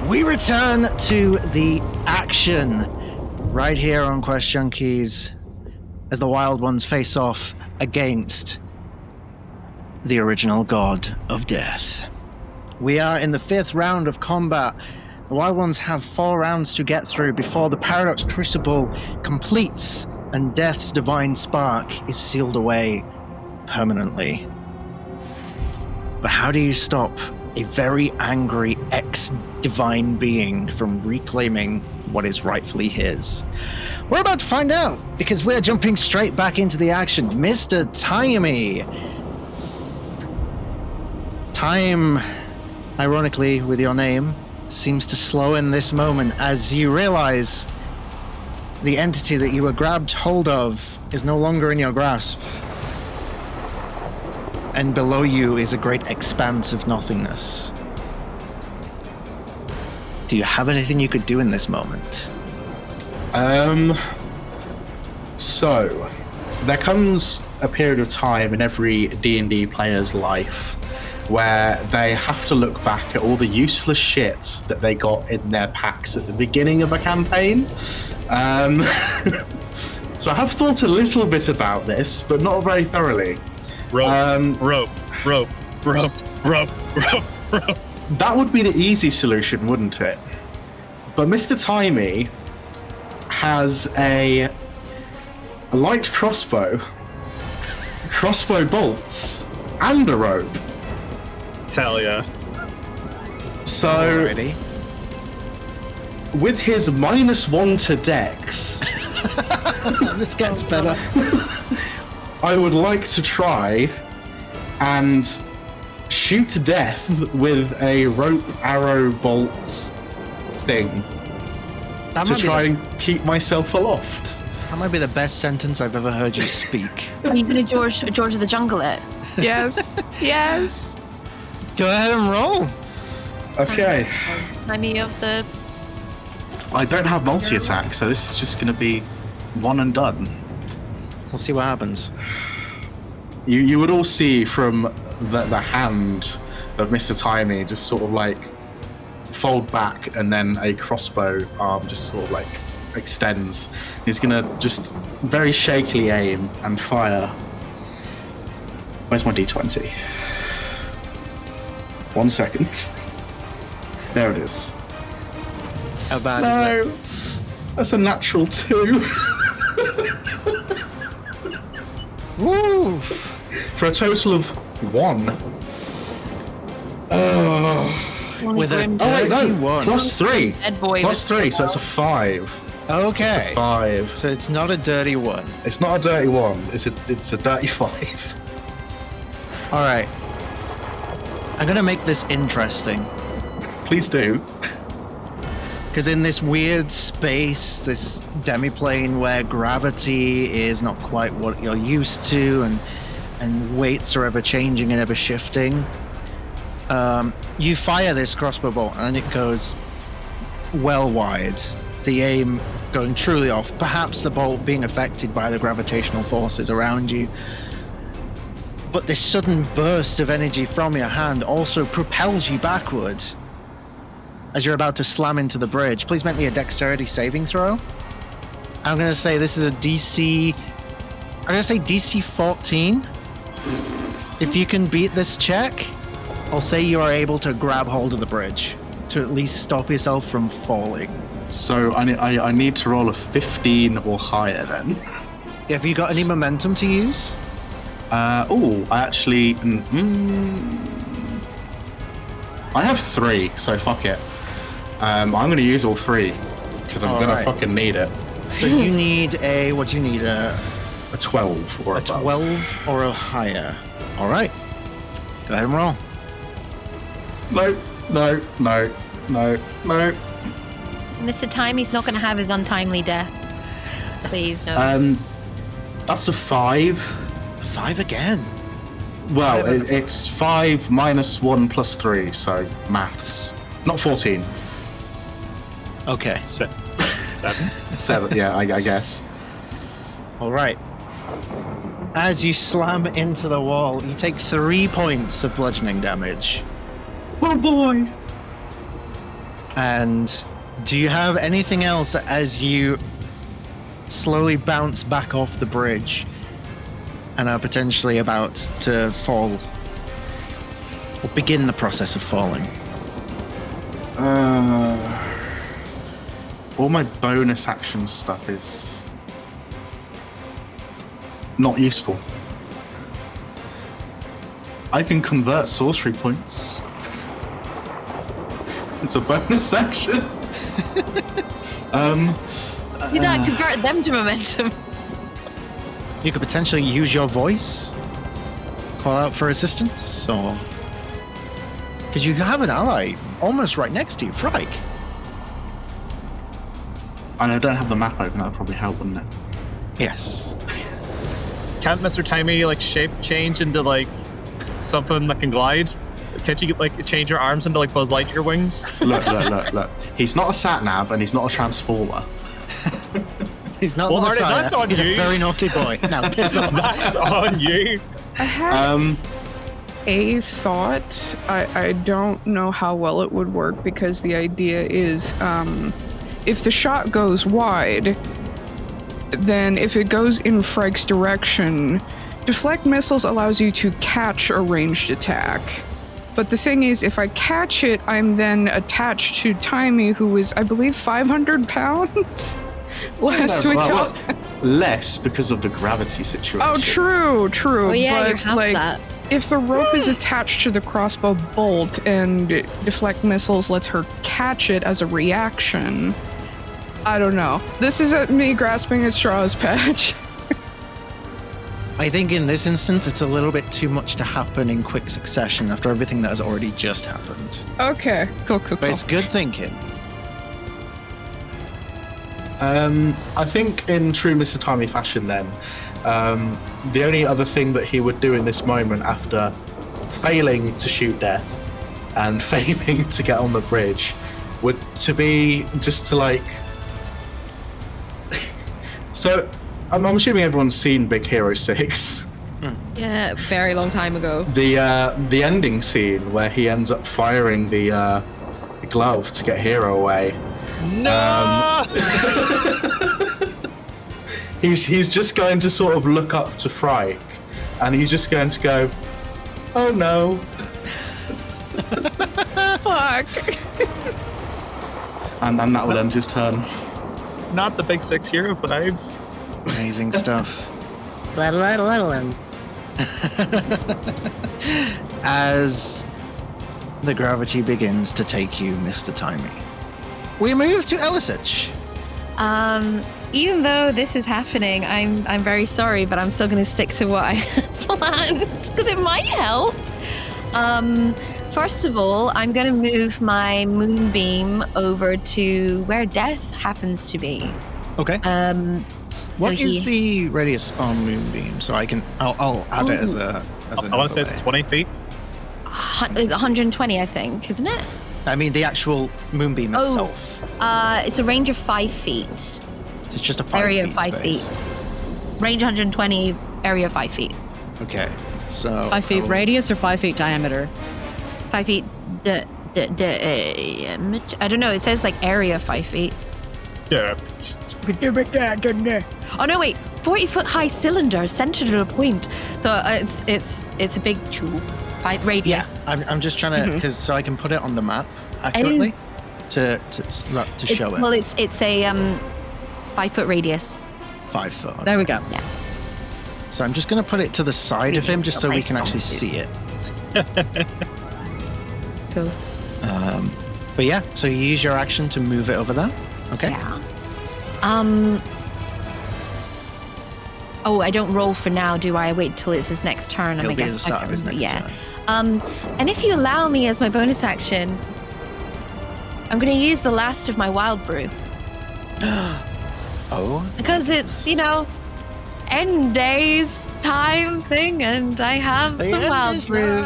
We return to the action right here on QuestJunkies as the Wyld Ones face off against the original god of death. We are in the 5th round of combat. The Wyld Ones have 4 rounds to get through before the Paradox Crucible completes and Death's divine spark is sealed away permanently. But how do you stop a very angry ex-divine being from reclaiming what is rightfully his? We're about to find out, because we're jumping straight back into the action. Mr. Timey. Time, ironically, with your name, seems to slow in this moment as you realize the entity that you were grabbed hold of is no longer in your grasp. And below you is a great expanse of nothingness. Do you have anything you could do in this moment? So, there comes a period of time in every D&D player's life where they have to look back at all the useless shit that they got in their packs at the beginning of a campaign. So I have thought a little bit about this, but not very thoroughly. Rope. That would be the easy solution, wouldn't it? But Mr. Timey has a light crossbow bolts, and a rope. Hell yeah. So, Alrighty. with his -1 to Dex, This gets better. I would like to try and shoot Death with a rope arrow bolts thing to try and keep myself aloft. That might be the best sentence I've ever heard you speak. Are you gonna George of the Jungle it? Yes. Yes. Go ahead and roll. Okay. Any of the... I don't have multi-attack, so this is just going to be one and done. We'll see what happens. You would all see from the hand of Mr. Timey just sort of like fold back, and then a crossbow arm just sort of like extends. He's going to just very shakily aim and fire. Where's my D20? 1 second. There it is. How bad is it? That's a natural 2. Woo! For a total of 1. With a grim dirty no. one. +3. dead boy. +3, so it's a 5. Okay. It's a 5. So it's not a dirty one. It's not a dirty 1. It's a dirty 5. All right. I'm gonna make this interesting. Please do. Because in this weird space, this demiplane where gravity is not quite what you're used to, and weights are ever changing and ever shifting, you fire this crossbow bolt and it goes well wide. The aim going truly off. Perhaps the bolt being affected by the gravitational forces around you. But this sudden burst of energy from your hand also propels you backwards as you're about to slam into the bridge. Please make me a dexterity saving throw. I'm going to say this is a DC... I'm going to say DC 14. If you can beat this check, I'll say you are able to grab hold of the bridge to at least stop yourself from falling. So I need to roll a 15 or higher then. Have you got any momentum to use? I actually... I have 3, so fuck it. I'm going to use all 3, because I'm going to fucking need it. So you need a... What do you need? A 12 or above. 12 or a higher. All right. Go ahead and roll. No. Mr. Timey's not gonna have his untimely death. Please, no. That's a 5. 5 again. Well, it's 5 minus 1 plus 3, so maths. Not 14. Okay. 7. 7, yeah, I guess. All right. As you slam into the wall, you take 3 points of bludgeoning damage. Oh boy! And do you have anything else as you slowly bounce back off the bridge and are potentially about to fall or begin the process of falling? All my bonus action stuff is not useful. I can convert sorcery points. It's a bonus action. You don't convert them to momentum. You could potentially use your voice, call out for assistance, or... Because you have an ally almost right next to you, Frike. And I don't have the map open, that would probably help, wouldn't it? Yes. Can't Mr. Timey like shape change into like something that can glide? Can't you like change your arms into like Buzz Lightyear wings? Look. He's not a sat-nav and he's not a transformer. He's not Well, the Marty, Messiah. that's on He's you. a very naughty boy. Now piss off. That's on you. I had a thought. I don't know how well it would work because the idea is if the shot goes wide, then if it goes in Frike's direction, deflect missiles allows you to catch a ranged attack. But the thing is, if I catch it, I'm then attached to Timey, who is, I believe, 500 pounds? Last we talked. Less because of the gravity situation. Oh, true. Oh yeah, but you have like, that. if the rope is attached to the crossbow bolt and deflect missiles lets her catch it as a reaction, I don't know. This isn't me grasping at straws, Patch. I think in this instance, it's a little bit too much to happen in quick succession after everything that has already just happened. Okay, cool. But it's good thinking. I think in true Mr. Timey fashion then, the only other thing that he would do in this moment after failing to shoot death and failing to get on the bridge would to be just to like... So, I'm assuming everyone's seen Big Hero 6. Yeah, very long time ago. The ending scene where he ends up firing the glove to get Hero away. No! He's just going to sort of look up to Frike, and he's just going to go, "Oh no!" Fuck. And then that will end his turn. Not the big 6 hero vibes. Amazing stuff. As the gravity begins to take you, Mr. Timey, we move to Elisich. Even though this is happening, I'm very sorry, but I'm still going to stick to what I planned because it might help. First of all, I'm going to move my moonbeam over to where Death happens to be. Okay. What is the radius on moonbeam? So I'll add it as a. I want to say it's 20 feet. It's 120, I think, isn't it? I mean the actual moonbeam itself. It's a range of 5 feet. So it's just a 5 Area feet of 5 space. feet. Range 120, area 5 feet. Okay. So 5 feet radius or 5 feet diameter? 5 feet. I don't know. It says like area 5 feet. Yeah. Oh no, wait. 40-foot high cylinder centered at a point. So it's a big tube. Radius. Yeah, I'm just trying to because so I can put it on the map accurately to show it. Well, it's a 5 foot radius. 5 foot. Okay. There we go. Yeah. So I'm just going to put it to the side of him just so we can actually see it. Cool. But yeah, so you use your action to move it over there. Okay. Yeah. Oh, I don't roll for now, do I? Wait till it's his next turn. It'll be at the start of his next turn. And if you allow me as my bonus action, I'm going to use the last of my wild brew. Oh. Because it's, end days time thing, and I have some wild brew.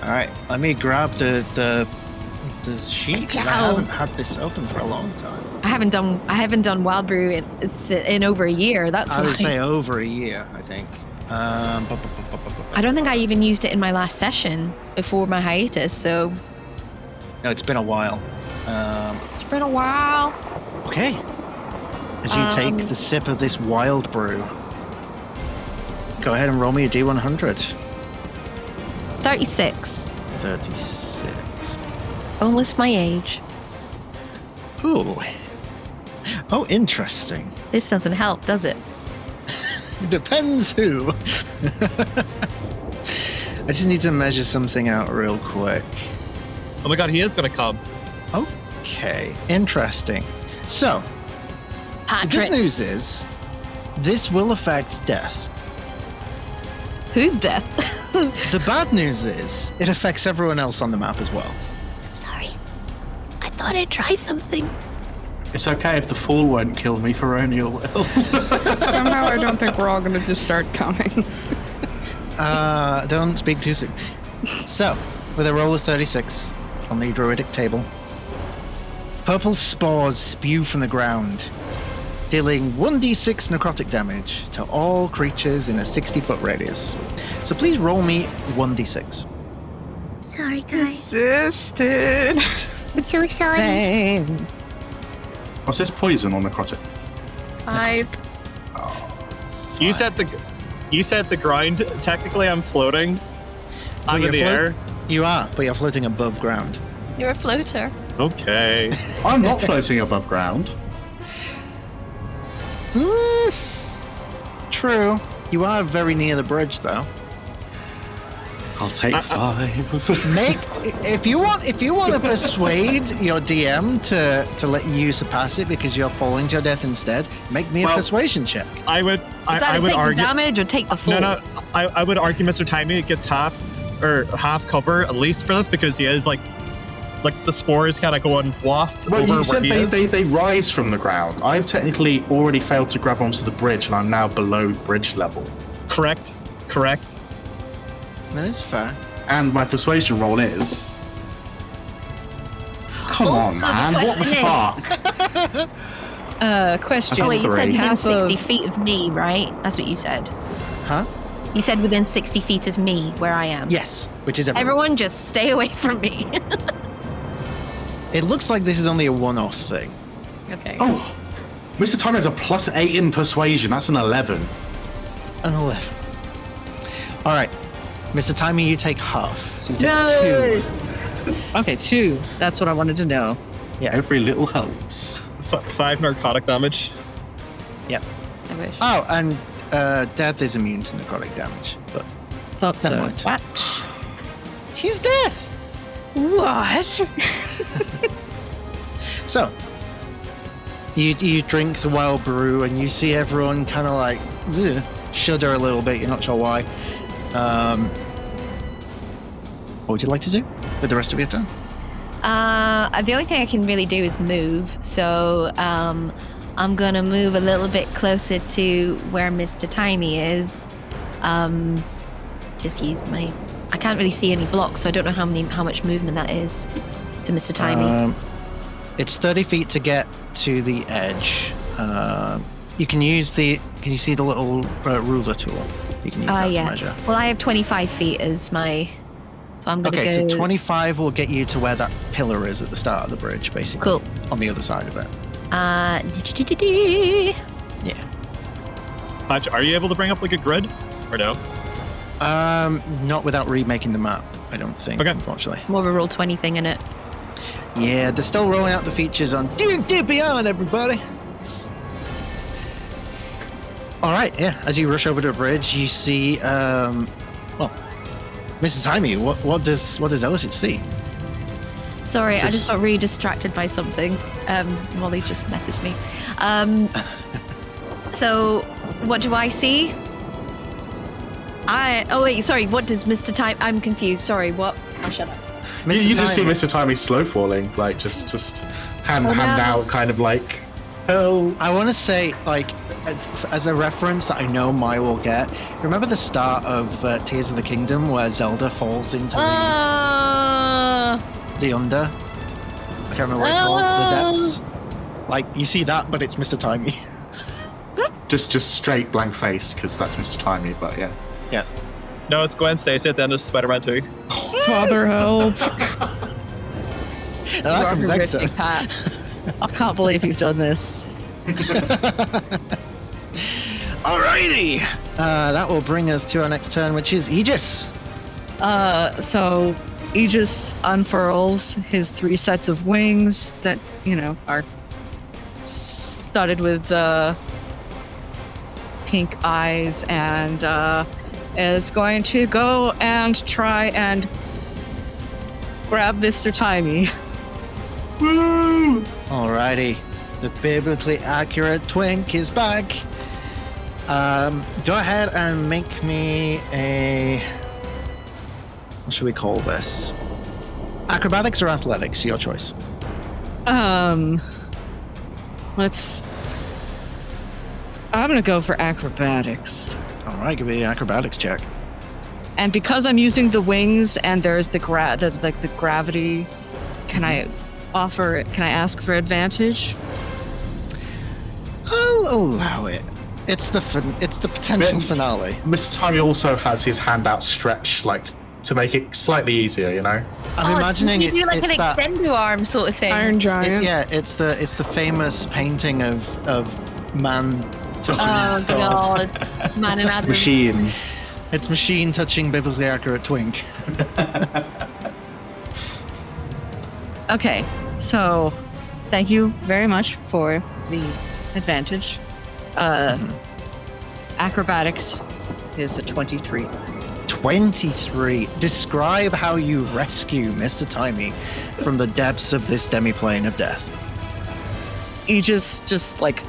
All right, let me grab the sheet. I haven't had this open for a long time. I haven't done wild brew in over a year. That's I why. would say over a year, I think. I don't think I even used it in my last session before my hiatus. So No, it's been a while. It's been a while. Okay. As you take the sip of this wild brew, go ahead and roll me a D100. 36. 36. Almost my age. Ooh. Oh, interesting. This doesn't help, does it? Depends who. I just need to measure something out real quick. Oh my god, he is gonna come. Okay, interesting. So, the Patrick. good news is, this will affect death. Who's death? The bad news is, it affects everyone else on the map as well. I'm sorry. I thought I'd try something. It's okay if the fall won't kill me, Rhódania will. Somehow I don't think we're all going to just start counting. Don't speak too soon. So, with a roll of 36 on the druidic table, purple spores spew from the ground, dealing 1d6 necrotic damage to all creatures in a 60-foot radius. So please roll me 1d6. Sorry, guys. Resisted. I'm so sorry. Same. What's this, poison or necrotic? 5. You said the grind. Technically, I'm floating. I'm Well, in the you're air. You are, but you're floating above ground. You're a floater. Okay. I'm not floating above ground. True. You are very near the bridge, though. I'll take 5. Make if you want to persuade your DM to let you surpass it because you're falling to your death instead, make me a Well, persuasion check. I would. It's I either would take argue. the damage or take the fall. No. I would argue Mr. Timey gets half cover at least for this because he is like the spores kind of going waft Well, over you where said he is. they rise from the ground. I've technically already failed to grab onto the bridge, and I'm now below bridge level. Correct. That is fair. And my persuasion roll is... Come Oh, on, man. What the question fuck? Question. Oh, wait, you said Three. within Half 60 of- feet of me, right? That's what you said. Huh? You said within 60 feet of me, where I am. Yes, which is Everyone just stay away from me. It looks like this is only a one-off thing. Okay. Oh, Mr. Time has a +8 in persuasion. That's an 11. An 11. All right, Mr. Timey, you take half. So you take 2. Okay, 2. That's what I wanted to know. Yeah. Every little helps. 5 narcotic damage. Yep. I wish. Oh, and Death is immune to necrotic damage, but Thought so. never mind. What? He's dead. What? So, you drink the wild brew and you see everyone kind of like shudder a little bit. You're not sure why. What would you like to do with the rest of your turn? The only thing I can really do is move. So I'm going to move a little bit closer to where Mr. Timey is. Just use my... I can't really see any blocks, so I don't know how much movement that is to Mr. Timey. It's 30 feet to get to the edge. You can use the... Can you see the little ruler tool? You can use that to measure. Well, I have 25 feet as my... So I'm going to Okay, go... so 25 will get you to where that pillar is at the start of the bridge, basically. Cool. On the other side of it. Yeah. Patch, are you able to bring up like a grid or no? Not without remaking the map, I don't think, Okay. unfortunately. More of a roll 20 thing in it. Yeah, they're still rolling out the features on D&D Beyond, everybody! Alright, yeah, as you rush over to the bridge, you see, Mrs. Timey, what does Elisage see? Sorry, I just got really distracted by something. Molly's just messaged me. So, what do I see? Oh wait, sorry. What does Mr. Time? I'm confused. Sorry. What? I'll shut up. You just see Timey. Mr. Timey slow falling, like just hand no. out, kind of like, hell. I want to say, like, as a reference that I know Mai will get, remember the start of Tears of the Kingdom where Zelda falls into the under? I can't remember what it's called, the depths. Like, you see that, but it's Mr. Timey. Just straight blank face, because that's Mr. Timey, but yeah. Yeah. No, it's Gwen Stacy at the end of Spider-Man 2. Father help. that comes Rubber extra. big hat. I can't believe you've done this. Alrighty. That will bring us to our next turn, which is Aegis. So Aegis unfurls his 3 sets of wings that, are studded with pink eyes and is going to go and try and grab Mr. Timey. Woo! Alrighty. The biblically accurate twink is back. Go ahead and make me a... What should we call this? Acrobatics or athletics? Your choice. I'm gonna go for acrobatics. Alright, give me an acrobatics check. And because I'm using the wings and there's the gravity, can I ask for advantage? I'll allow it. It's the potential finale. Mr. Timey also has his hand outstretched, like, to make it slightly easier, I'm imagining you do like it's an that. extendo arm sort of thing. Iron Giant. It's the famous painting of man touching Oh God. god, man and Adam. Machine. It's machine touching biblically accurate twink. Okay, so thank you very much for the advantage. Acrobatics is a 23. 23. Describe how you rescue Mr. Timey from the depths of this demiplane of death. Aegis just like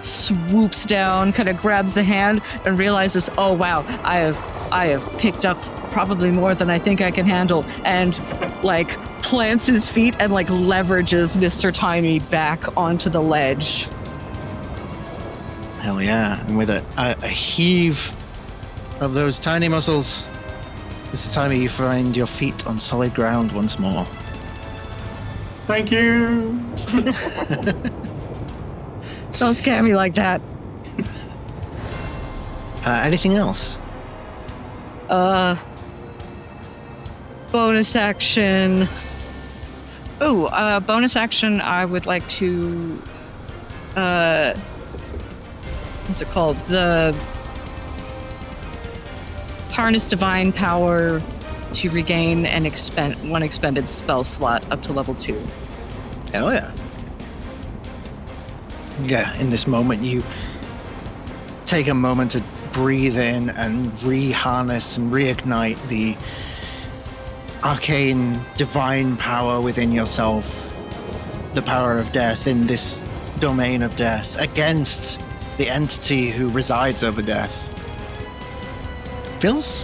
swoops down, kind of grabs the hand, and realizes, oh wow, I have picked up probably more than I think I can handle, and like plants his feet and like leverages Mr. Timey back onto the ledge. Hell yeah. And with a heave of those tiny muscles, Mr. Timey, you find your feet on solid ground once more. Thank you. Don't scare me like that. Anything else? Bonus action. Bonus action. I would like to. What's it called? The harness divine power to regain and one expended spell slot up to level 2. Hell yeah. Yeah, in this moment you take a moment to breathe in and re-harness and reignite the arcane divine power within yourself, the power of death in this domain of death against the entity who resides over death. Feels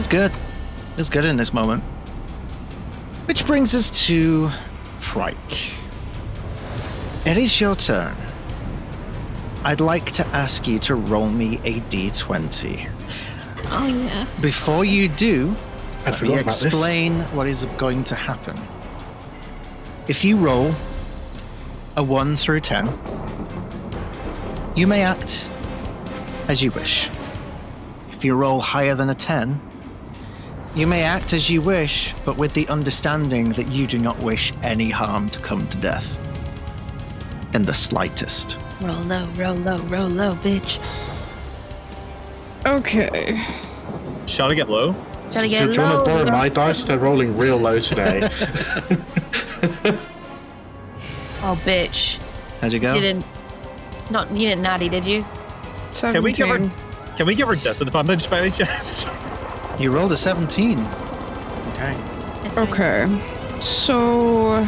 good. Feels good in this moment. Which brings us to Frike. It is your turn. I'd like to ask you to roll me a d20. Oh yeah. Before you do, I let me forgot about this. explain what is going to happen. If you roll a 1 through 10, you may act as you wish. If you roll higher than a 10, you may act as you wish, but with the understanding that you do not wish any harm to come to death. In the slightest. Roll low, bitch. Okay. Shall I get low? Try to Do get you want low. to borrow my dice? They're rolling real low today. Oh, bitch. How'd you go? You didn't natty, did you? 17. Can we give her disadvantage by any chance? You rolled a 17. Okay. Yes, I Okay. So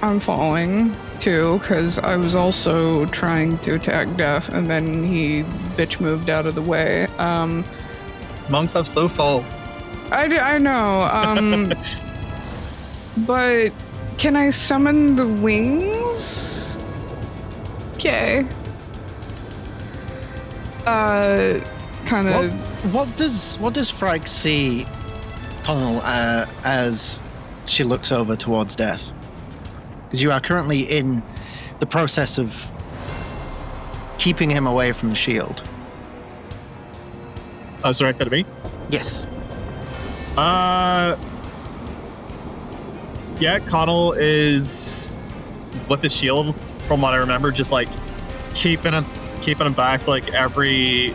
I'm falling too, because I was also trying to attack Death, and then he bitch moved out of the way. Monks have slow fall. I know. But can I summon the wings? Okay. Kind of. What does Frike see, Connell, as she looks over towards Death? Because you are currently in the process of keeping him away from the shield. Oh, sorry, that me? Yes. Yeah, Connell is with his shield, from what I remember, just like keeping him back. Like every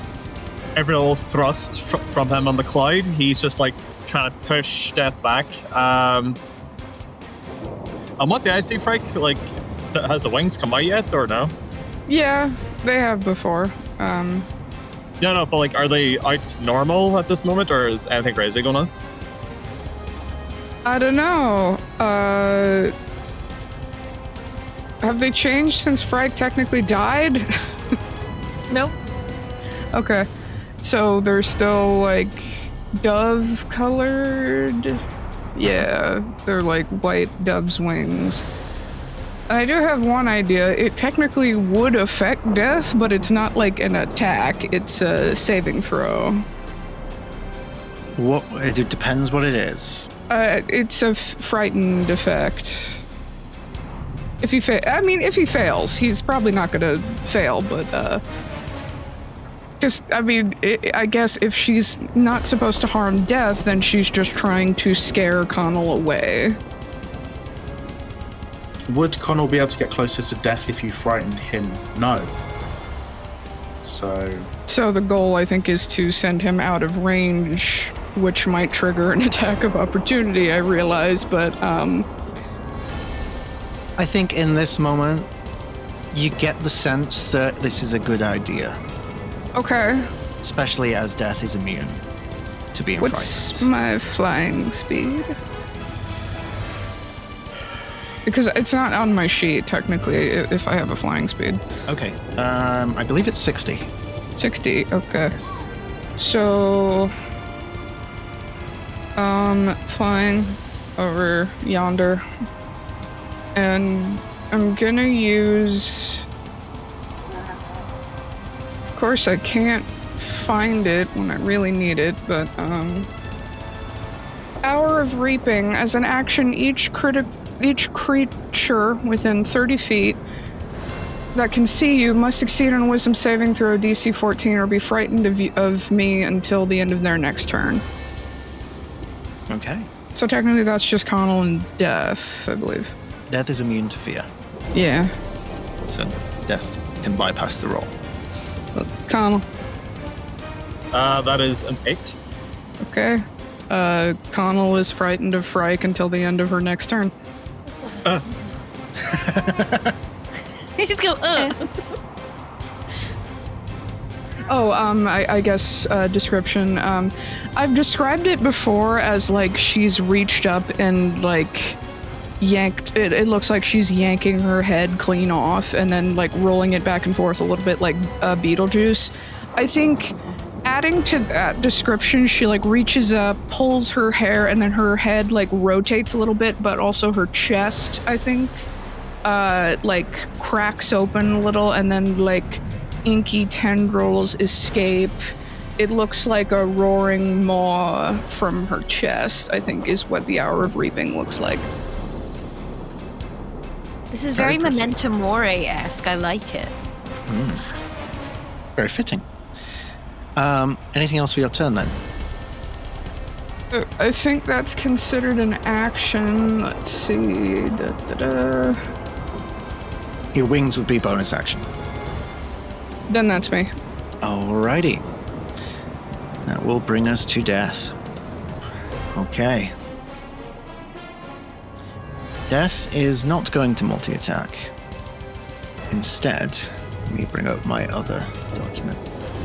little thrust from him on the cloud, he's just like trying to push Death back. And what did I see, Frank? Like, has the wings come out yet, or no? Yeah, they have before. No, but like, are they out normal at this moment, or is anything crazy going on? I don't know. Have they changed since Frike technically died? Nope. Okay. So they're still like dove colored? Yeah, they're like white dove's wings. I do have one idea. It technically would affect Death, but it's not like an attack. It's a saving throw. What? It depends what it is. It's a frightened effect. If he if he fails, he's probably not gonna fail, but I guess if she's not supposed to harm Death, then she's just trying to scare Connell away. Would Connell be able to get closer to Death if you frightened him? No. So the goal, I think, is to send him out of range, which might trigger an attack of opportunity, I realize, but I think in this moment, you get the sense that this is a good idea. Okay. Especially as Death is immune to being What's frightened. my flying speed? Because it's not on my sheet, technically, if I have a flying speed. Okay. I believe it's 60. 60, okay. So, flying over yonder. And I'm gonna use... Of course, I can't find it when I really need it, but, Hour of Reaping. As an action, each creature within 30 feet that can see you must succeed on a wisdom saving throw DC 14 or be frightened of me until the end of their next turn. Okay. So technically that's just Connell and Death, I believe. Death is immune to fear, Yeah. so Death can bypass the roll. Connell. That is an 8. Okay. Connell is frightened of Frike until the end of her next turn. He's go, I guess description. I've described it before as like she's reached up and like yanked. It looks like she's yanking her head clean off and then like rolling it back and forth a little bit like Beetlejuice. I think adding to that description, she like reaches up, pulls her hair, and then her head like rotates a little bit, but also her chest, I think, like cracks open a little, and then like inky tendrils escape. It looks like a roaring maw from her chest, I think, is what the Hour of Reaping looks like. This is very pretty. Memento Mori-esque. I like it. Very fitting. Anything else for your turn then? I think that's considered an action. Let's see. Your wings would be bonus action. Then that's me. Alrighty. That will bring us to Death. Okay. Death is not going to multi-attack. Instead, let me bring up my other document.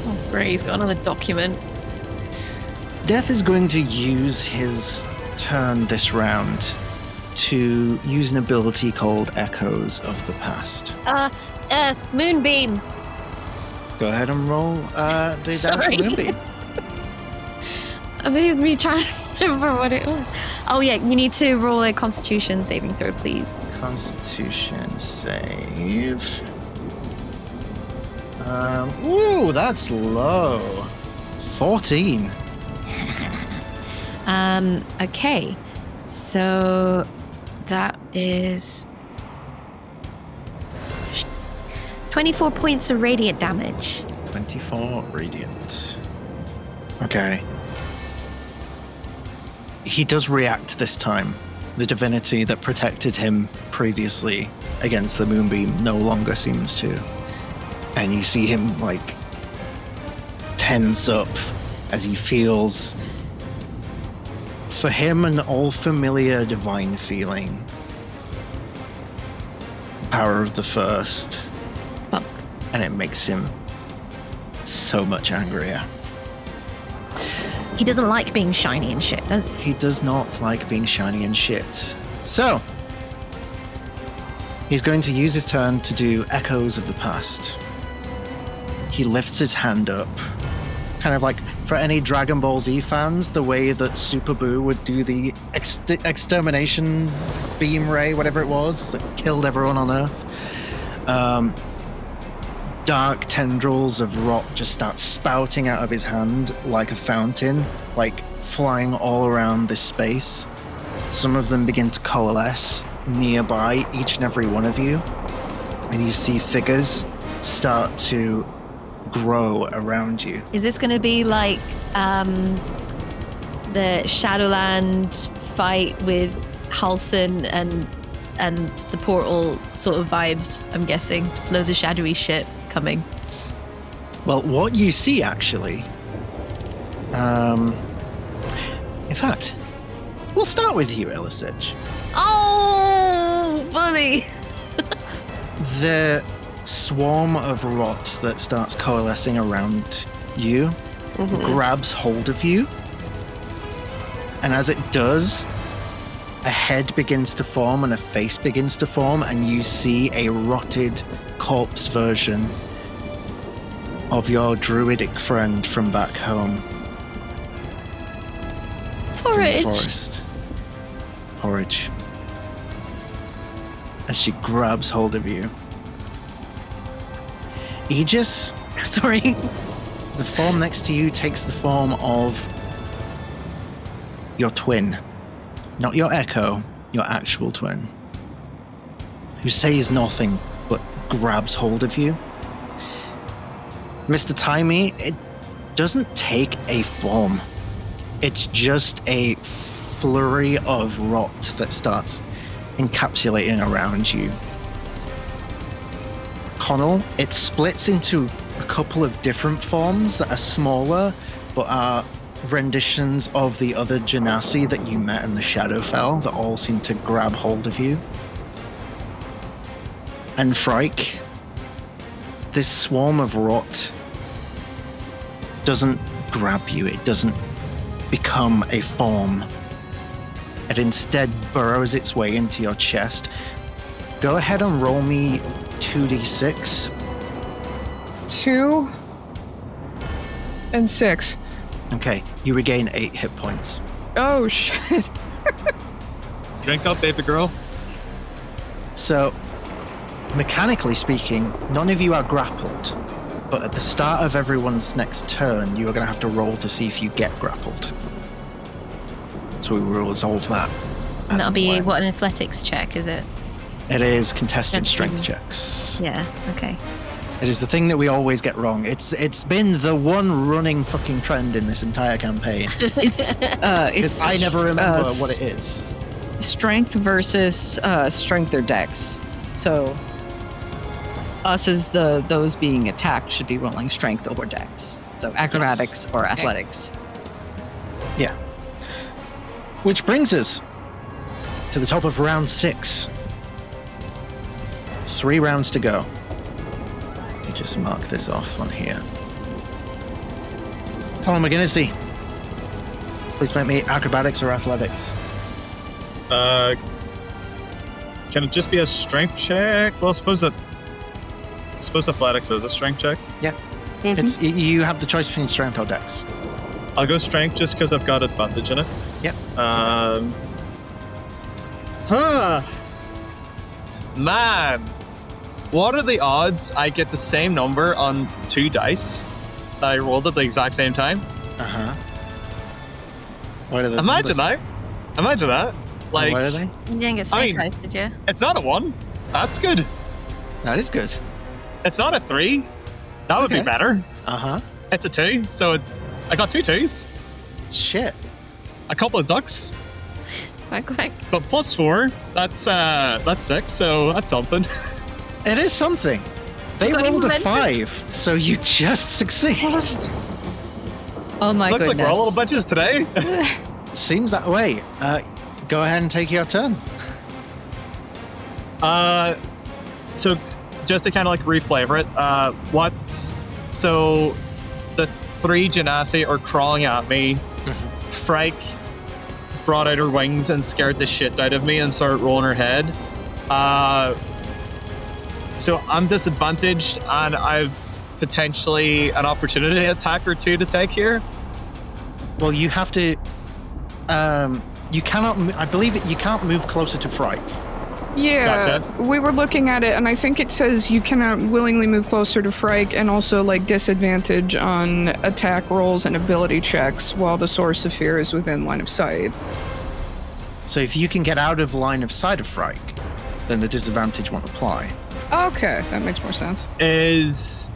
Oh, great. He's got another document. Death is going to use his turn this round to use an ability called Echoes of the Past. Moonbeam. Go ahead and roll the Sorry. damage moonbeam. I think it's me trying to remember what it was. Oh yeah, you need to roll a Constitution saving throw, please. Constitution save. Ooh, that's low. 14. Okay. So that is 24 points of radiant damage. 24 radiant. Okay. He does react this time The divinity that protected him previously against the moonbeam no longer seems to. And you see him, like, tense up as he feels, for him, an all-familiar divine feeling. Power of the First. Fuck. And it makes him so much angrier. He doesn't like being shiny and shit, does he? He does not like being shiny and shit. So, he's going to use his turn to do Echoes of the Past. He lifts his hand up. Kind of like, for any Dragon Ball Z fans, the way that Super Buu would do the extermination beam ray, whatever it was, that killed everyone on Earth. Dark tendrils of rot just start spouting out of his hand like a fountain, like flying all around this space. Some of them begin to coalesce nearby each and every one of you, and you see figures start to grow around you. Is this going to be like the Shadowland fight with Halson and the Portal sort of vibes? I'm guessing just loads of shadowy shit coming. Well, what you see actually, in fact, we'll start with you, Elisich. Oh, funny. The swarm of rot that starts coalescing around you grabs hold of you, and as it does, a head begins to form and a face begins to form, and you see a rotted corpse version of your druidic friend from back home. Forage. From the forest. Porridge. As she grabs hold of you. Aegis, Sorry. the form next to you takes the form of your twin. Not your echo, your actual twin. Who says nothing but grabs hold of you. Mr. Timey, it doesn't take a form. It's just a flurry of rot that starts encapsulating around you. Connell, it splits into a couple of different forms that are smaller, but are renditions of the other Genasi that you met in the Shadowfell that all seem to grab hold of you. And Frike, this swarm of rot doesn't grab you, it doesn't become a form. It instead burrows its way into your chest. Go ahead and roll me 2d6. 2 and 6. Okay, you regain 8 hit points. Oh shit. Drink up, baby girl. So, mechanically speaking, none of you are grappled. But at the start of everyone's next turn, you are going to have to roll to see if you get grappled. So we will resolve that. And that'll be what, an athletics check, is it? It is contested That's strength good. checks. Yeah, okay. It is the thing that we always get wrong. It's been the one running fucking trend in this entire campaign. It's Because I never remember what it is. strength versus strength or dex. So us as those being attacked should be rolling strength or dex. So acrobatics or athletics. Yeah. Which brings us to the top of round 6. 3 rounds to go. Let me just mark this off on here. Colin McGinnisy, please make me acrobatics or athletics. Can it just be a strength check? Well, I suppose athletics is a strength check. Yeah. It's you have the choice between strength or dex. I'll go strength just because I've got advantage in it. Yep. Man, what are the odds I get the same number on 2 dice that I rolled at the exact same time? Uh-huh. What are those Imagine numbers? that. Imagine that. Like, What are they? You didn't get I snake mean- eyes, did you? it's not a 1. That's good. That is good. It's not a 3. That would be Okay. better. Uh-huh. It's a 2. So I got 2 2s. Shit. A couple of ducks. Quack. But +4, that's 6, so that's something. It is something. They Got rolled a momentum. 5, so you just succeed. Oh my Looks goodness. like we're all little bitches today. Seems that way. Go ahead and take your turn. So just to kind of like reflavor it, so the 3 genasi are crawling at me. Frike brought out her wings and scared the shit out of me and started rolling her head. So I'm disadvantaged and I've potentially an opportunity attack or 2 to take here. Well, you have to. You cannot. I believe you can't move closer to Frike. Yeah, Gotcha. we were looking at it, and I think it says you cannot willingly move closer to Frike, and also like disadvantage on attack rolls and ability checks while the source of fear is within line of sight. So if you can get out of line of sight of Frike, then the disadvantage won't apply. Okay, that makes more sense. Is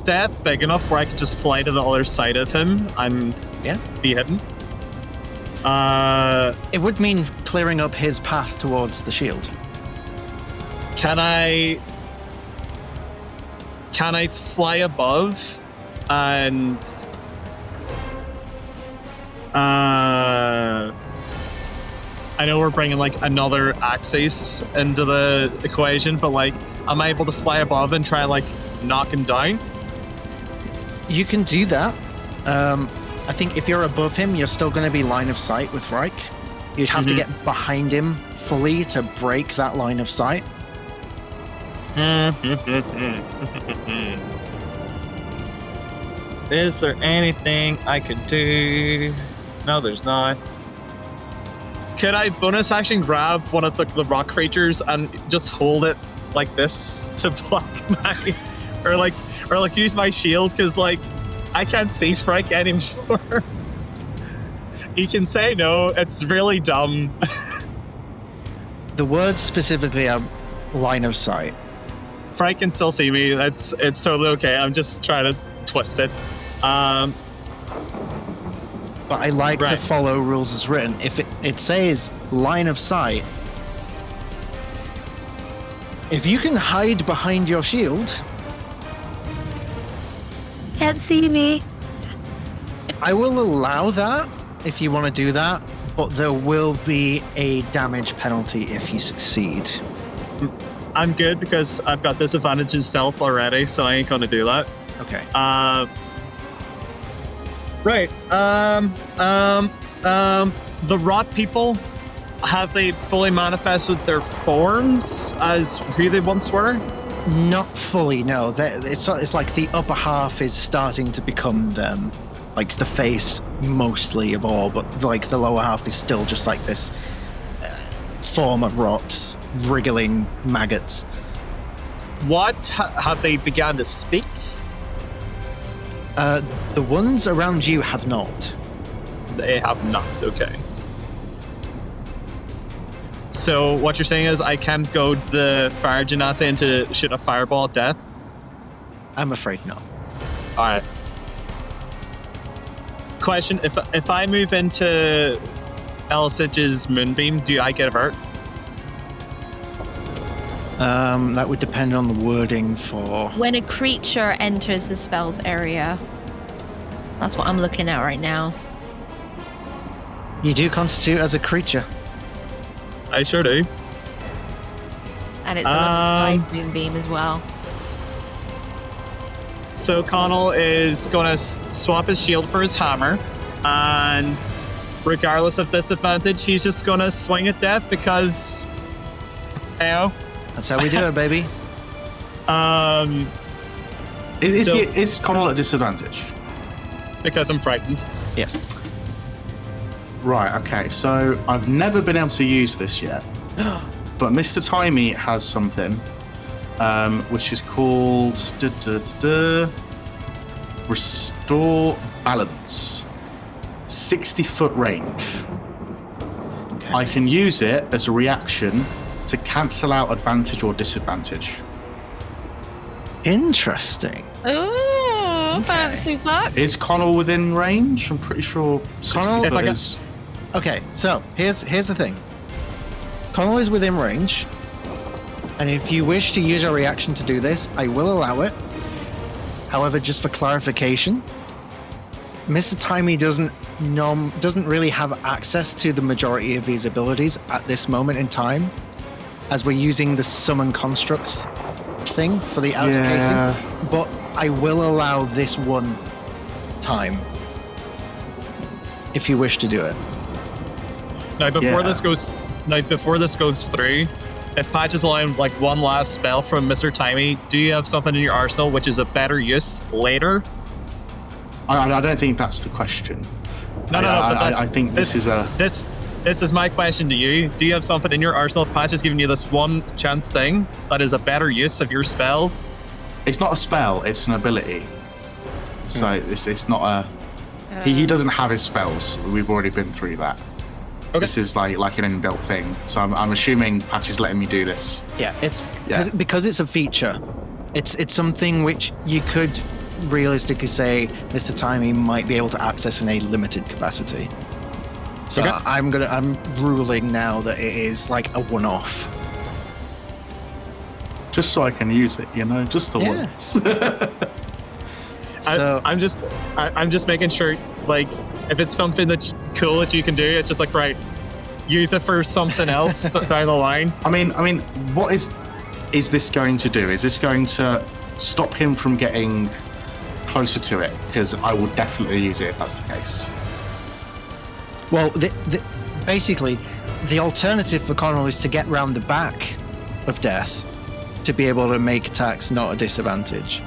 death big enough where I could just fly to the other side of him and be hidden? It would mean clearing up his path towards the shield. Can I fly above and I know we're bringing like another axis into the equation, but like am I able to fly above and try and like knock him down? You can do that. I think if you're above him, you're still going to be line of sight with Frike. You'd have to get behind him fully to break that line of sight. Is there anything I could do? No, there's not. Could I bonus action grab one of the rock creatures and just hold it like this to block my, or like use my shield? Because like I can't see Frike anymore. He can say no. It's really dumb. The words specifically are line of sight. Frike can still see me. It's totally okay. I'm just trying to twist it. But I like to Right. follow rules as written. If it says line of sight, if you can hide behind your shield, Can't see me. I will allow that if you want to do that, but there will be a damage penalty if you succeed. I'm good because I've got disadvantage in stealth already, so I ain't gonna do that. Okay. Right. The rot people, have they fully manifested their forms as who they once were? Not fully, no. It's like the upper half is starting to become them. Like the face mostly of all, but like the lower half is still just like this form of rot, wriggling maggots. What have they begun to speak? The ones around you have not. They have not. Okay. So what you're saying is I can't go the fire genasi and to shoot a fireball at death? I'm afraid not. All right. Question: If I move into Elsich's moonbeam, do I get hurt? That would depend on the wording for. When a creature enters the spell's area. That's what I'm looking at right now. You do constitute as a creature. I sure do. And it's a level 5 moonbeam as well. So Connell is going to swap his shield for his hammer, and regardless of disadvantage, he's just going to swing at death because, heyo. That's how we do it, baby. Is Connell at a disadvantage? Because I'm frightened. Yes. Right, okay, so I've never been able to use this yet, but Mr. Timey has something, which is called Restore Balance. 60-foot range. Okay. I can use it as a reaction to cancel out advantage or disadvantage. Interesting. Ooh, fancy fuck. Is Connell within range? I'm pretty sure Connell, 60 if I foot can- is... Okay, so here's the thing. Connell is within range, and if you wish to use your reaction to do this, I will allow it. However, just for clarification, Mr. Timey doesn't really have access to the majority of his abilities at this moment in time, as we're using the summon constructs thing for the outer casing. But I will allow this one time if you wish to do it. Now, before this goes through, if Patch is allowing like one last spell from Mr. Timey, do you have something in your arsenal which is a better use later? I don't think that's the question. No. I think this is a... This is my question to you. Do you have something in your arsenal if Patch is giving you this one chance thing that is a better use of your spell? It's not a spell, it's an ability. So it's not a... He doesn't have his spells. We've already been through that. Okay. This is like an inbuilt thing. So I'm assuming Patch is letting me do this. Yeah, because it's a feature. It's something which you could realistically say Mr. Timey might be able to access in a limited capacity. So I'm ruling now that it is like a one-off. Just so I can use it, just the once. So I'm just making sure, like, if it's something that's cool that you can do, it's just like, right, use it for something else down the line. I mean, what is this going to do? Is this going to stop him from getting closer to it? Because I will definitely use it if that's the case. Well, basically, the alternative for Connell is to get round the back of Death to be able to make attacks not a disadvantage.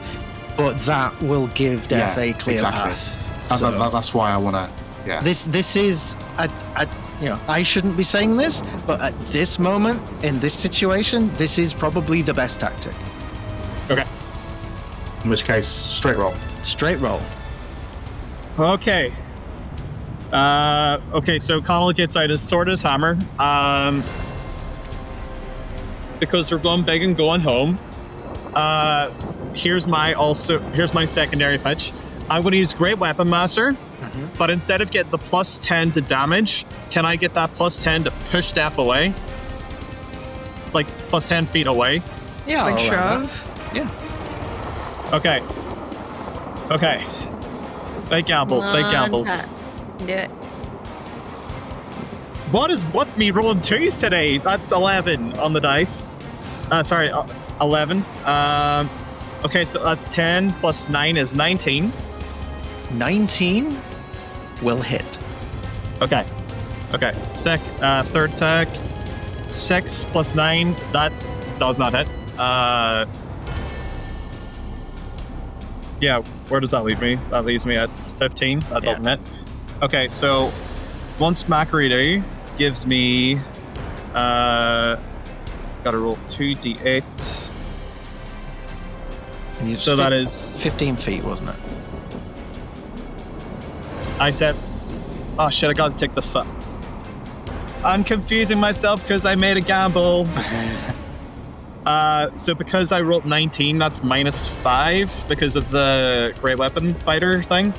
But that will give Death a clear path. So that's why I want to. Yeah. This is I shouldn't be saying this, but at this moment in this situation, this is probably the best tactic. Okay. In which case, straight roll. Straight roll. Okay. Okay, so Connell gets out his sword, his hammer. Because we're going big and going home. Here's my secondary pitch. I'm going to use Great Weapon Master, but instead of getting the plus 10 to damage, can I get that plus 10 to push Death away? Like plus 10 feet away? Yeah. Like shove? Yeah. Okay. Big gambles. Do it. What is with me rolling twos today? That's 11 on the dice. 11. Okay, so that's 10 plus 9 is 19. 19 will hit. Okay. Sick. Third attack. 6 plus 9. That does not hit. Yeah, where does that leave me? That leaves me at 15. That doesn't hit. Okay, so once Macarito gives me gotta roll 2d8. So that is 15 feet, wasn't it? I said, oh shit, I gotta take the foot. I'm confusing myself because I made a gamble. So because I rolled 19, that's minus 5 because of the Great Weapon Fighter thing,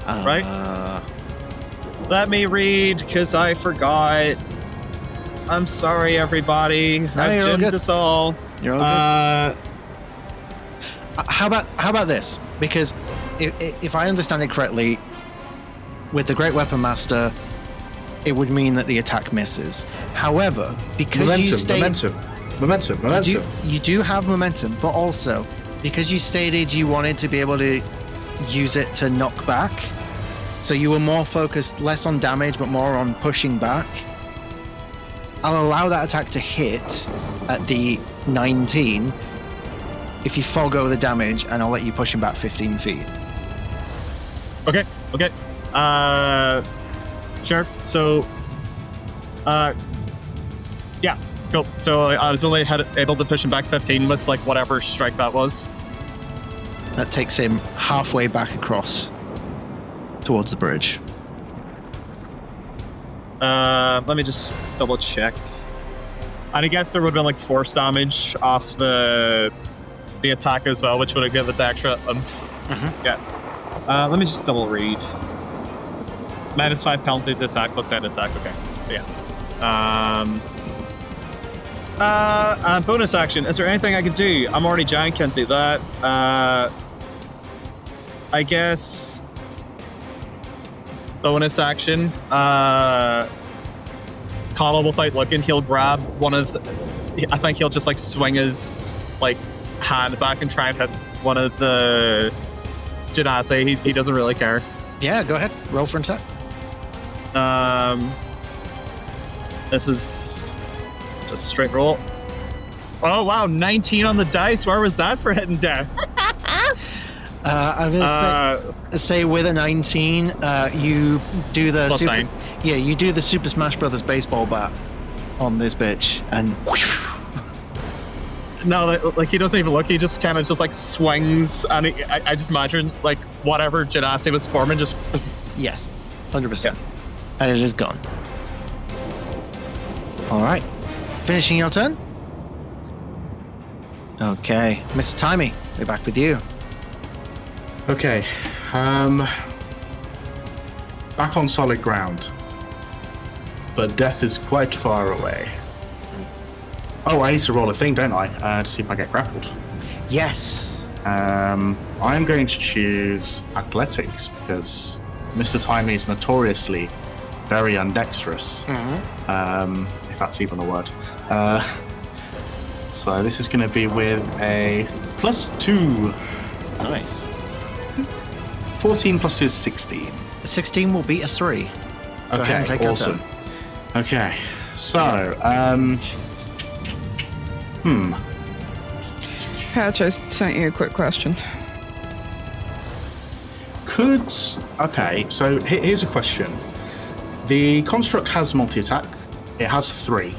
right? Let me read because I forgot. I'm sorry, everybody. I've doomed us all. You're all good. How about this? Because if I understand it correctly, with the Great Weapon Master, it would mean that the attack misses. However, because you do have momentum, but also because you stated you wanted to be able to use it to knock back, so you were more focused less on damage but more on pushing back, I'll allow that attack to hit at the 19 if you forego the damage, and I'll let you push him back 15 feet. Okay. Sure. So, yeah, cool. So I was only able to push him back 15 with like whatever strike that was. That takes him halfway back across towards the bridge. Let me just double check. And I guess there would have been like force damage off the attack as well, which would have given it the extra oomph. Yeah. Let me just double read. -5 penalty to attack plus 10 attack. Okay. Yeah. And bonus action. Is there anything I could do? I'm already giant. Can't do that. I guess. Bonus action. Connell, without looking, he'll grab one of. I think he'll just like swing his like hand back and try and hit one of the Genasi. He doesn't really care. Yeah, go ahead. Roll for attack. This is just a straight roll. Oh wow, 19 on the dice. Where was that for hitting down? I'm gonna say with a 19, you do the Plus 9. Yeah, you do the Super Smash Brothers baseball bat on this bitch, and No, like he doesn't even look. He just kind of just like swings, and I just imagine like whatever Genasi was forming just. yes, 100%, and it is gone. All right, finishing your turn. Okay, Mr. Timey, we're back with you. Okay. Back on solid ground. But death is quite far away. Oh, I need to roll a thing, don't I? To see if I get grappled. Yes. I'm going to choose athletics because Mr. Timey is notoriously very undexterous. If that's even a word. So this is going to be with a +2. Nice. 14 plus 2 is 16. A 16 will beat a 3. Go ahead and take awesome. your turn. Okay, so, Patch, I sent you a quick question. Okay, so here's a question. The construct has multi-attack. It has 3.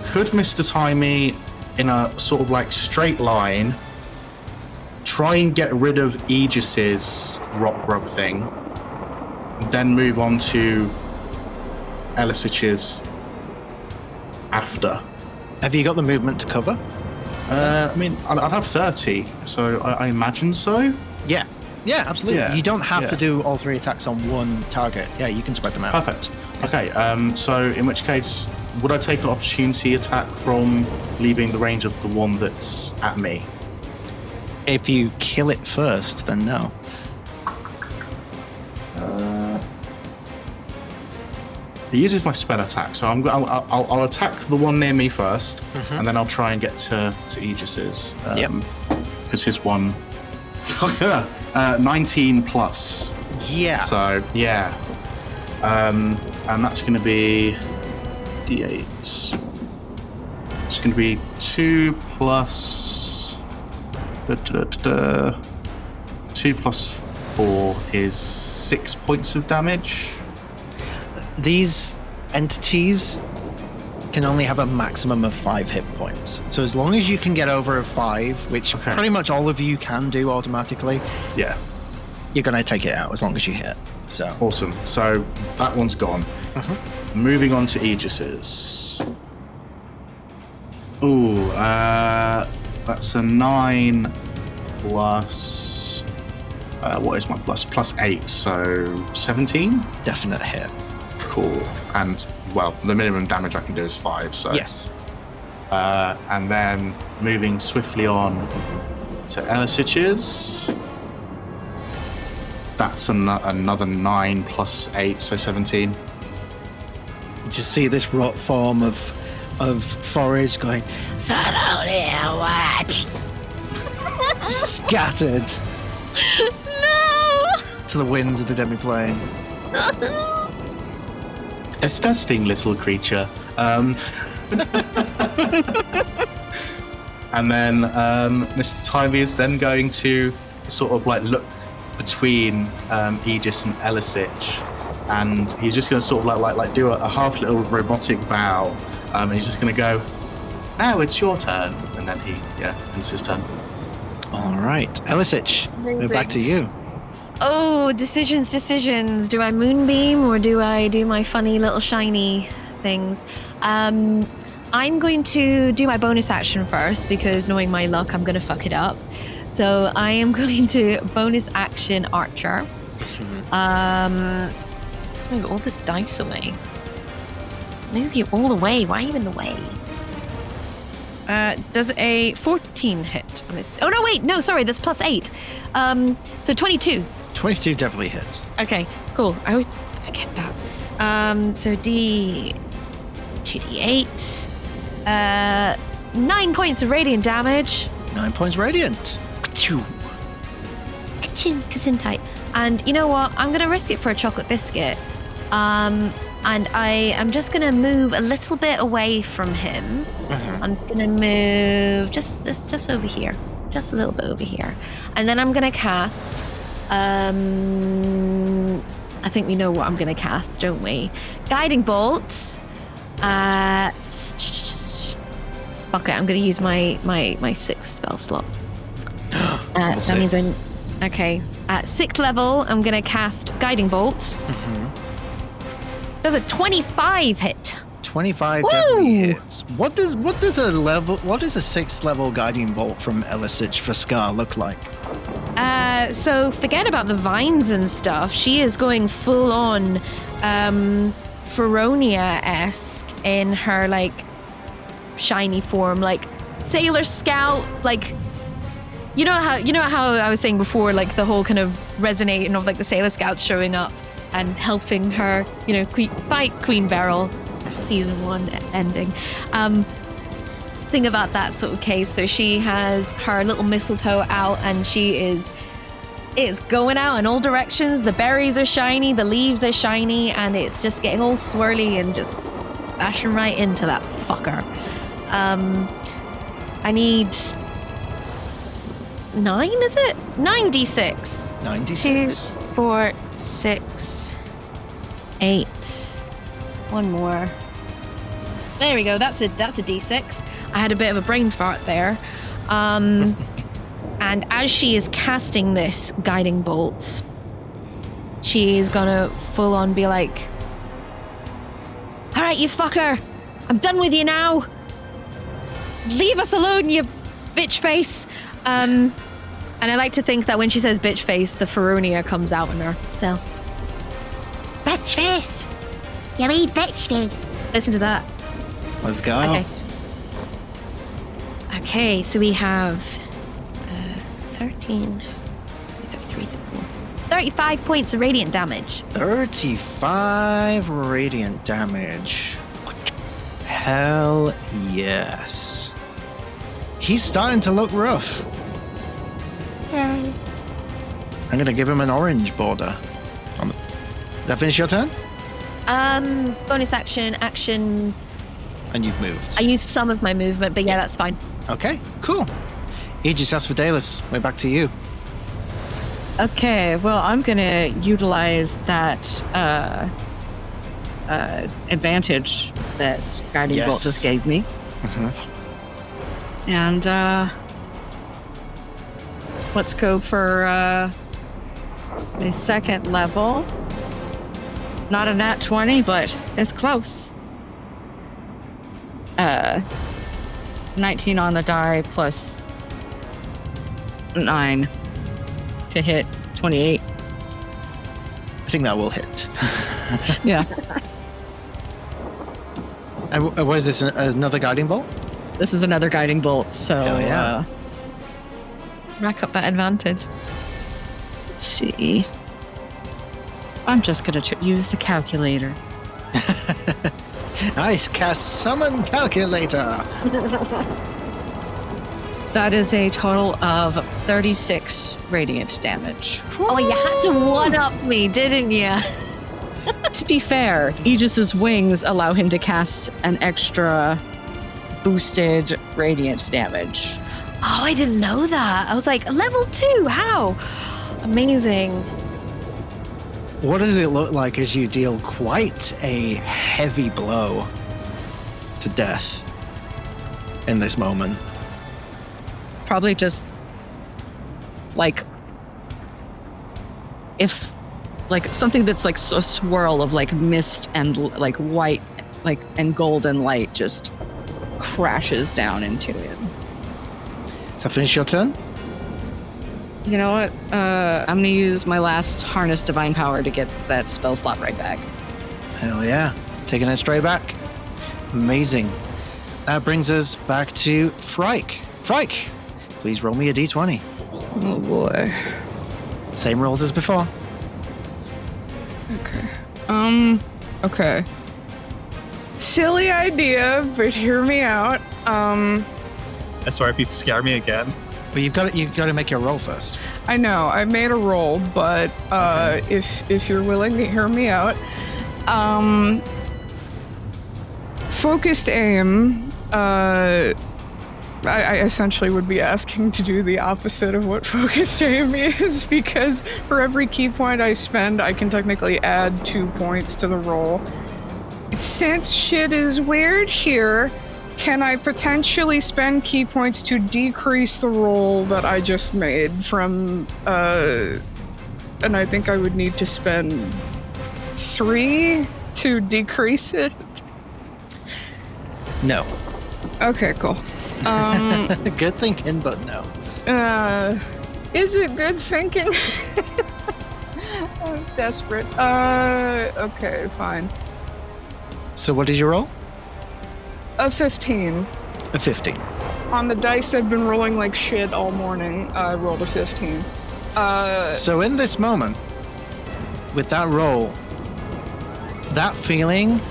Could Mr. Timey, in a sort of like straight line, try and get rid of Aegis's rock rub thing, then move on to Elisich's after? Have you got the movement to cover? I mean, I'd have 30, so I imagine so. Yeah, absolutely. Yeah, You don't have to yeah. do all 3 attacks on one target. Yeah, you can spread them out. Perfect. Okay, so in which case, would I take an opportunity attack from leaving the range of the one that's at me? If you kill it first, then no. It uses my spell attack, so I'll attack the one near me first, and then I'll try and get to Aegis's. Yep. Because his one... 19 plus. Yeah. So, yeah. And that's going to be D8. It's going to be 2 plus... 2 plus 4 is 6 points of damage. These entities can only have a maximum of 5 hit points. So as long as you can get over a 5, which pretty much all of you can do automatically, Yeah. you're going to take it out as long as you hit. So Awesome. So that one's gone. Moving on to Aegis's. Ooh, that's a 9 plus... what is my plus? Plus 8, so 17? definite hit. Cool. And, well, the minimum damage I can do is 5, so... Yes. And then moving swiftly on to Elisich's. That's another 9 plus 8, so 17. You just see this rot form of forage going, scattered No! to the winds of the demiplane. Disgusting little creature. And then Mr. Timey is then going to sort of like look between Aegis and Elisich, and he's just going to sort of like do a half little robotic bow, and he's just going to go, "Now it's your turn," and then it's his turn. All right, Elisich, we're back to you. Oh, decisions. Do I moonbeam or do I do my funny little shiny things? I'm going to do my bonus action first because knowing my luck, I'm going to fuck it up. So I am going to bonus action Archer. Let's move all this dice away. Move you all away. Why are you in the way? Does a 14 hit on this? Oh no, wait, no, sorry, that's +8. So 22. 22 definitely hits. Okay, cool. I always forget that. So 2d8. 9 points of radiant damage. 9 points radiant. Achoo. Ka-ching, Gesundheit. And you know what? I'm gonna risk it for a chocolate biscuit. And I am just gonna move a little bit away from him. I'm gonna move just over here, just a little bit over here, and then I'm gonna cast. I think we know what I'm gonna cast, don't we? Guiding bolt. Okay, I'm gonna use my 6th spell slot. That means I'm okay. At 6th level, I'm gonna cast Guiding Bolt. Does a 25 hit? 25 Woo! definitely hits. What does a 6th level guiding bolt from Elisich for Scar look like? So forget about the vines and stuff. She is going full on Rhódania-esque in her like shiny form, like Sailor Scout, like you know how I was saying before, like the whole kind of resonating of like the Sailor Scouts showing up and helping her, fight Queen Beryl, season 1 ending. Think about that sort of case. So she has her little mistletoe out and it's going out in all directions. The berries are shiny, the leaves are shiny, and it's just getting all swirly and just bashing right into that fucker. I need 9, is it? 9d6. 96. 2, 4, 6, 8. One more. There we go. That's a d6. I had a bit of a brain fart there. And as she is casting this guiding bolt, she is gonna full on be like, "All right, you fucker, I'm done with you now. Leave us alone, you bitch face." And I like to think that when she says bitch face, the Rhódania comes out in her. So, Bitch face. You mean bitch face. listen to that. Let's go. Okay, so we have 13, 33, 34, 35 points of radiant damage. 35 radiant damage. Hell yes. He's starting to look rough. I'm gonna give him an orange border. Does that finish your turn? Bonus action. And you've moved. I used some of my movement, but yeah, that's fine. Okay, cool. Aegis Asphodelis, we're back to you. Okay, well, I'm gonna utilize that advantage that Guiding Bolt just gave me. And let's go for a 2nd level. Not a nat 20, but it's close. 19 on the die plus 9 to hit 28. I think that will hit. Yeah. And was this another guiding bolt? This is another Guiding Bolt, so Hell yeah. Rack up that advantage. Let's see. I'm just gonna use the calculator. Nice, cast Summon Calculator. That is a total of 36 radiant damage. Oh, you had to one-up me, didn't you? To be fair, Aegis's wings allow him to cast an extra boosted radiant damage. Oh, I didn't know that. I was like, level 2, how? Amazing. What does it look like as you deal quite a heavy blow to death in this moment? Probably just like if like something that's like a swirl of like mist and like white like and golden light just crashes down into him. Does that finish your turn? You know what? I'm gonna use my last harness divine power to get that spell slot right back. Hell yeah. Taking it straight back. Amazing. That brings us back to Frike. Frike, please roll me a d20. Oh boy. Same rolls as before. Okay. Okay. Silly idea, but hear me out. I swear, if you scare me again. But you've got to make your roll first. I know, I made a roll, but if you're willing to hear me out, focused aim, I essentially would be asking to do the opposite of what focused aim is, because for every key point I spend, I can technically add 2 points to the roll. Since shit is weird here, can I potentially spend key points to decrease the roll that I just made from, and I think I would need to spend 3 to decrease it? No. Okay, cool. Good thinking, but no. Is it good thinking? I'm desperate. Okay, fine. So what did you roll? A 15. A 15. On the dice I've been rolling like shit all morning, I rolled a 15. So in this moment, with that roll, that feeling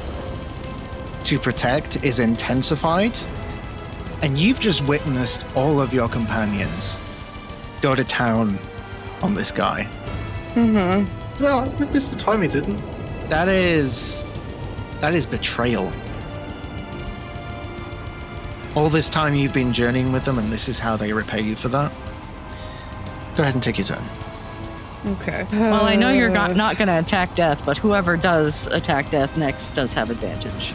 to protect is intensified, and you've just witnessed all of your companions go to town on this guy. Mm-hmm. No, Mr. Timey didn't. That is betrayal. All this time you've been journeying with them, and this is how they repay you for that. Go ahead and take your turn. Okay. Well, I know you're not going to attack death, but whoever does attack death next does have advantage.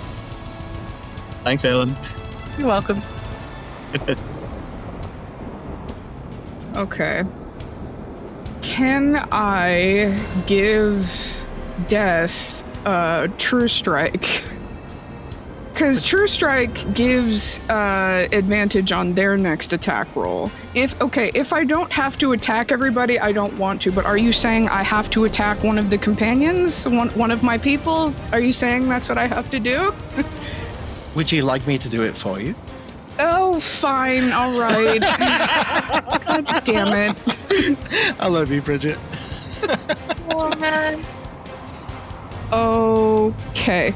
Thanks, Alan. You're welcome. Okay. Can I give Death True Strike? Because True Strike gives advantage on their next attack roll. If I don't have to attack everybody, I don't want to, but are you saying I have to attack one of the companions? One of my people? Are you saying that's what I have to do? Would you like me to do it for you? Oh, fine, all right. God damn it. I love you, Bridget. Oh, man. Okay.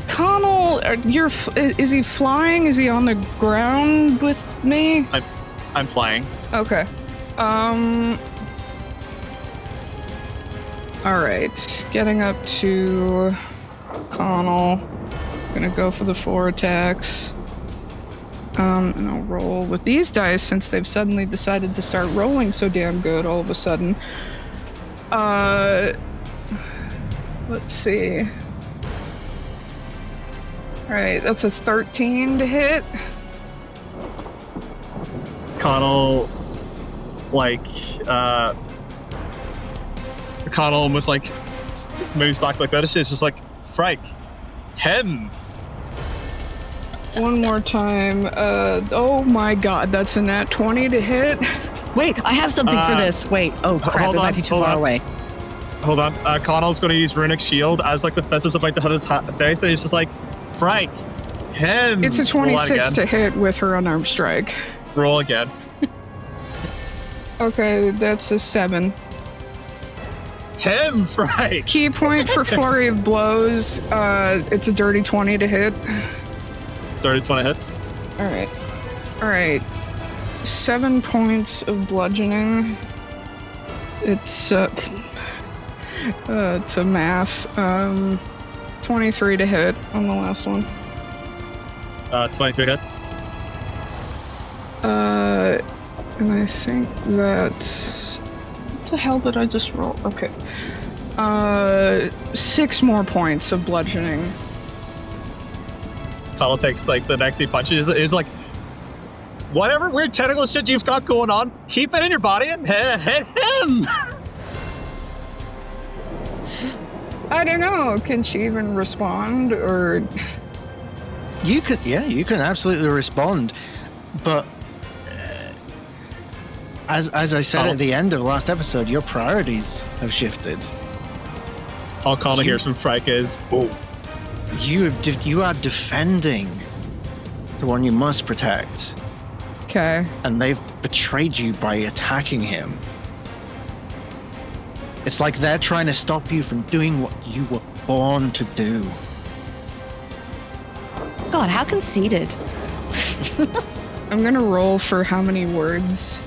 Connell, is he flying? Is he on the ground with me? I'm flying. Okay. Alright. Getting up to Connell. Gonna go for the 4 attacks. And I'll roll with these dice since they've suddenly decided to start rolling so damn good all of a sudden. Let's see. Alright, that's a 13 to hit. Connell, Connell almost moves back like that. It's just like, Frike, him. One more time. Oh my god, that's a nat 20 to hit. Wait, I have something for this. Wait, oh crap, hold it on, might be too hold far on. away. Hold on. Connell's going to use Runic Shield as the fist is about to hit his face, and he's just like, Frike, him. It's a 26 to hit with her unarmed strike. Roll again. Okay, that's a 7. Him, Frike. Key point for Flurry of Blows. It's a dirty 20 to hit. 30-20 hits. Alright. 7 points of bludgeoning. It's a math. 23 to hit on the last one. 23 hits. And I think that... What the hell did I just roll? Okay. 6 more points of bludgeoning. Connell takes the next 8 punches. He's like, whatever weird tentacle shit you've got going on, keep it in your body and hit him. I don't know. Can she even respond, or? You can absolutely respond, but As I said Connell. at the end of the last episode, your priorities have shifted. All Connell hears from Frank is, "Oh, You are defending the one you must protect, Okay. and they've betrayed you by attacking him. It's like they're trying to stop you from doing what you were born to do. God, how conceited. I'm gonna roll for how many words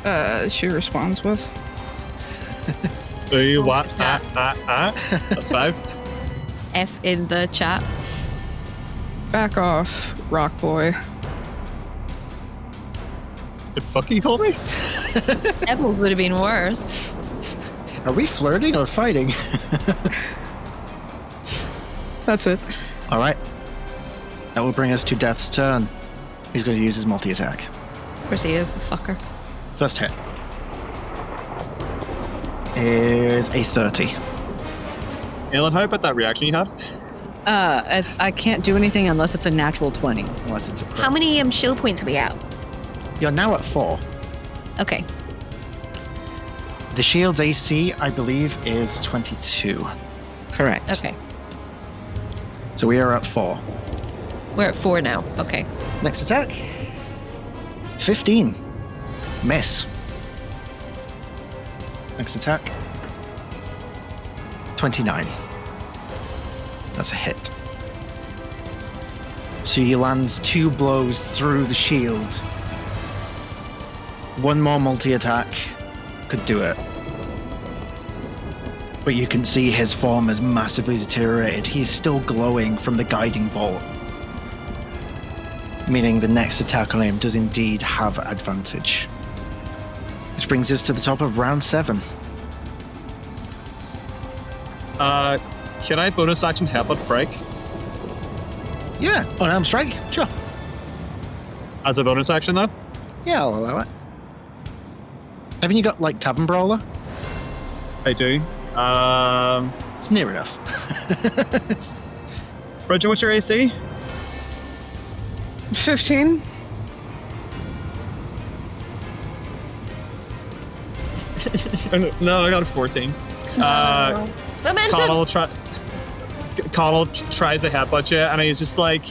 she responds with. what? That's 5. F in the chat. Back off, rock boy. The fuck you call me? Devil would have been worse. Are we flirting or fighting?" That's it. All right. That will bring us to Death's turn. He's going to use his multi-attack. Of course he is, the fucker. First hit is a 30. Aelin, how about that reaction you had? As I can't do anything unless it's a natural 20. Unless it's a crit. How many shield points are we at? You're now at 4. Okay. The shield's AC, I believe, is 22. Correct. Okay. So we are at 4. We're at 4 now. Okay. Next attack. 15. Miss. Next attack. 29. That's a hit. So he lands 2 blows through the shield. One more multi-attack could do it. But you can see his form has massively deteriorated. He's still glowing from the guiding bolt. Meaning the next attack on him does indeed have advantage. Which brings us to the top of round 7. Can I bonus action help at Frank? Yeah, unarmed strike, sure. As a bonus action, though? Yeah, I'll allow it. Haven't you got, like, Tavern Brawler? I do. It's near enough. Bridget, what's your AC? 15. No, I got a 14. Momentum! Connell tries to headbutt you, and he's just like,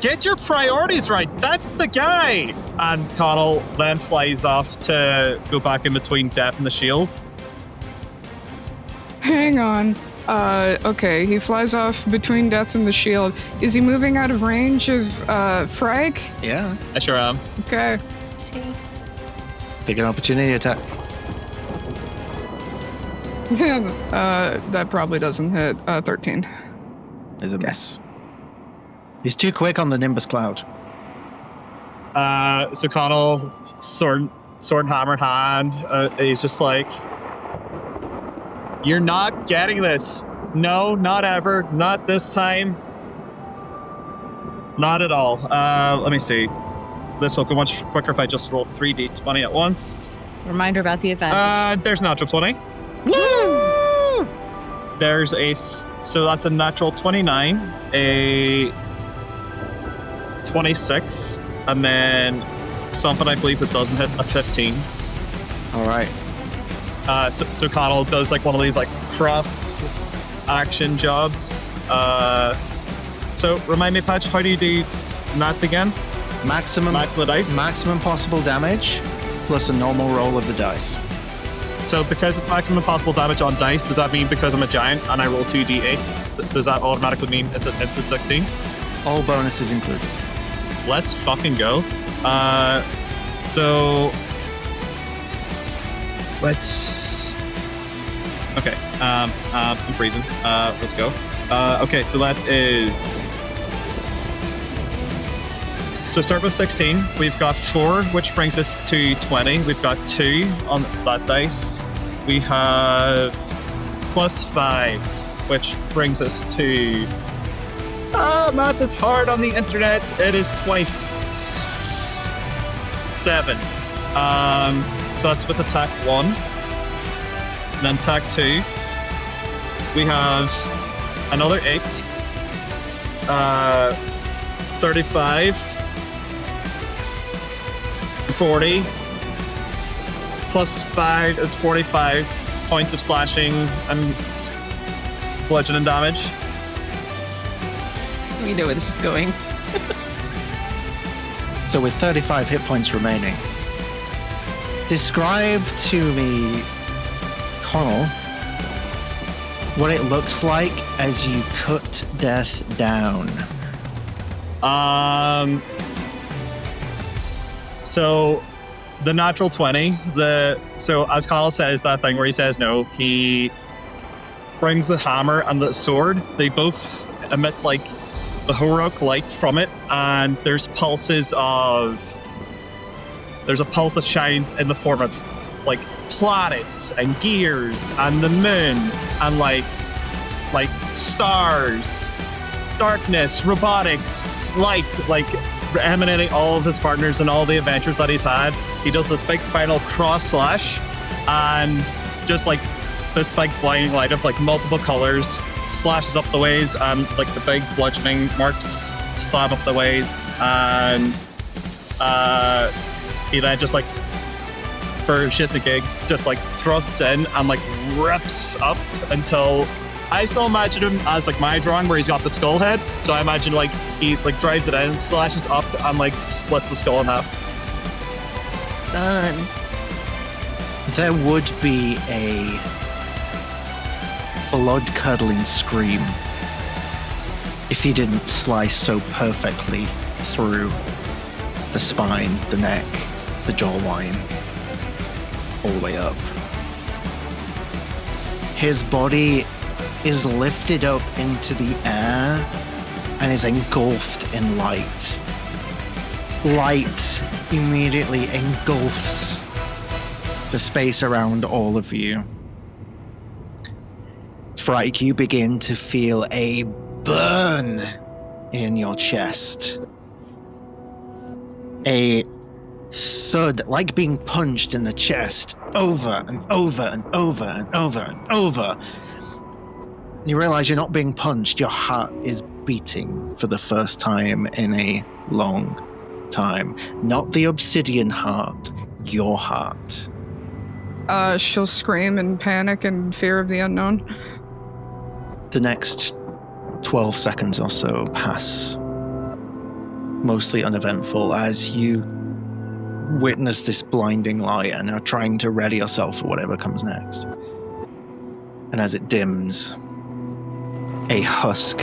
"Get your priorities right. That's the guy." And Connell then flies off to go back in between Death and the shield. Hang on. Okay, he flies off between Death and the shield. Is he moving out of range of Frag? Yeah. I sure am. Okay. Take an opportunity attack. That probably doesn't hit. 13. Is a miss. He's too quick on the Nimbus Cloud. So Connell, sword and hammer in hand, he's just like, "You're not getting this. No, not ever. Not this time. Not at all." Let me see. This will go much quicker if I just roll 3d20 at once. Reminder about the advantage. There's a natural 20. Woo! There's so that's a natural 29, a 26, and then something I believe that doesn't hit, a 15. All right. So Connell does like one of these like cross action jobs. So remind me, Patch, how do you do nats again? Maximum the dice. Maximum possible damage plus a normal roll of the dice. So because it's maximum possible damage on dice, does that mean because I'm a giant and I roll 2d8, does that automatically mean it's a 16? All bonuses included. Let's fucking go. So let's. Okay. I'm freezing. Let's go. Okay, so that is. So start with 16. We've got 4, which brings us to 20. We've got 2 on that dice. We have +5, which brings us to. Math is hard on the internet. It is 27. So that's with attack 1. And then attack 2. We have another 8. 35. 40. plus 5 is 45 points of slashing and bludgeoning damage. We know where this is going. So with 35 hit points remaining, describe to me, Connell, what it looks like as you cut death down. So the natural 20, so as Connell says that thing where he says no, he brings the hammer and the sword. They both emit like the heroic light from it, and there's a pulse that shines in the form of like planets and gears and the moon and like stars, darkness, robotics, light, like emanating all of his partners and all the adventures that he's had. He does this big final cross slash, and just like this big blinding light of like multiple colors slashes up the ways, and like the big bludgeoning marks slab up the ways, and he then just like, for shits and gigs, just like thrusts in and like rips up until I still imagine him as like my drawing where he's got the skull head. So I imagine like he like drives it in, slashes up, and like splits the skull in half. Son. There would be a blood-curdling scream if he didn't slice so perfectly through the spine, the neck, the jawline, all the way up. His body is lifted up into the air and is engulfed in light. Light immediately engulfs the space around all of you. Frike, you begin to feel a burn in your chest. A thud, like being punched in the chest, over and over and over and over and over. You realize you're not being punched, your heart is beating for the first time in a long time. Not the obsidian heart, your heart. She'll scream in panic and fear of the unknown. The next 12 seconds or so pass, mostly uneventful, as you witness this blinding light and are trying to ready yourself for whatever comes next. And as it dims, a husk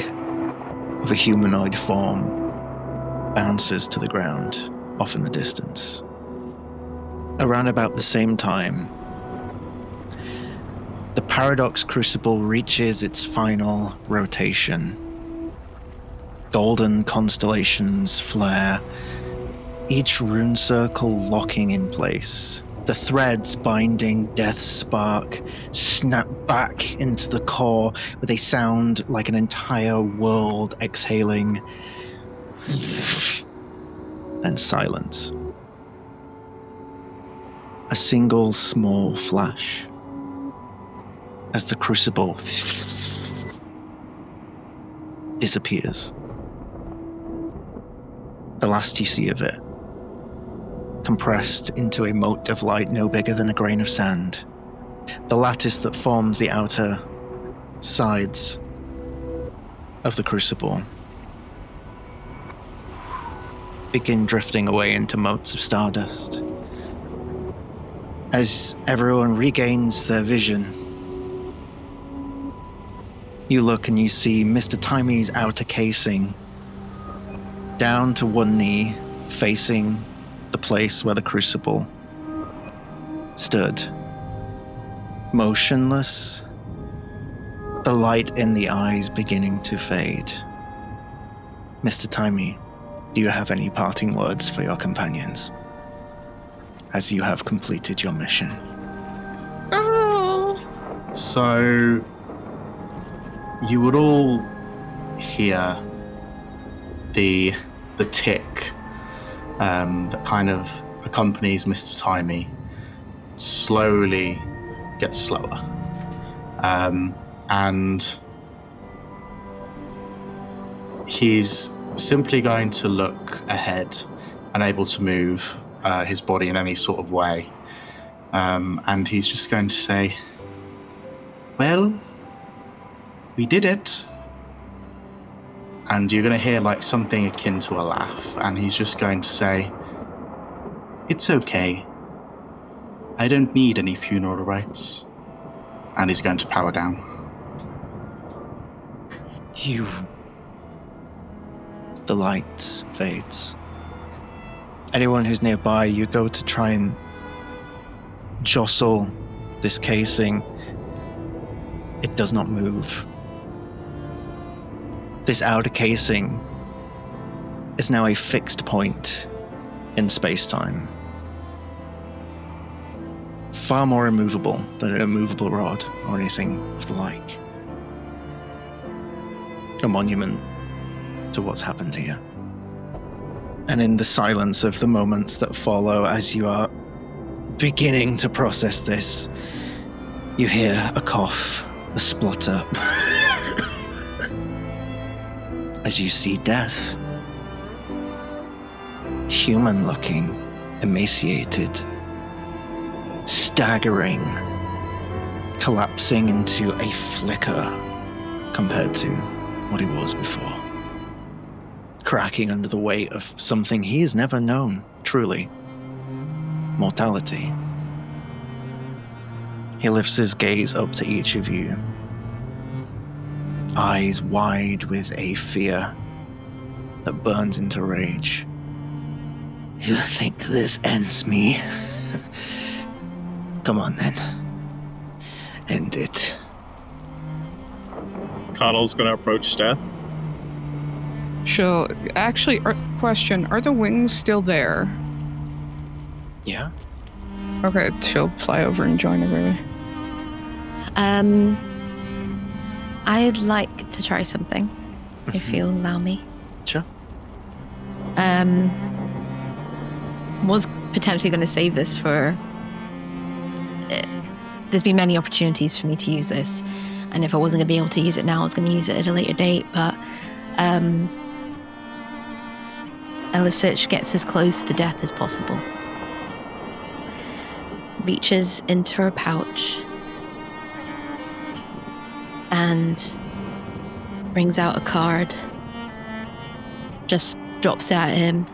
of a humanoid form bounces to the ground off in the distance. Around about the same time, the Paradox Crucible reaches its final rotation. Golden constellations flare, each rune circle locking in place. The threads binding Death's spark snap back into the core with a sound like an entire world exhaling. And silence. A single small flash as the crucible disappears. The last you see of it, compressed into a mote of light no bigger than a grain of sand. The lattice that forms the outer sides of the crucible begin drifting away into motes of stardust. As everyone regains their vision, you look and you see Mr. Timey's outer casing down to one knee, facing the place where the crucible stood. Motionless, the light in the eyes beginning to fade. Mr. Timey, do you have any parting words for your companions as you have completed your mission? So you would all hear the tick that kind of accompanies Mr. Timey slowly gets slower. And he's simply going to look ahead, unable to move his body in any sort of way. And he's just going to say, well, we did it. And you're going to hear like something akin to a laugh. And he's just going to say, it's okay. I don't need any funeral rites. And he's going to power down. The light fades. Anyone who's nearby, you go to try and jostle this casing. It does not move. This outer casing is now a fixed point in space-time. Far more immovable than an immovable rod or anything of the like. A monument to what's happened here. And in the silence of the moments that follow, as you are beginning to process this, you hear a cough, a splutter, as you see death. Human-looking, emaciated, staggering, collapsing into a flicker compared to what he was before. Cracking under the weight of something he has never known, truly. Mortality. He lifts his gaze up to each of you. Eyes wide with a fear that burns into rage. You think this ends me? Come on then. End it. Coddle's gonna approach Death. She'll actually. Question: are the wings still there? Yeah? Okay, she'll fly over and join everybody. I'd like to try something, if you'll allow me. Sure. Was potentially going to save this for. There's been many opportunities for me to use this, and if I wasn't going to be able to use it now, I was going to use it at a later date. But Elisich gets as close to Death as possible. Reaches into her pouch and brings out a card. Just drops it at him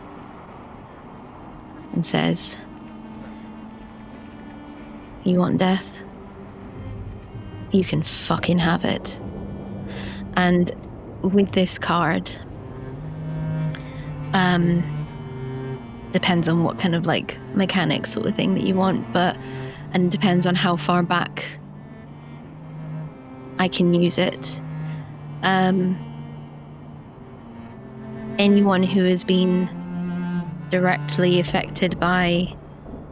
and says, "You want death? You can fucking have it." And with this card, depends on what kind of like mechanics sort of thing that you want, and depends on how far back I can use it. Anyone who has been directly affected by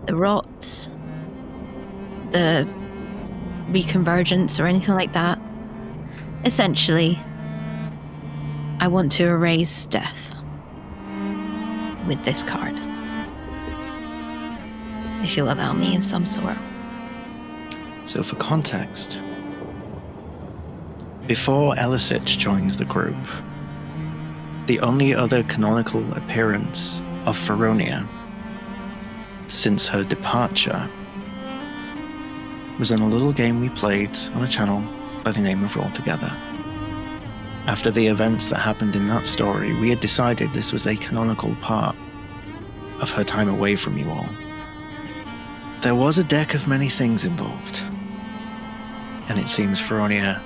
the rot, the reconvergence, or anything like that, essentially, I want to erase death with this card. If you'll allow me in some sort. So for context, before Elisich joins the group, the only other canonical appearance of Rhódania since her departure was in a little game we played on a channel by the name of Roll Together. After the events that happened in that story, we had decided this was a canonical part of her time away from you all. There was a deck of many things involved, and it seems Rhódania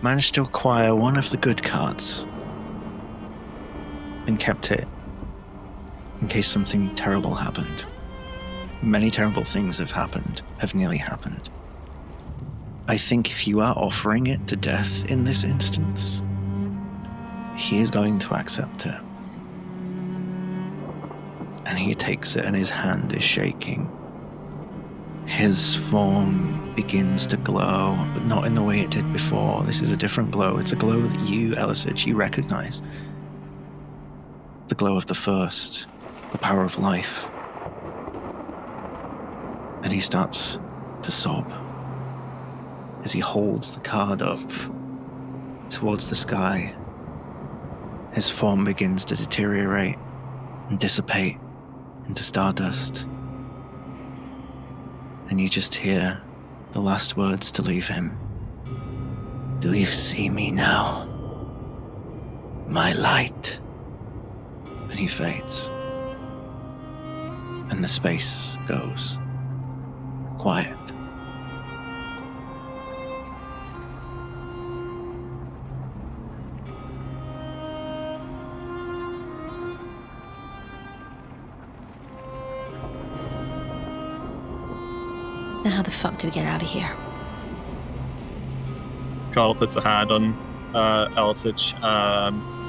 managed to acquire one of the good cards and kept it in case something terrible happened. Many terrible things have nearly happened. I think if you are offering it to death in this instance, he is going to accept it. And he takes it and his hand is shaking. His form begins to glow, but not in the way it did before. This is a different glow. It's a glow that you, Elisich, you recognize. The glow of the first, the power of life. And he starts to sob as he holds the card up towards the sky. His form begins to deteriorate and dissipate into stardust. And you just hear the last words to leave him. Do you see me now? My light. And he fades. And the space goes quiet. Now how the fuck do we get out of here? Connell puts a hand on Elisich,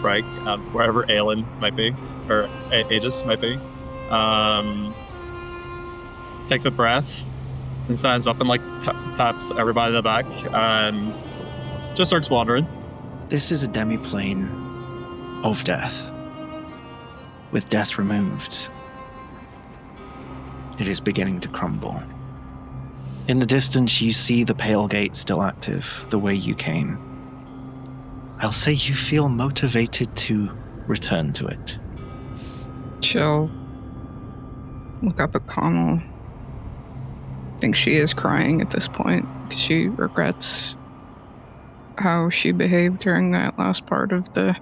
Frank, wherever Aelin might be, or Aegis might be. Takes a breath and stands up and taps everybody in the back and just starts wandering. This is a demi-plane of death, with death removed. It is beginning to crumble. In the distance, you see the pale gate still active, the way you came. I'll say you feel motivated to return to it. She'll look up at Connell. I think she is crying at this point because she regrets how she behaved during that last part of the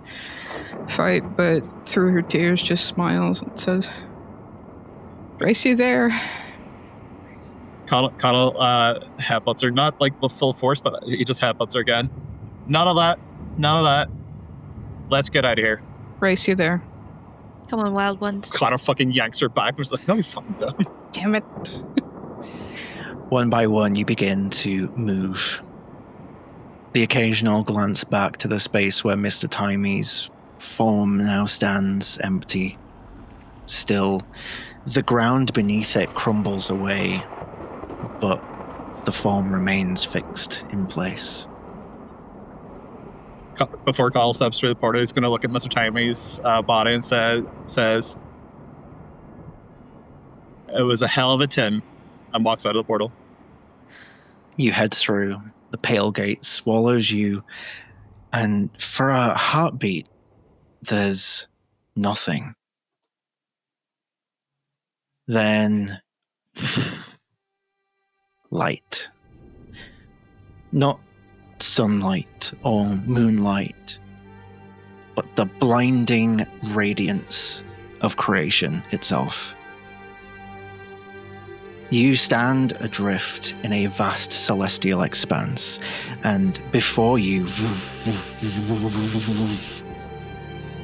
fight, but through her tears just smiles and says, "Grace, you there?" Connell headbutts her, not with full force, but he just headbutts her again. None of that. Let's get out of here. Race, you there? Come on, Wyld Ones. Connor fucking yanks her back. Was like, no, you fucking done. Damn it. One by one, you begin to move. The occasional glance back to the space where Mr. Timey's form now stands empty. Still, the ground beneath it crumbles away, but the form remains fixed in place. Before Connell steps through the portal, he's going to look at Mr. Timey's body and says, "It was a hell of a tin," and walks out of the portal. You head through. The pale gate swallows you, and for a heartbeat, there's nothing. Then light. Not sunlight or moonlight, but the blinding radiance of creation itself. You stand adrift in a vast celestial expanse, and before you,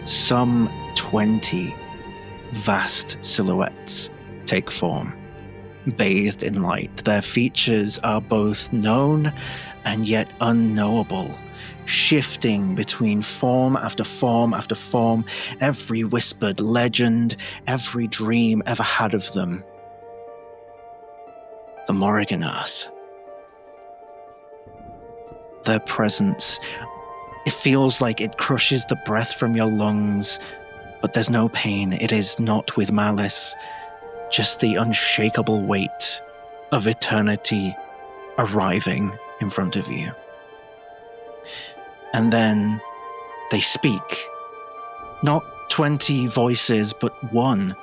some 20 vast silhouettes take form, bathed in light. Their features are both known and yet unknowable, shifting between form after form after form, every whispered legend, every dream ever had of them. The Morrigan-Earth. Their presence, it feels like it crushes the breath from your lungs, but there's no pain. It is not with malice, just the unshakable weight of eternity arriving in front of you. And then they speak. Not 20 voices, but one.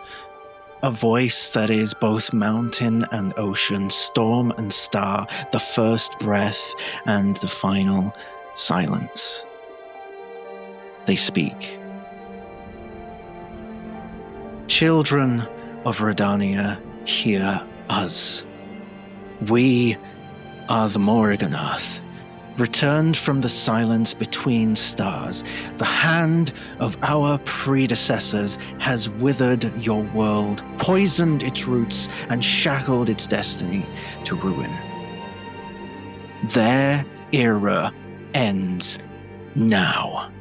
A voice that is both mountain and ocean, storm and star, the first breath and the final silence. They speak. Children of Rhódania, hear us. We are the Morrigan-Earth, returned from the silence between stars. The hand of our predecessors has withered your world, poisoned its roots, and shackled its destiny to ruin. Their era ends now.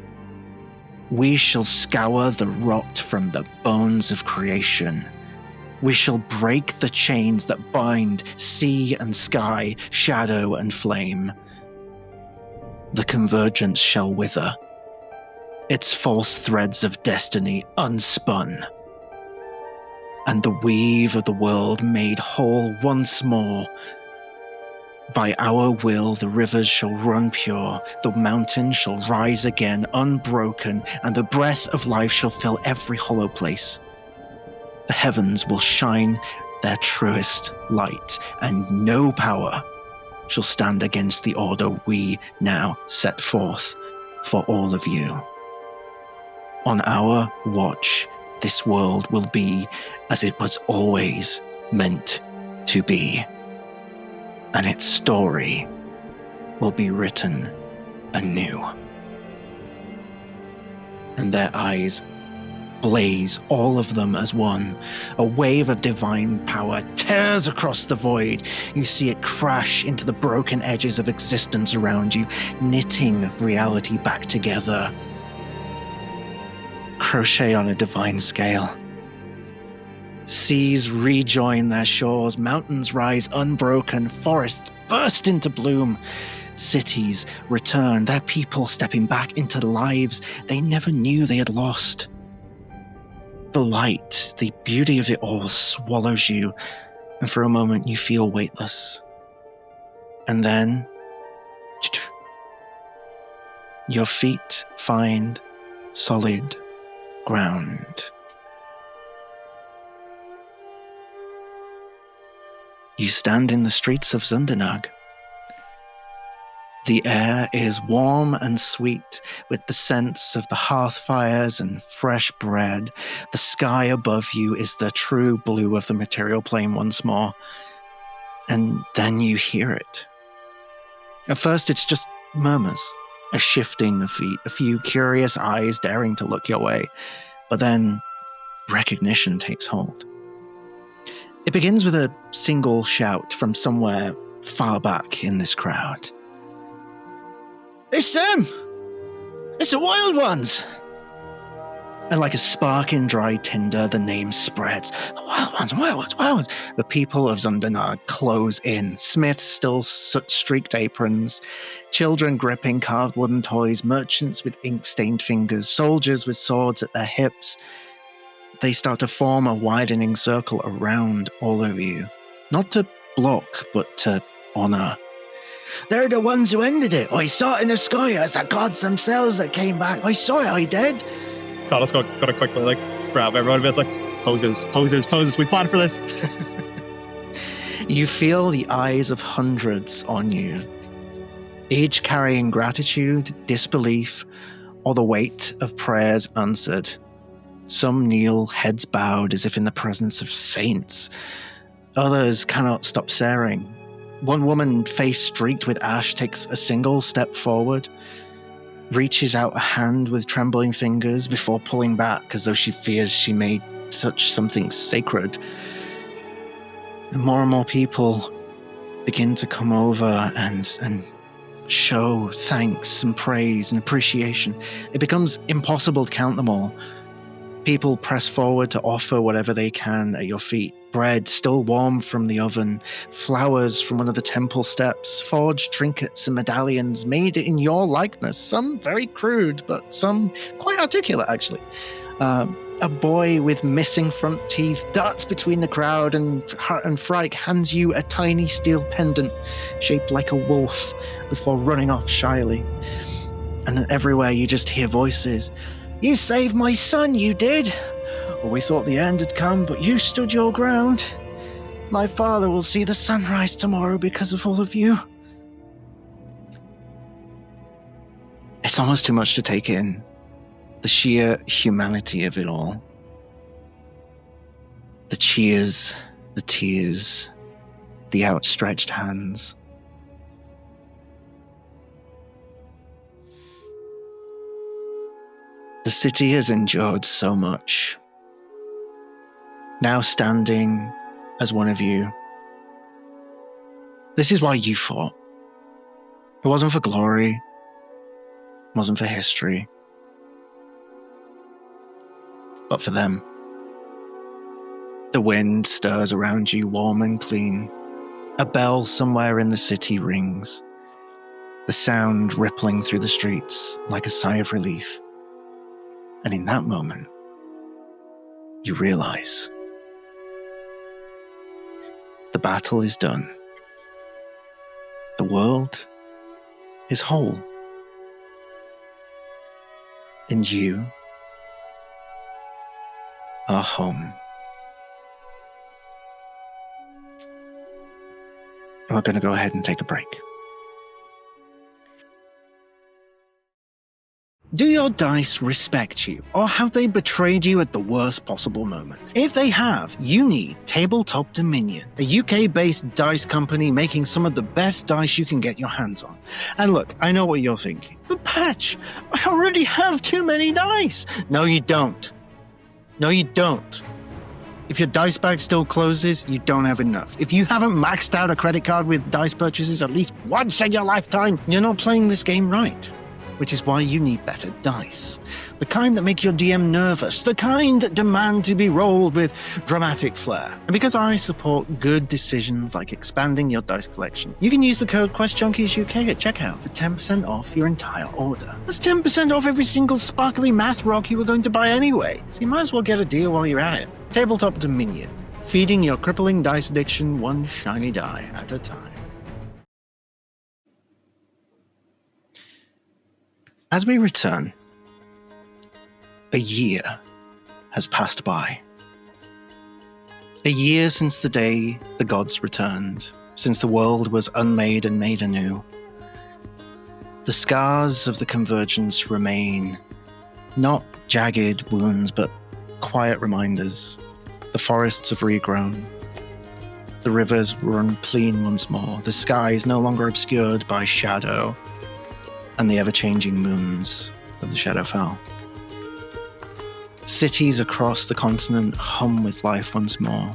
We shall scour the rot from the bones of creation. We shall break the chains that bind sea and sky, shadow and flame. The convergence shall wither, its false threads of destiny unspun, and the weave of the world made whole once more. By our will the rivers shall run pure, the mountains shall rise again unbroken, and the breath of life shall fill every hollow place. The heavens will shine their truest light, and no power shall stand against the order we now set forth for all of you. On our watch, this world will be as it was always meant to be, and its story will be written anew. And their eyes blaze, all of them as one. A wave of divine power tears across the void. You see it crash into the broken edges of existence around you, knitting reality back together. Crochet on a divine scale. Seas rejoin their shores, mountains rise unbroken, forests burst into bloom. Cities return, their people stepping back into lives they never knew they had lost. The light, the beauty of it all swallows you, and for a moment you feel weightless. And then, your feet find solid ground. You stand in the streets of Zundanag. The air is warm and sweet, with the scents of the hearth fires and fresh bread. The sky above you is the true blue of the material plane once more. And then you hear it. At first, it's just murmurs, a shifting of feet, a few curious eyes daring to look your way. But then, recognition takes hold. It begins with a single shout from somewhere far back in this crowd. It's them! It's the Wyld Ones! And like a spark in dry tinder, the name spreads. The Wyld Ones, Wyld Ones, Wyld Ones. The people of Zundanag close in. Smiths still soot-streaked aprons, children gripping carved wooden toys, merchants with ink-stained fingers, soldiers with swords at their hips. They start to form a widening circle around all of you. Not to block, but to honor. They're the ones who ended it. I saw it in the sky as the gods themselves that came back. I saw it, I did. Gotta quickly grab everyone. It's like poses. We planned for this. You feel the eyes of hundreds on you, each carrying gratitude, disbelief, or the weight of prayers answered. Some kneel, heads bowed, as if in the presence of saints. Others cannot stop staring. One woman, face streaked with ash, takes a single step forward, reaches out a hand with trembling fingers before pulling back as though she fears she may touch something sacred. And more people begin to come over and show thanks and praise and appreciation. It becomes impossible to count them all. People press forward to offer whatever they can at your feet. Bread still warm from the oven, flowers from one of the temple steps, forged trinkets and medallions made in your likeness, some very crude, but some quite articulate, actually. A boy with missing front teeth darts between the crowd, and Frike hands you a tiny steel pendant shaped like a wolf before running off shyly. And everywhere you just hear voices. You saved my son, you did. Well, we thought the end had come, but you stood your ground. My father will see the sunrise tomorrow because of all of you. It's almost too much to take in. The sheer humanity of it all. The cheers, the tears, the outstretched hands. The city has endured so much. Now standing as one of you, this is why you fought. It wasn't for glory. It wasn't for history. But for them. The wind stirs around you warm and clean. A bell somewhere in the city rings. The sound rippling through the streets like a sigh of relief. And in that moment, you realize the battle is done. The world is whole. And you are home. we're going to go ahead and take a break. Do your dice respect you, or have they betrayed you at the worst possible moment? If they have, you need Tabletop Dominion, a UK-based dice company making some of the best dice you can get your hands on. And look, I know what you're thinking, but Patch, I already have too many dice. No, you don't. No, you don't. If your dice bag still closes, you don't have enough. If you haven't maxed out a credit card with dice purchases at least once in your lifetime, you're not playing this game right. Which is why you need better dice. The kind that make your DM nervous, the kind that demand to be rolled with dramatic flair. And because I support good decisions like expanding your dice collection, you can use the code QuestJunkiesUK at checkout for 10% off your entire order. That's 10% off every single sparkly math rock you were going to buy anyway, so you might as well get a deal while you're at it. Tabletop Dominion, feeding your crippling dice addiction one shiny die at a time. As we return, a year has passed by. A year since the day the gods returned, since the world was unmade and made anew. The scars of the convergence remain, not jagged wounds, but quiet reminders. The forests have regrown. The rivers run clean once more. The sky is no longer obscured by shadow and the ever-changing moons of the Shadowfell. Cities across the continent hum with life once more,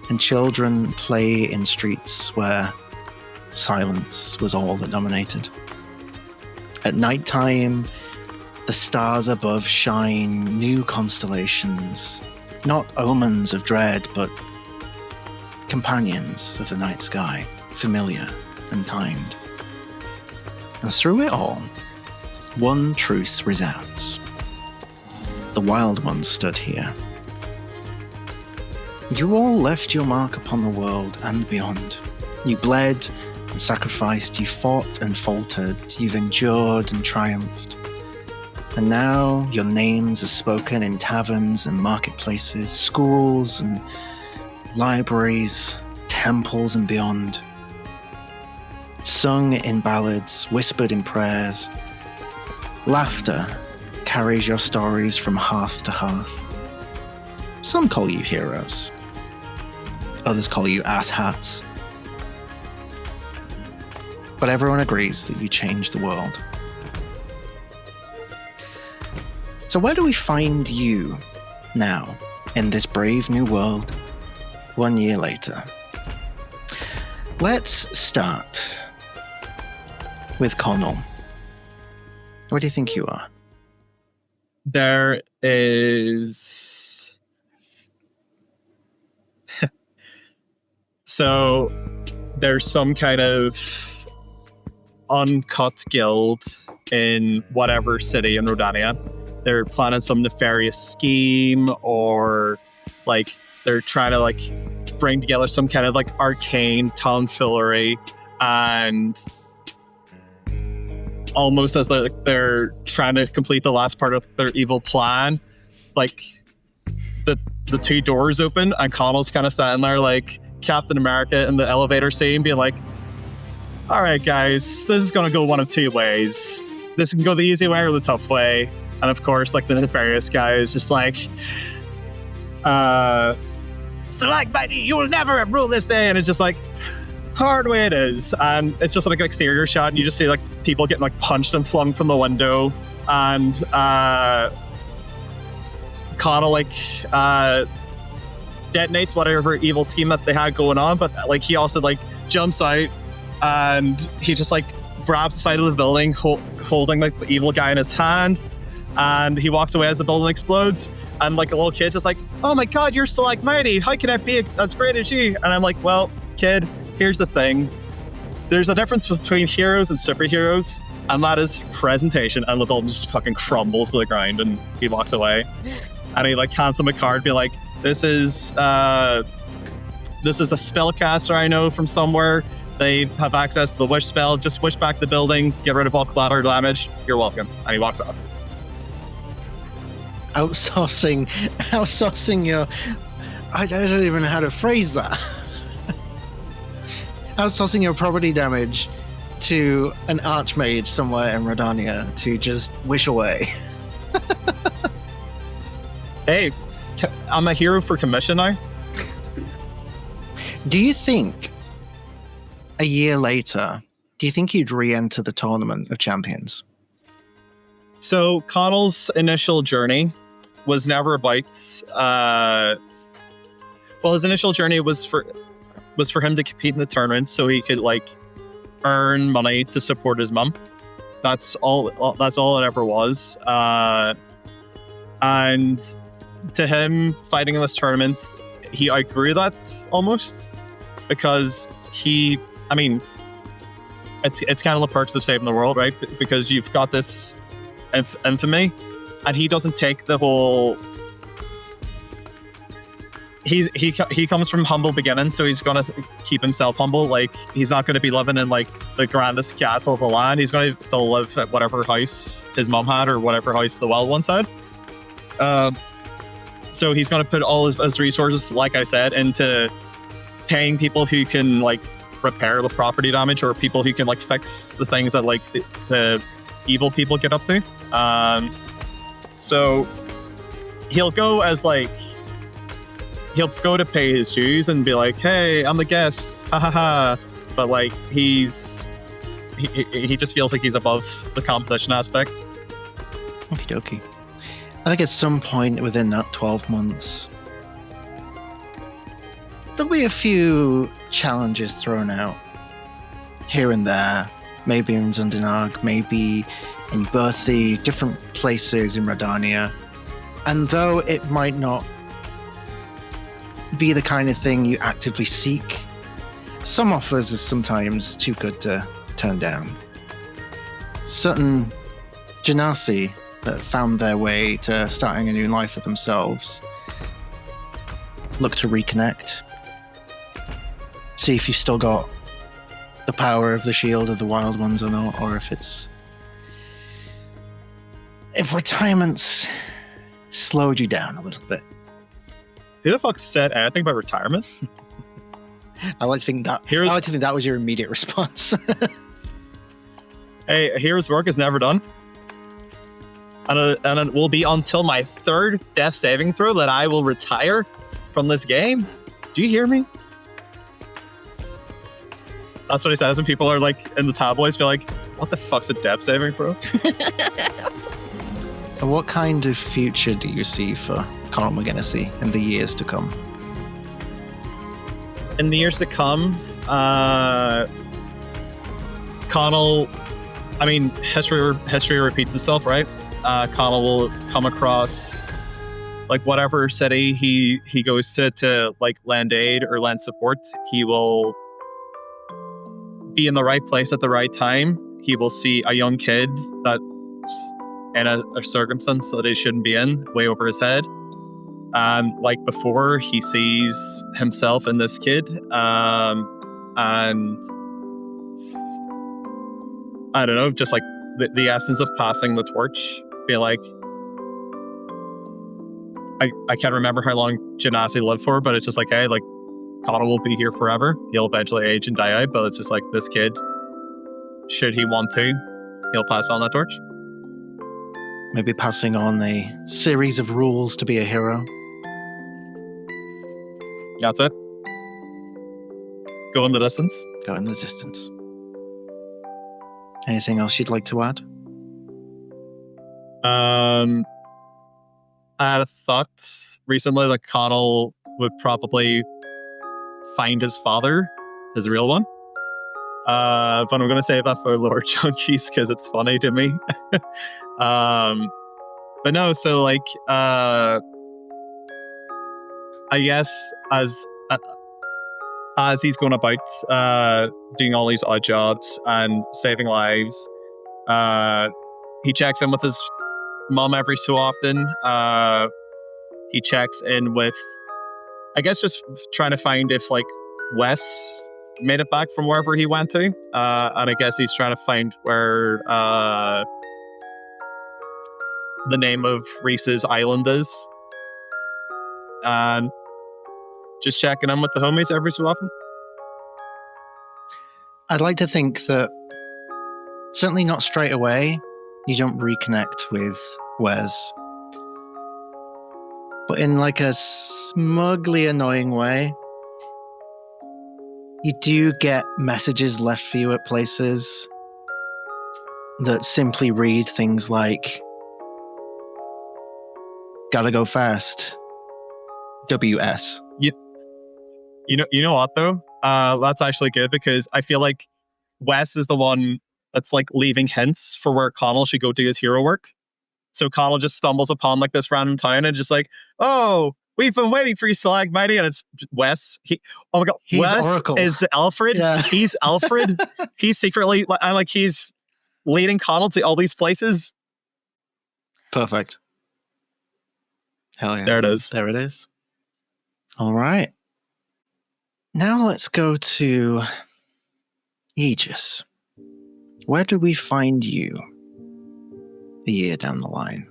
and children play in streets where silence was all that dominated. At nighttime, the stars above shine new constellations, not omens of dread, but companions of the night sky, familiar and kind. And through it all, one truth resounds. The Wyld Ones stood here. You all left your mark upon the world and beyond. You bled and sacrificed, you fought and faltered, you've endured and triumphed. And now your names are spoken in taverns and marketplaces, schools and libraries, temples and beyond. Sung in ballads, whispered in prayers. Laughter carries your stories from hearth to hearth. Some call you heroes. Others call you asshats. But everyone agrees that you changed the world. So where do we find you now in this brave new world 1 year later? Let's start with Connell. Where do you think you are? There is... So, there's some kind of uncut guild in whatever city in Rhódania. They're planning some nefarious scheme, or like they're trying to like bring together some kind of like arcane tomfoolery, and almost as they're trying to complete the last part of their evil plan, like the two doors open and Connell's kind of standing there like Captain America in the elevator scene, being like, all right guys, this is going to go one of two ways. This can go the easy way or the tough way. And of course, like the nefarious guy is just like, so like, buddy, you will never rule this day. And it's just like, hard way it is. And it's just like an exterior shot, and you just see like people getting like punched and flung from the window. And Connell like detonates whatever evil scheme that they had going on, but like he also like jumps out and he just like grabs the side of the building holding like the evil guy in his hand, and he walks away as the building explodes. And like a little kid's just like, oh my god, you're stalagmite, how can I be as great as you? And I'm like, well, kid, here's the thing. There's a difference between heroes and superheroes, and that is presentation. And the building just fucking crumbles to the ground, and he walks away. And he like hands him a card, be like, this is a spellcaster I know from somewhere. They have access to the wish spell. Just wish back the building, get rid of all collateral damage. You're welcome. And he walks off. Outsourcing your... I don't even know how to phrase that. outsourcing your property damage to an archmage somewhere in Rhódania to just wish away. Hey, I'm a hero for commission now. Do you think a year later, do you think you'd re-enter the Tournament of Champions? So Connell's initial journey was never about. His initial journey was for him to compete in the tournament, so he could like earn money to support his mum. That's all. That's all it ever was. And to him, fighting in this tournament, he outgrew that almost because he. I mean, it's kind of the perks of saving the world, right? Because you've got this infamy, and he doesn't take the whole. He comes from humble beginnings, so he's gonna keep himself humble. Like, he's not gonna be living in like the grandest castle of the land. He's gonna still live at whatever house his mom had or whatever house the Wyld Ones had. So he's gonna put all his resources, like I said, into paying people who can like repair the property damage, or people who can like fix the things that like the evil people get up to. So he'll go as like. He'll go to pay his dues and be like, "Hey, I'm the guest, ha ha ha!" But like, he just feels like he's above the competition aspect. Okie dokie. I think at some point within that 12 months, there'll be a few challenges thrown out here and there. Maybe in Zundanag, maybe in Berthy, different places in Rhódania. And though it might not be the kind of thing you actively seek, some offers are sometimes too good to turn down. Certain Genasi that found their way to starting a new life for themselves look to reconnect, see if you've still got the power of the shield of the Wyld Ones or not, or if retirement's slowed you down a little bit. Who the fuck said anything about retirement? I like to think that was your immediate response. Hey, a hero's work is never done. And it will be until my third death saving throw that I will retire from this game. Do you hear me? That's what he says, and people are like, in the tabloids, be like, what the fuck's a death saving throw? And what kind of future do you see for Connell McGinnisy in the years to come? In the years to come, Connell, I mean, history repeats itself, right? Connell will come across like whatever city he goes to like lend aid or lend support. He will be in the right place at the right time. He will see a young kid that's in a circumstance that he shouldn't be in, way over his head. Like before, he sees himself in this kid, and I don't know, just like the essence of passing the torch. Be like, I can't remember how long Genasi lived for, but it's just like, hey, like Connell will be here forever. He'll eventually age and die out, but it's just like this kid, should he want to, he'll pass on that torch. Maybe passing on a series of rules to be a hero. That's it. Go in the distance. Go in the distance. Anything else you'd like to add? I had a thought recently that Connell would probably find his father, his real one. But I'm going to save that for Lord Junkies because it's funny to me. But no, so like, I guess as he's going about doing all these odd jobs and saving lives, he checks in with his mom every so often. He checks in with, I guess, just trying to find if like Wes made it back from wherever he went to, and I guess he's trying to find where the name of Reese's island is, and just checking in with the homies every so often. I'd like to think that certainly not straight away, you don't reconnect with Wes. But in like a smugly annoying way, you do get messages left for you at places that simply read things like, gotta go fast, WS. You know what though? That's actually good because I feel like Wes is the one that's like leaving hints for where Connell should go do his hero work. So Connell just stumbles upon like this random town and just like, oh, we've been waiting for you, Slag Mighty, and it's Wes. Oh my god, He's Wes Oracle. is the Alfred. Yeah. He's Alfred. He's secretly he's leading Connell to all these places. Perfect. Hell yeah. There it is. There it is. All right. Now let's go to Aegis. Where do we find you a year down the line?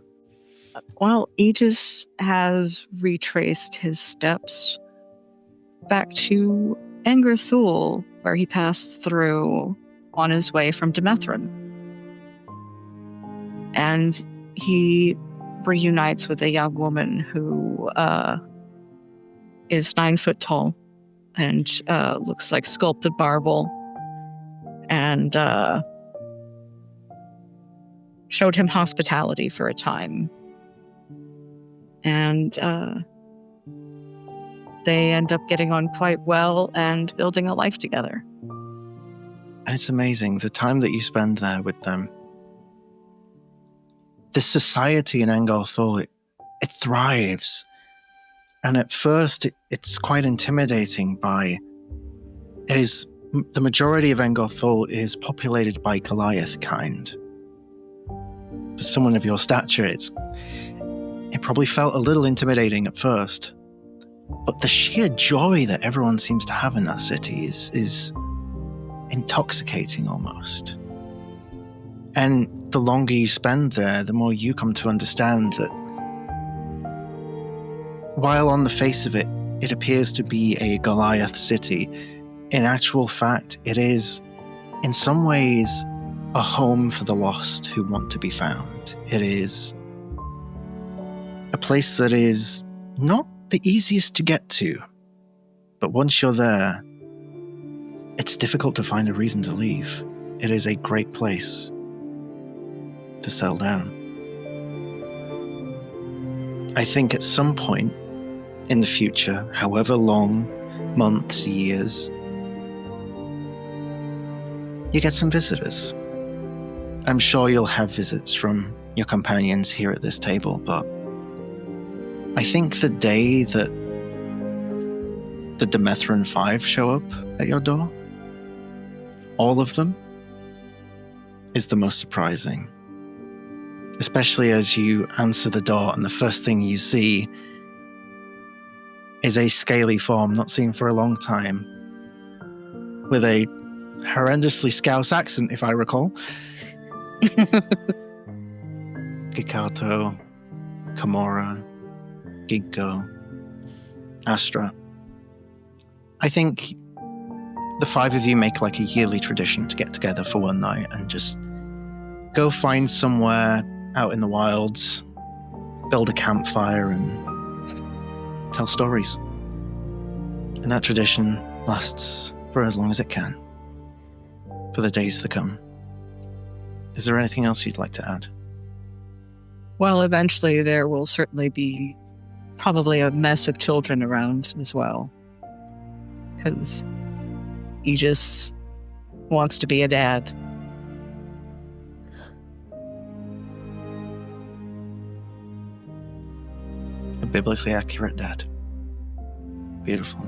Well, Aegis has retraced his steps back to Angerthul, where he passed through on his way from Demethrin. And he reunites with a young woman who is 9 foot tall and looks like sculpted marble, and showed him hospitality for a time. And they end up getting on quite well and building a life together. And it's amazing the time that you spend there with them. The society in Angerthul, it thrives. And at first, it's quite intimidating the majority of Angerthul is populated by Goliath kind. For someone of your stature, it probably felt a little intimidating at first. But the sheer joy that everyone seems to have in that city is intoxicating almost. And the longer you spend there, the more you come to understand that while on the face of it, it appears to be a Goliath city, in actual fact, it is, in some ways, a home for the lost who want to be found. It is a place that is not the easiest to get to, but once you're there, it's difficult to find a reason to leave. It is a great place to settle down. I think at some point in the future, however long, months, years, you get some visitors. I'm sure you'll have visits from your companions here at this table, but I think the day that the Demethrin 5 show up at your door, all of them, is the most surprising. Especially as you answer the door and the first thing you see is a scaly form not seen for a long time, with a horrendously Scouse accent, if I recall. Gikato, Kimura, Giggo, Astra. I think the 5 of you make like a yearly tradition to get together for one night and just go find somewhere out in the wilds, build a campfire and tell stories. And that tradition lasts for as long as it can, for the days to come. Is there anything else you'd like to add? Well, eventually there will certainly be probably a mess of children around as well. Because he just wants to be a dad. A biblically accurate dad. Beautiful.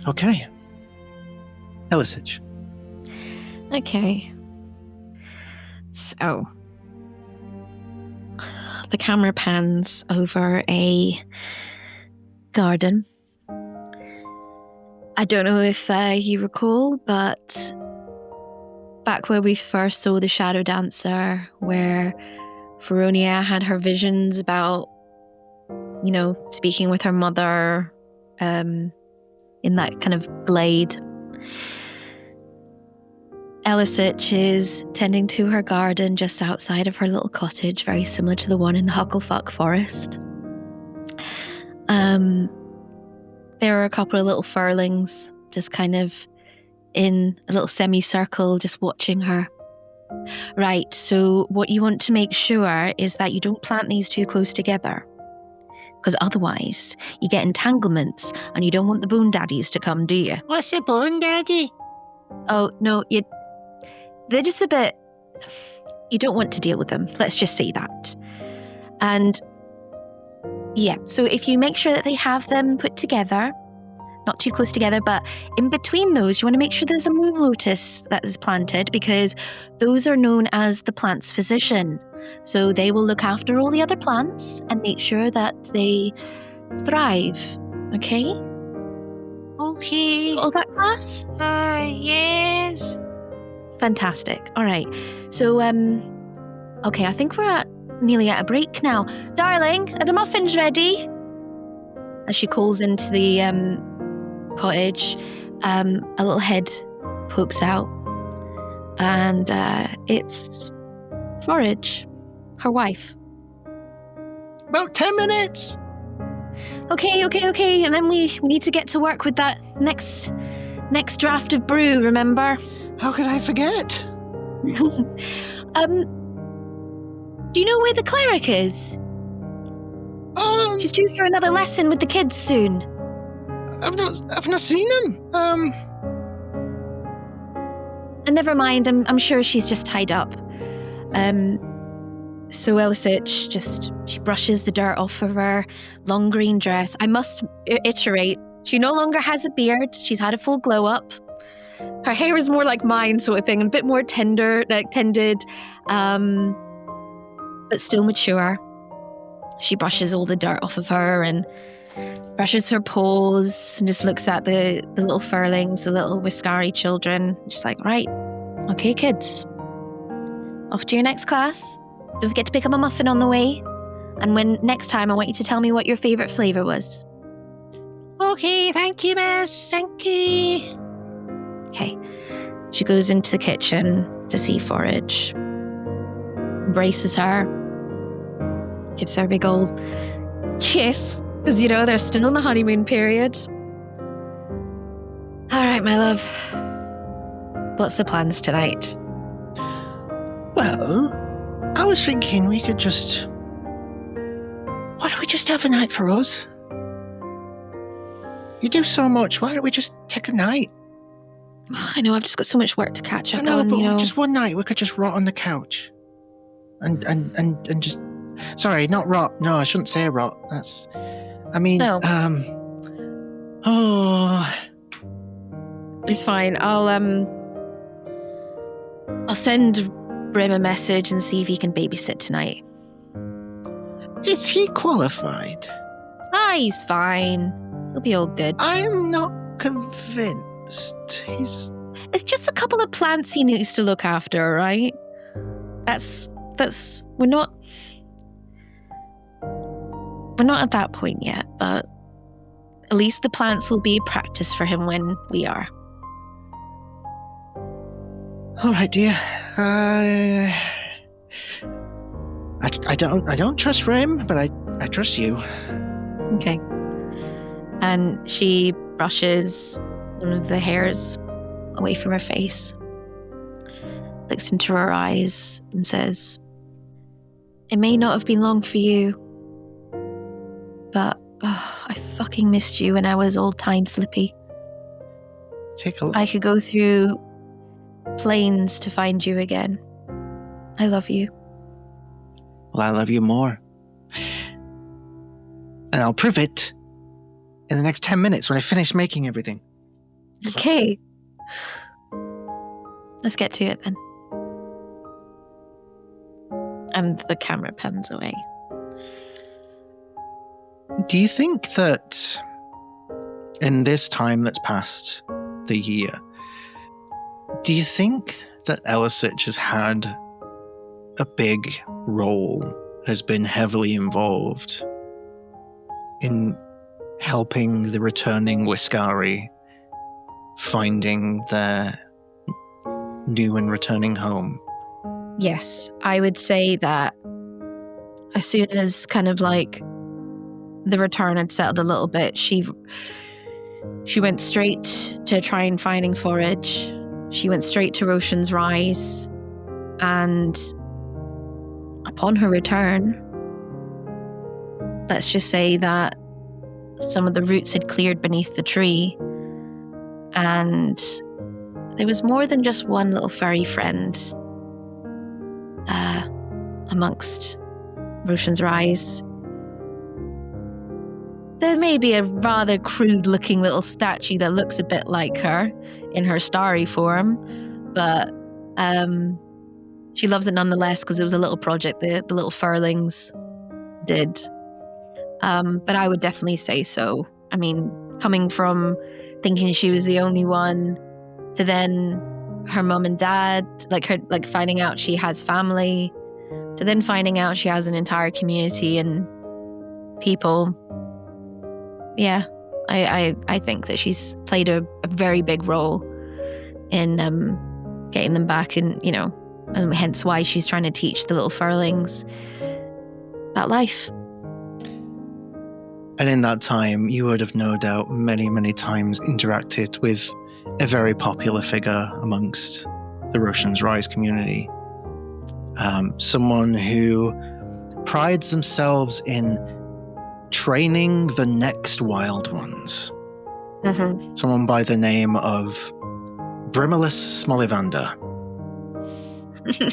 Okay. Elisage. Okay. So, the camera pans over a garden. I don't know if you recall, but back where we first saw the Shadow Dancer, where Rhódania had her visions about, you know, speaking with her mother in that kind of glade. Elisich is tending to her garden just outside of her little cottage, very similar to the one in the Hucklefuck Forest. There are a couple of little furlings just kind of in a little semicircle, just watching her. Right, so what you want to make sure is that you don't plant these too close together, because otherwise you get entanglements, and you don't want the bone daddies to come, do you? What's a bone daddy? Oh, no, they're just a bit... You don't want to deal with them, let's just say that. And yeah, so if you make sure that they have them put together, not too close together, but in between those, you want to make sure there's a moon lotus that is planted, because those are known as the plant's physician. So they will look after all the other plants and make sure that they thrive. Okay? Okay. All that, class? Yes. Fantastic. All right. So, okay, I think we're nearly at a break now. Darling, are the muffins ready? As she calls into the cottage, a little head pokes out, and it's Forage, her wife. About 10 minutes. Okay, and then we need to get to work with that next draft of brew, remember? How could I forget? Do you know where the cleric is? She's due for another lesson with the kids soon. I've not seen him. And never mind, I'm sure she's just tied up. So Elisich she brushes the dirt off of her long green dress. I must iterate, she no longer has a beard. She's had a full glow up. Her hair is more like mine, sort of thing, a bit more tended, but still mature. She brushes all the dirt off of her and brushes her paws and just looks at the little furlings, the little Whiskari children. She's like, right, okay, kids. Off to your next class. Don't forget to pick up a muffin on the way. And next time, I want you to tell me what your favourite flavour was. Okay, thank you, miss. Thank you. Okay. She goes into the kitchen to see Forage. Embraces her. Gives her a big old kiss. Because, they're still in the honeymoon period. All right, my love. What's the plans tonight? Well, I was thinking we could just... Why don't we just have a night for us? You do so much. Why don't we just take a night? I know, I've just got so much work to catch up I know, on, but just one night we could just rot on the couch. And just... Sorry, not rot. No, I shouldn't say rot. That's... I mean, No. Oh... It's fine. I'll send Brim a message and see if he can babysit tonight. Is he qualified? He's fine. He'll be all good. I'm not convinced. It's just a couple of plants he needs to look after, right? We're not at that point yet, but at least the plants will be practice for him when we are. All right, dear. I don't trust Rim, but I trust you. Okay. And she brushes one of the hairs away from her face, looks into her eyes and says, "It may not have been long for you, but I fucking missed you when I was all time slippy. Take a look. I could go through planes to find you again. I love you." Well, I love you more. And I'll prove it in the next 10 minutes when I finish making everything. Okay. Let's get to it then. And the camera pans away. Do you think that in this time that's passed, the year, do you think that Elisich has had a big role, has been heavily involved in helping the returning Whiskari finding their new and returning home? Yes, I would say that as soon as kind of like the return had settled a little bit, she went straight to try and finding forage. She went straight to Roshan's Rise, and upon her return, let's just say that some of the roots had cleared beneath the tree, and there was more than just one little furry friend amongst Roshan's Rise. There may be a rather crude-looking little statue that looks a bit like her in her starry form, but she loves it nonetheless because it was a little project the little furlings did. But I would definitely say so. I mean, coming from thinking she was the only one to then her mum and dad, like finding out she has family, to then finding out she has an entire community and people. Yeah, I think that she's played a very big role in getting them back, and and hence why she's trying to teach the little furlings about life. And in that time, you would have no doubt many, many times interacted with a very popular figure amongst the Roshan's Rise community. Someone who prides themselves in training the next Wyld Ones. Mm-hmm. Someone by the name of Brimilus Smollivander,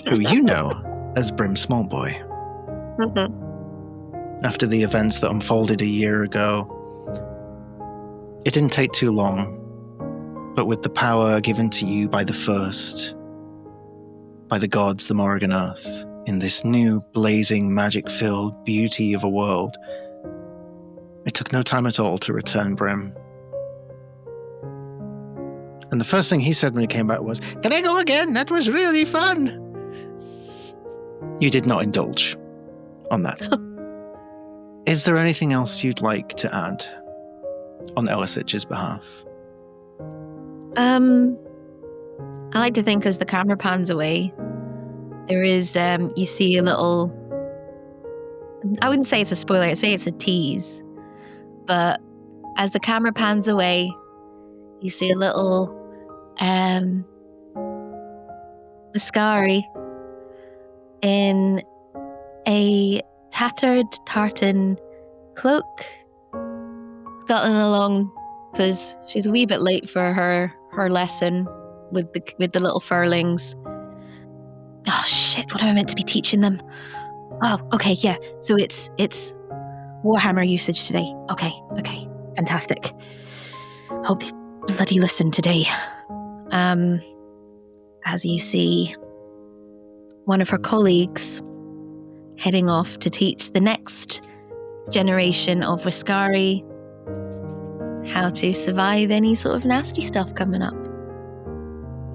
who you know as Brim Smallboy. Mm-hmm. After the events that unfolded a year ago, it didn't take too long, but with the power given to you by the First, by the gods, the Morrigan Earth, in this new, blazing, magic-filled beauty of a world, it took no time at all to return Brim. And the first thing he said when he came back was, "Can I go again? That was really fun." You did not indulge on that. Is there anything else you'd like to add on Elisic's behalf? I like to think as the camera pans away, there is, you see a little, I wouldn't say it's a spoiler, I'd say it's a tease. But as the camera pans away, you see a little, Mascari in a tattered tartan cloak, scuttling along because she's a wee bit late for her lesson with the little furlings. Oh shit! What am I meant to be teaching them? Oh, okay, yeah. So it's Warhammer usage today. Okay, fantastic. Hope they bloody listen today. As you see, one of her colleagues heading off to teach the next generation of Riscari how to survive any sort of nasty stuff coming up.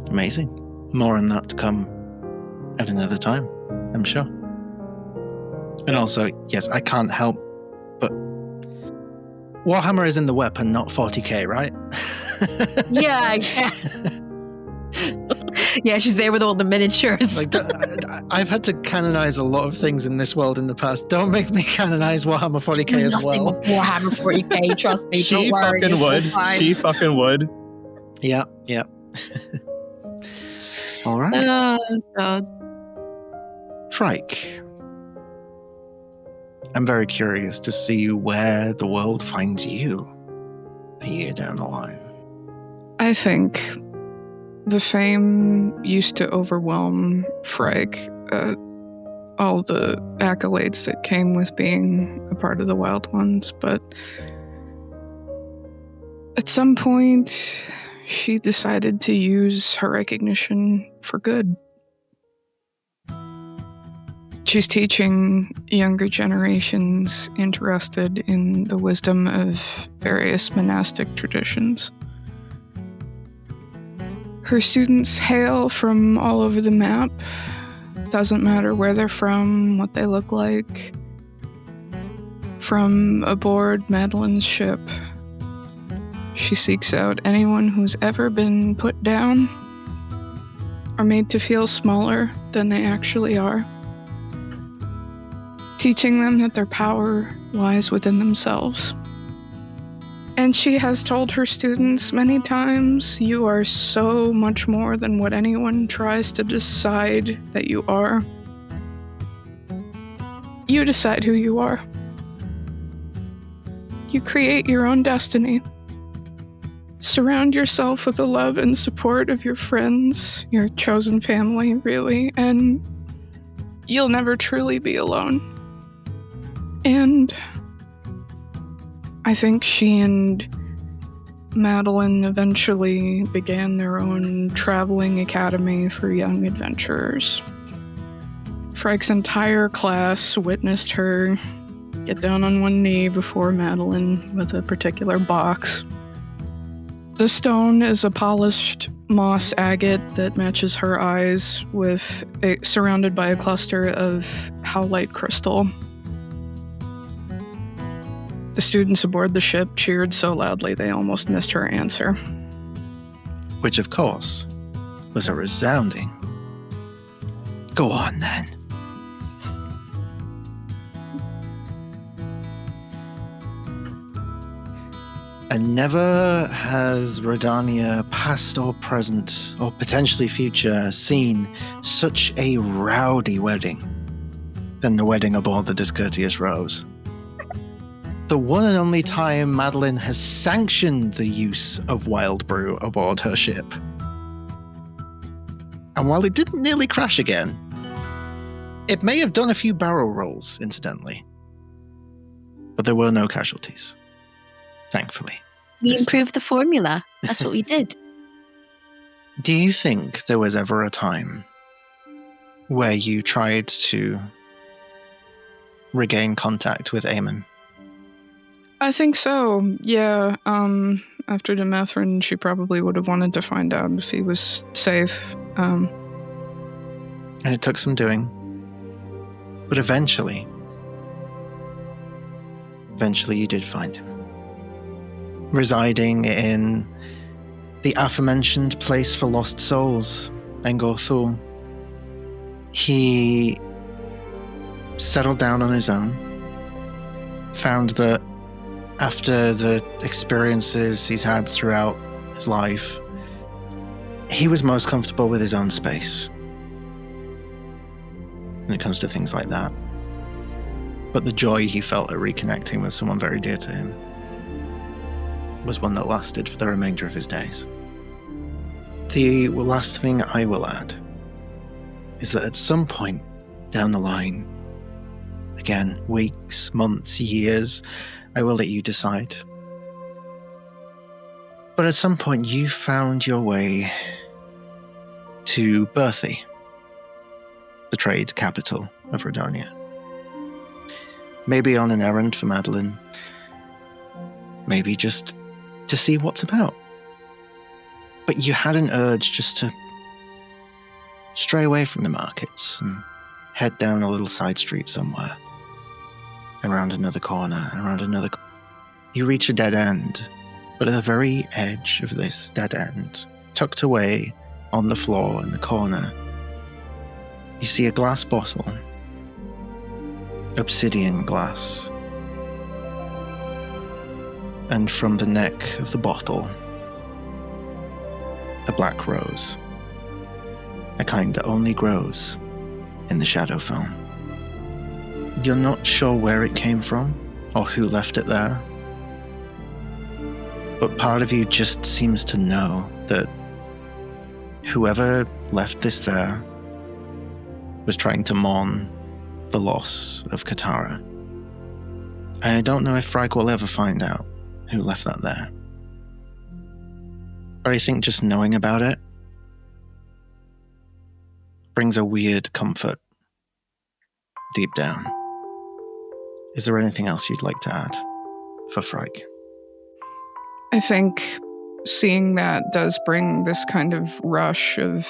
Amazing. More on that to come at another time, I'm sure. And also, yes, I can't help but Warhammer is in the weapon, not 40k, right? Yeah. Yeah, she's there with all the miniatures. Like, I've had to canonize a lot of things in this world in the past. Don't make me canonize Warhammer 40k as Nothing well. with Warhammer 40k, trust me. She don't worry, fucking would. it's fine. She fucking would. Yeah. All right. Oh, God. Trike. I'm very curious to see where the world finds you a year down the line. I think the fame used to overwhelm Frag, all the accolades that came with being a part of the Wyld Ones, but at some point, she decided to use her recognition for good. She's teaching younger generations interested in the wisdom of various monastic traditions. Her students hail from all over the map. Doesn't matter where they're from, what they look like. From aboard Madeline's ship, She seeks out anyone who's ever been put down or made to feel smaller than they actually are, teaching them that their power lies within themselves. And she has told her students many times, you are so much more than what anyone tries to decide that you are. You decide who you are. You create your own destiny. Surround yourself with the love and support of your friends, your chosen family, really, and you'll never truly be alone. And I think she and Madeline eventually began their own traveling academy for young adventurers. Frike's entire class witnessed her get down on one knee before Madeline with a particular box. The stone is a polished moss agate that matches her eyes, surrounded by a cluster of howlite crystal. The students aboard the ship cheered so loudly they almost missed her answer. Which, of course, was a resounding, "Go on, then." And never has Rhódania, past or present, or potentially future, seen such a rowdy wedding than the wedding aboard the Discourteous Rose. The one and only time Madeline has sanctioned the use of wild brew aboard her ship. And while it didn't nearly crash again, it may have done a few barrel rolls, incidentally. But there were no casualties. Thankfully. We improved the formula. That's what we did. Do you think there was ever a time where you tried to regain contact with Eamon? I think so, yeah. After Demethren, she probably would have wanted to find out if he was safe. And it took some doing. But eventually you did find him. Residing in the aforementioned place for lost souls, Engorthul. He settled down on his own, found that after the experiences he's had throughout his life, he was most comfortable with his own space when it comes to things like that. But the joy he felt at reconnecting with someone very dear to him was one that lasted for the remainder of his days. The last thing I will add is that at some point down the line, again, weeks, months, years, I will let you decide. But at some point you found your way to Berthy, the trade capital of Rhódania. Maybe on an errand for Madeline, maybe just to see what's about. But you had an urge just to stray away from the markets and head down a little side street somewhere. And around another corner, and around another corner. You reach a dead end, but at the very edge of this dead end, tucked away on the floor in the corner, you see a glass bottle. Obsidian glass. And from the neck of the bottle, a black rose. A kind that only grows in the Shadowfell. You're not sure where it came from, or who left it there. But part of you just seems to know that whoever left this there was trying to mourn the loss of Katara. And I don't know if Frike will ever find out who left that there. But I think just knowing about it brings a weird comfort deep down. Is there anything else you'd like to add for Frike? I think seeing that does bring this kind of rush of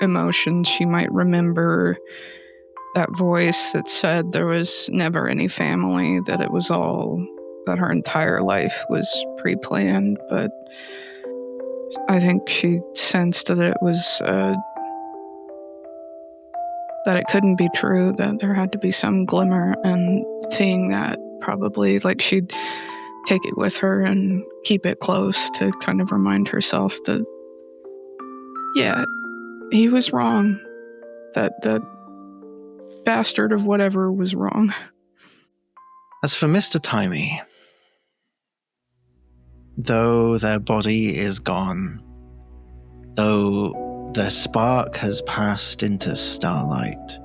emotions. She might remember that voice that said there was never any family, that it was all that her entire life was pre-planned, but I think she sensed that it was that it couldn't be true, that there had to be some glimmer, and seeing that probably like she'd take it with her and keep it close to kind of remind herself that, yeah, he was wrong. That bastard of whatever was wrong. As for Mr. Timey, though their body is gone, though their spark has passed into starlight,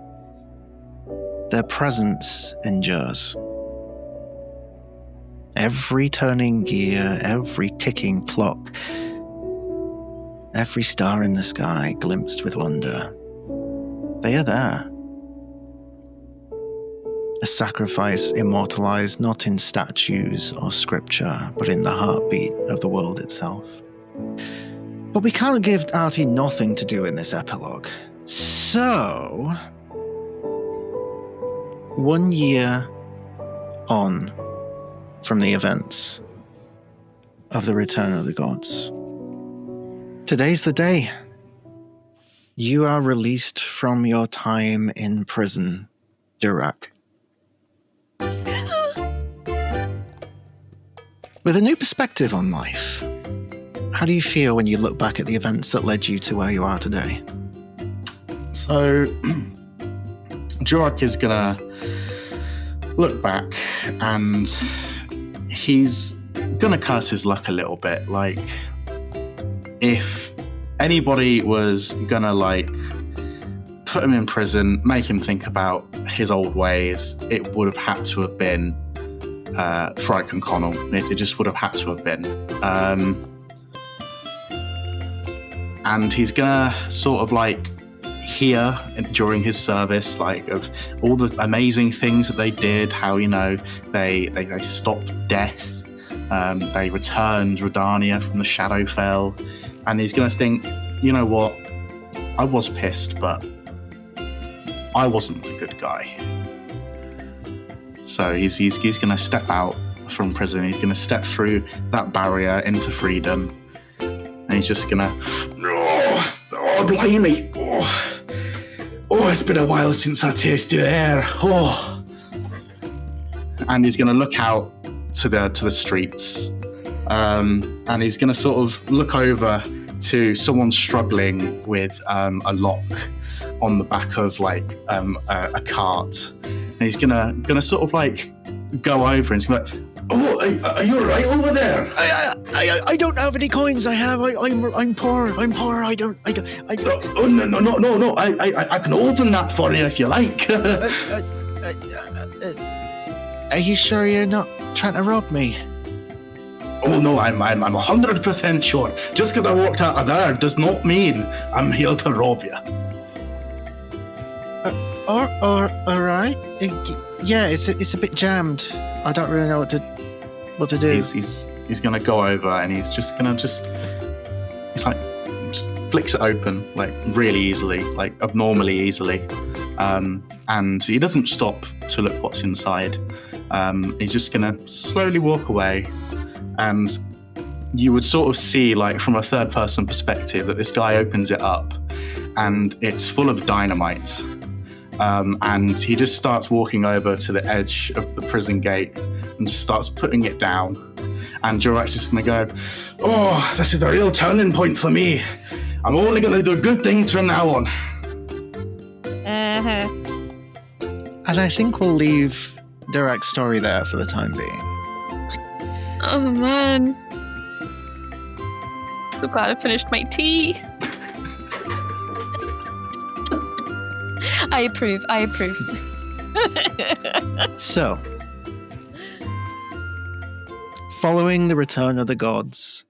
their presence endures. Every turning gear, every ticking clock, every star in the sky glimpsed with wonder, they are there. A sacrifice immortalized not in statues or scripture, but in the heartbeat of the world itself. But we can't give Artie nothing to do in this epilogue. So, 1 year on from the events of the Return of the Gods, today's the day. You are released from your time in prison, Durak. With a new perspective on life, how do you feel when you look back at the events that led you to where you are today? So, Durak is gonna look back and he's gonna curse his luck a little bit. Like, if anybody was gonna, like, put him in prison, make him think about his old ways, it would have had to have been Frike and Connell. It just would have had to have been. And he's gonna sort of, like, hear during his service, like, of all the amazing things that they did, how, you know, they stopped death, they returned Rhódania from the Shadowfell, and he's gonna think, you know what, I was pissed, but I wasn't the good guy. So he's gonna step out from prison, he's gonna step through that barrier into freedom, and he's just gonna, oh blimey, oh, it's been a while since I tasted air, oh. And he's gonna look out to the streets, and he's gonna sort of look over to someone struggling with a lock on the back of, like, a cart, and he's gonna sort of, like, go over and he's gonna be like, oh, are you all right over there? I don't have any coins. I'm poor. I don't. Oh no! I can open that for you if you like. Are you sure you're not trying to rob me? Oh no, I'm 100% sure. Just because I walked out of there does not mean I'm here to rob you. All right. Yeah, it's a bit jammed. I don't really know what to do. He's gonna go over and he's like flicks it open, like, really easily, like abnormally easily, and he doesn't stop to look what's inside. He's just gonna slowly walk away, and you would sort of see, like, from a third person perspective, that this guy opens it up and it's full of dynamite. And he just starts walking over to the edge of the prison gate and just starts putting it down. And Durak's just going to go, oh, this is the real turning point for me. I'm only going to do good things from now on. Uh-huh. And I think we'll leave Durak's story there for the time being. Oh, man. So glad I finished my tea. I approve. So, following the return of the gods,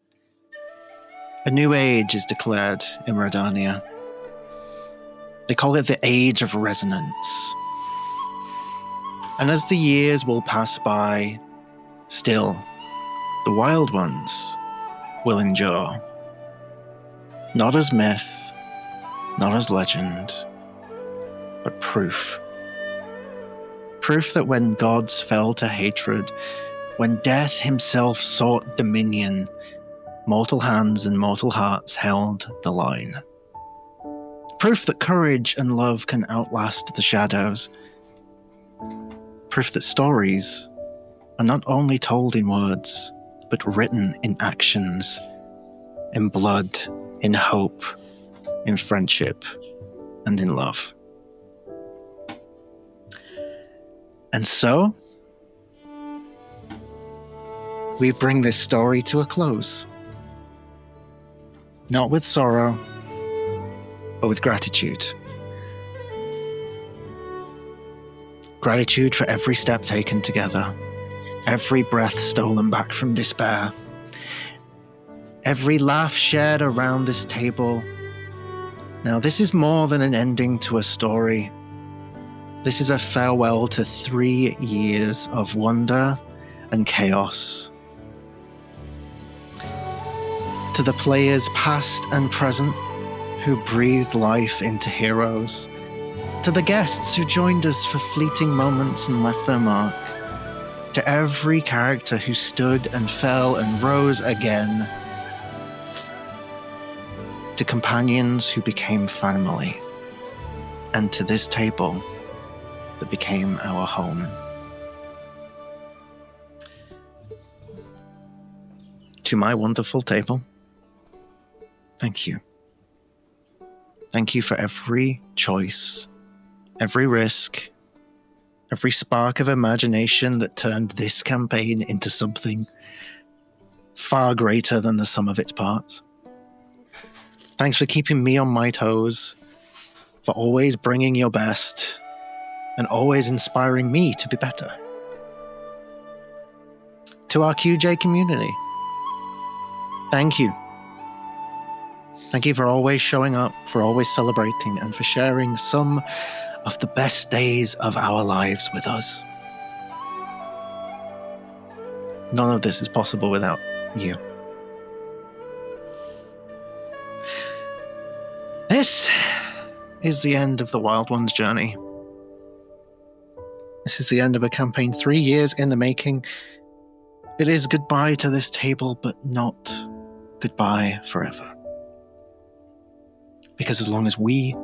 a new age is declared in Rhódania. They call it the Age of Resonance. And as the years will pass by, still, the Wyld Ones will endure. Not as myth, not as legend, but proof. Proof that when gods fell to hatred, When death himself sought dominion, mortal hands and mortal hearts held the line. Proof that courage and love can outlast the shadows. Proof that stories are not only told in words, but written in actions, in blood, in hope, in friendship, and in love. And so, we bring this story to a close. Not with sorrow, but with gratitude. Gratitude for every step taken together, every breath stolen back from despair, every laugh shared around this table. Now, this is more than an ending to a story. This is a farewell to 3 years of wonder and chaos. To the players past and present who breathed life into heroes. To the guests who joined us for fleeting moments and left their mark. To every character who stood and fell and rose again. To companions who became family. And to this table that became our home. To my wonderful table, thank you. Thank you for every choice, every risk, every spark of imagination that turned this campaign into something far greater than the sum of its parts. Thanks for keeping me on my toes, for always bringing your best, and always inspiring me to be better. To our QJ community, thank you. Thank you for always showing up, for always celebrating, and for sharing some of the best days of our lives with us. None of this is possible without you. This is the end of the Wyld Ones journey. This is the end of a campaign 3 years in the making. It is goodbye to this table, but not goodbye forever. Because as long as we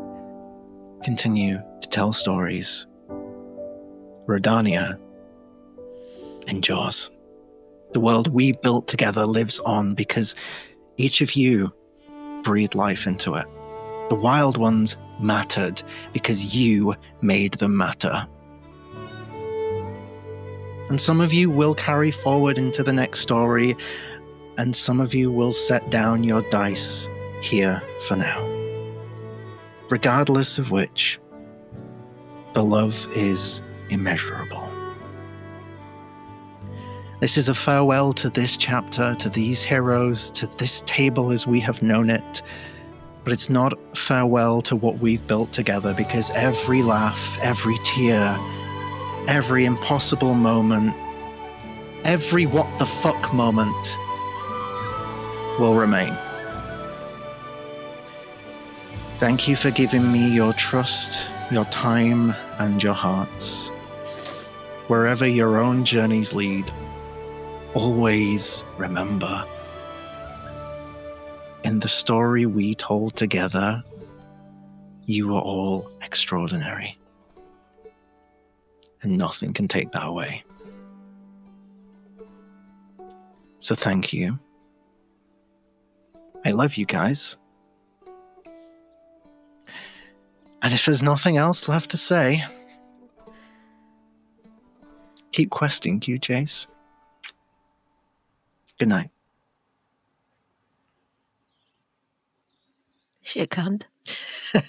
continue to tell stories, Rhódania endures. The world we built together lives on because each of you breathed life into it. The Wyld Ones mattered because you made them matter. And some of you will carry forward into the next story, and some of you will set down your dice here for now. Regardless of which, the love is immeasurable. This is a farewell to this chapter, to these heroes, to this table as we have known it. But it's not farewell to what we've built together, because every laugh, every tear, every impossible moment, every what the fuck moment will remain. Thank you for giving me your trust, your time, and your hearts. Wherever your own journeys lead, always remember, in the story we told together, you were all extraordinary. And nothing can take that away. So thank you. I love you guys. And if there's nothing else left to say, keep questing, QJs. Good night. Shit, cunt. I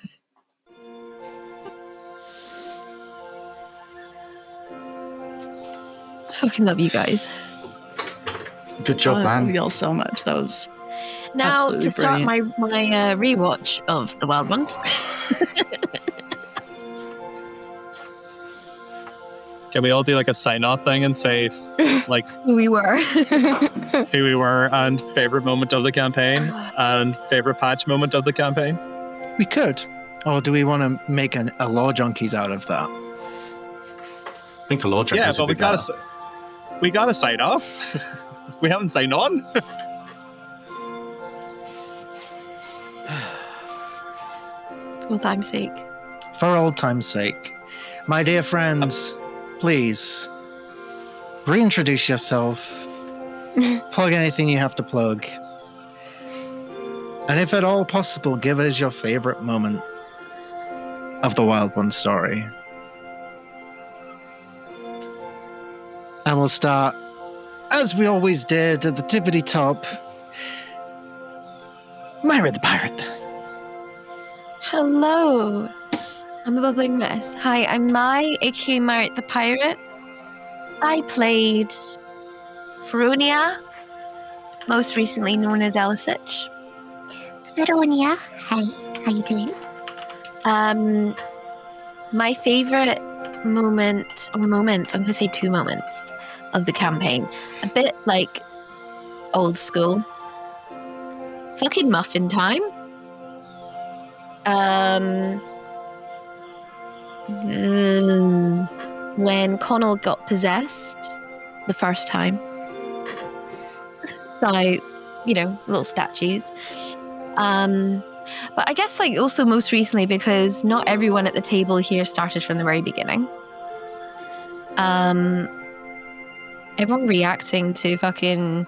fucking love you guys. Good job, I man. love y'all so much. That was Now, absolutely to start brilliant. my rewatch of The Wyld Ones. Can we all do like a sign-off thing and say like Who we were. who we were and favorite moment of the campaign and favorite patch moment of the campaign? We could. Or do we want to make a Lore Junkies out of that? I think a Lore Junkies Yeah, would but be we gotta better. we gotta sign off. We haven't signed on. For time's sake. For old time's sake, my dear friends, please reintroduce yourself. Plug anything you have to plug. And if at all possible, give us your favorite moment of the Wyld Ones story. And we'll start, as we always did, at the tippity top. Myra the Pirate. Hello. I'm a bubbling mess. Hi, I'm Mai, aka Myra the Pirate. I played Rhódania, most recently known as Elisich. Rhódania. Hi, how you doing? My favorite moment, or moments, I'm going to say 2 moments of the campaign. A bit like old school. Fucking muffin time. When Connell got possessed the first time by, little statues. But I guess also most recently because not everyone at the table here started from the very beginning. Everyone reacting to fucking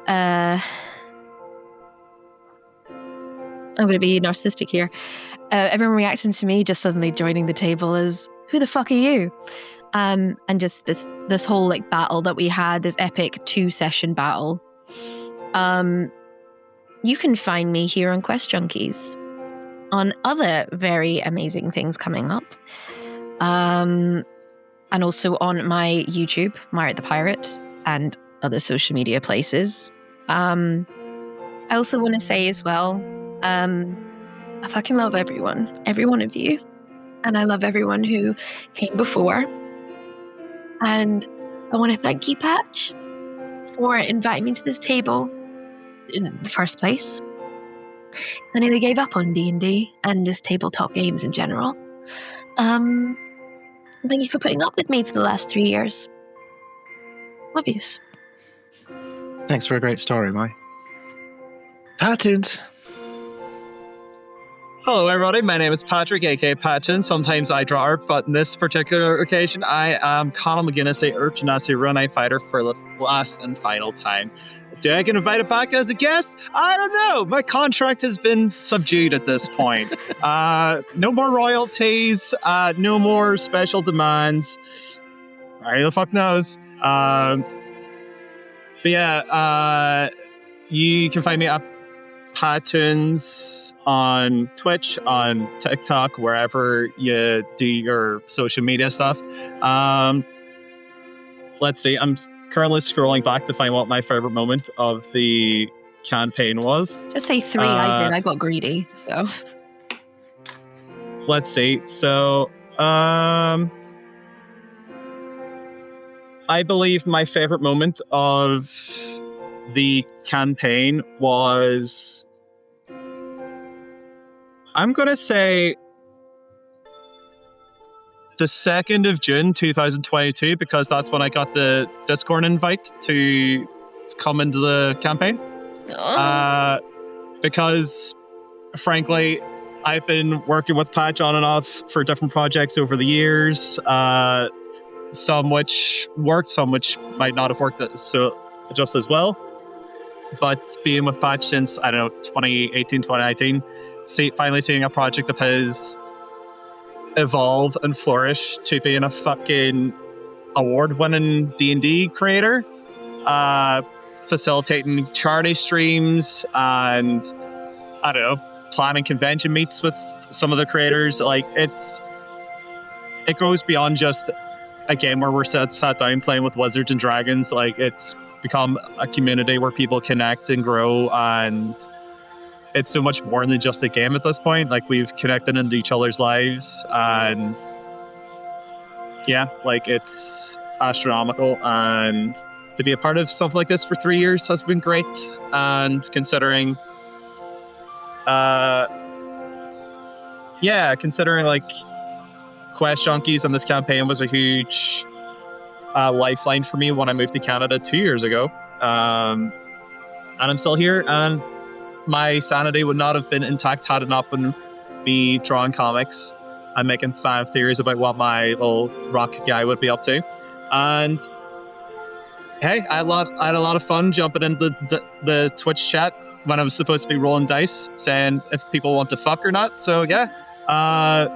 I'm going to be narcissistic here. Everyone reacting to me just suddenly joining the table as, who the fuck are you? And just this whole battle that we had, this epic 2-session battle. You can find me here on QuestJunkies on other very amazing things coming up. And also on my YouTube, Myra the Pirate, and other social media places. I also want to say as well, I fucking love every one of you. And I love everyone who came before. And I want to thank you, Patch, for inviting me to this table in the first place. I nearly gave up on D&D and just tabletop games in general. Thank you for putting up with me for the last 3 years. Obvious. Thanks for a great story, Mai. Patterns. Hello, everybody. My name is Patrick, aka Patton. Sometimes I draw art, but in this particular occasion, I am Connell McGuinness, a Urch Genasi Rune fighter for the last and final time. Do I get invited back as a guest? I don't know. My contract has been subdued at this point. No more royalties. No more special demands. Who the fuck knows? But yeah, you can find me at Pattoons on Twitch, on TikTok, wherever you do your social media stuff. Let's see. I'm currently scrolling back to find what my favorite moment of the campaign was. Just say 3. I did. I got greedy. So let's see. So I believe my favorite moment of the campaign was, I'm going to say, the 2nd of June 2022, because that's when I got the Discord invite to come into the campaign. Because, frankly, I've been working with Patch on and off for different projects over the years. Some which worked, some which might not have worked so just as well. But being with Patch since, 2018, 2019, finally seeing a project of his evolve and flourish to being a fucking award-winning D&D creator, facilitating charity streams and, planning convention meets with some of the creators. It goes beyond just a game where we're sat down playing with wizards and dragons. It's become a community where people connect and grow, and it's so much more than just a game at this point. We've connected into each other's lives, and yeah, it's astronomical. And to be a part of something like this for 3 years has been great. And considering QuestJunkies and this campaign was a huge lifeline for me when I moved to Canada 2 years ago. And I'm still here, and my sanity would not have been intact had it not been me drawing comics and making fan theories about what my little rock guy would be up to. And hey, I had a lot of fun jumping into the Twitch chat when I was supposed to be rolling dice, saying if people want to fuck or not. So yeah, I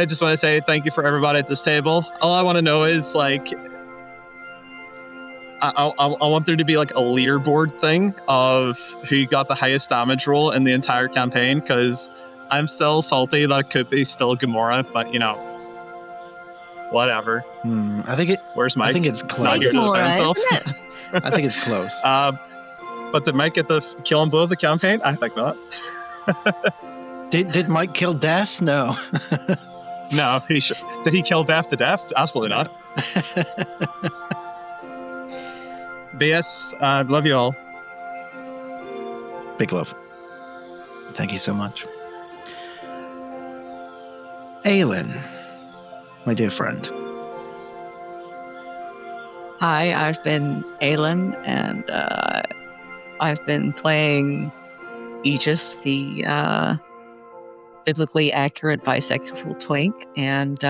just want to say thank you for everybody at this table. All I want to know is like, I want there to be like a leaderboard thing of who got the highest damage roll in the entire campaign, because I'm still salty that it could be still Gamora, but you know, whatever. I think it's close. Not here to defend himself. Isn't it? I think it's close. But did Mike get the kill and blow of the campaign? I think not. Did Mike kill Death? No. No, did he kill Death to death? Absolutely not. BS, love you all. Big love. Thank you so much. Aelin, my dear friend. Hi, I've been Aelin, and I've been playing Aegis, the biblically accurate bisexual twink, and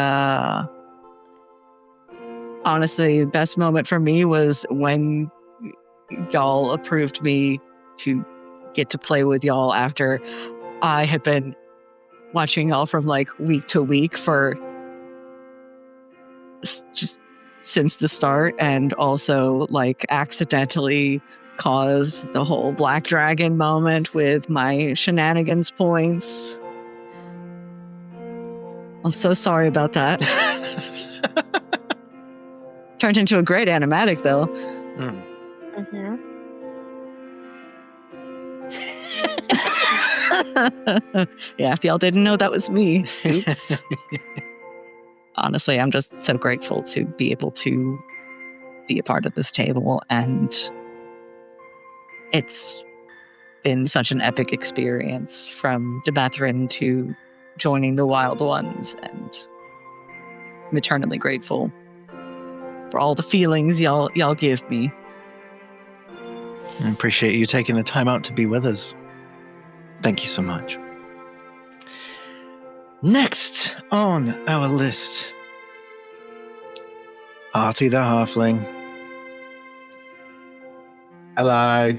honestly, the best moment for me was when y'all approved me to get to play with y'all after I had been watching y'all from like week to week for just since the start, and also like accidentally caused the whole Black Dragon moment with my shenanigans points. I'm so sorry about that. Turned into a great animatic, though. Yeah, if y'all didn't know that was me, oops. Honestly, I'm just so grateful to be able to be a part of this table, and it's been such an epic experience from Debathrin to joining the Wyld Ones, and I'm eternally grateful for all the feelings y'all give me. I appreciate you taking the time out to be with us. Thank you so much. Next on our list, Artie the Halfling. Hello.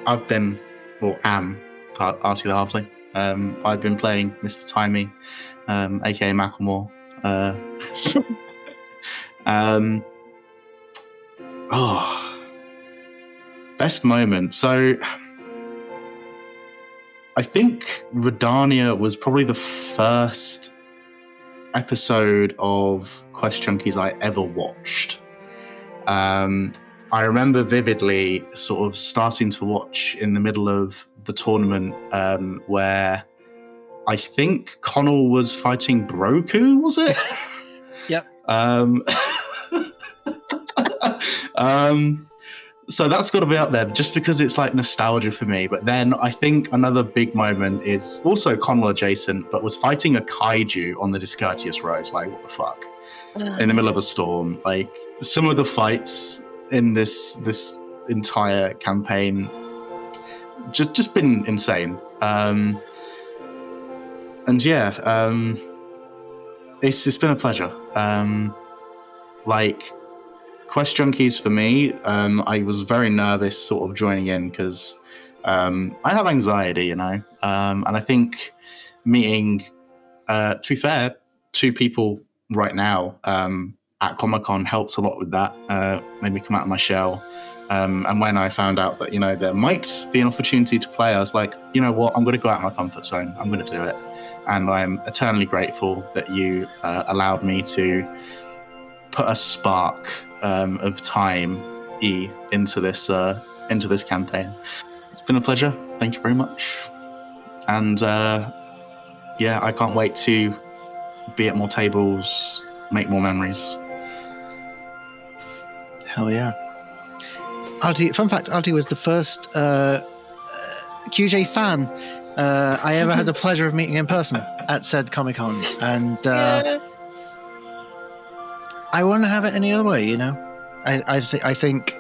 I've been, or am, Artie the Halfling. I've been playing Mr. Timey, aka Macklemore. Best moment. So I think Rhódania was probably the first episode of QuestJunkies I ever watched. I remember vividly sort of starting to watch in the middle of the tournament where I think Connell was fighting Broku, was it? Yep. So that's got to be up there just because it's like nostalgia for me. But then I think another big moment is also Connell adjacent, but was fighting a kaiju on the Discourteous Road. Like, what the fuck? In the middle of a storm. Like, some of the fights in this entire campaign just been insane. And yeah, it's been a pleasure. Like, QuestJunkies for me, I was very nervous sort of joining in because I have anxiety, you know, and I think meeting, to be fair, two people right now at Comic-Con helps a lot with that, made me come out of my shell. And when I found out that, you know, there might be an opportunity to play, I was like, you know what, I'm going to go out of my comfort zone. I'm going to do it. And I'm eternally grateful that you allowed me to put a spark of time into this campaign. It's been a pleasure. Thank you very much. And yeah, I can't wait to be at more tables, make more memories. Hell yeah. Artie, fun fact, Artie was the first QJ fan I ever had the pleasure of meeting in person at said Comic-Con, and I wouldn't have it any other way, you know? I think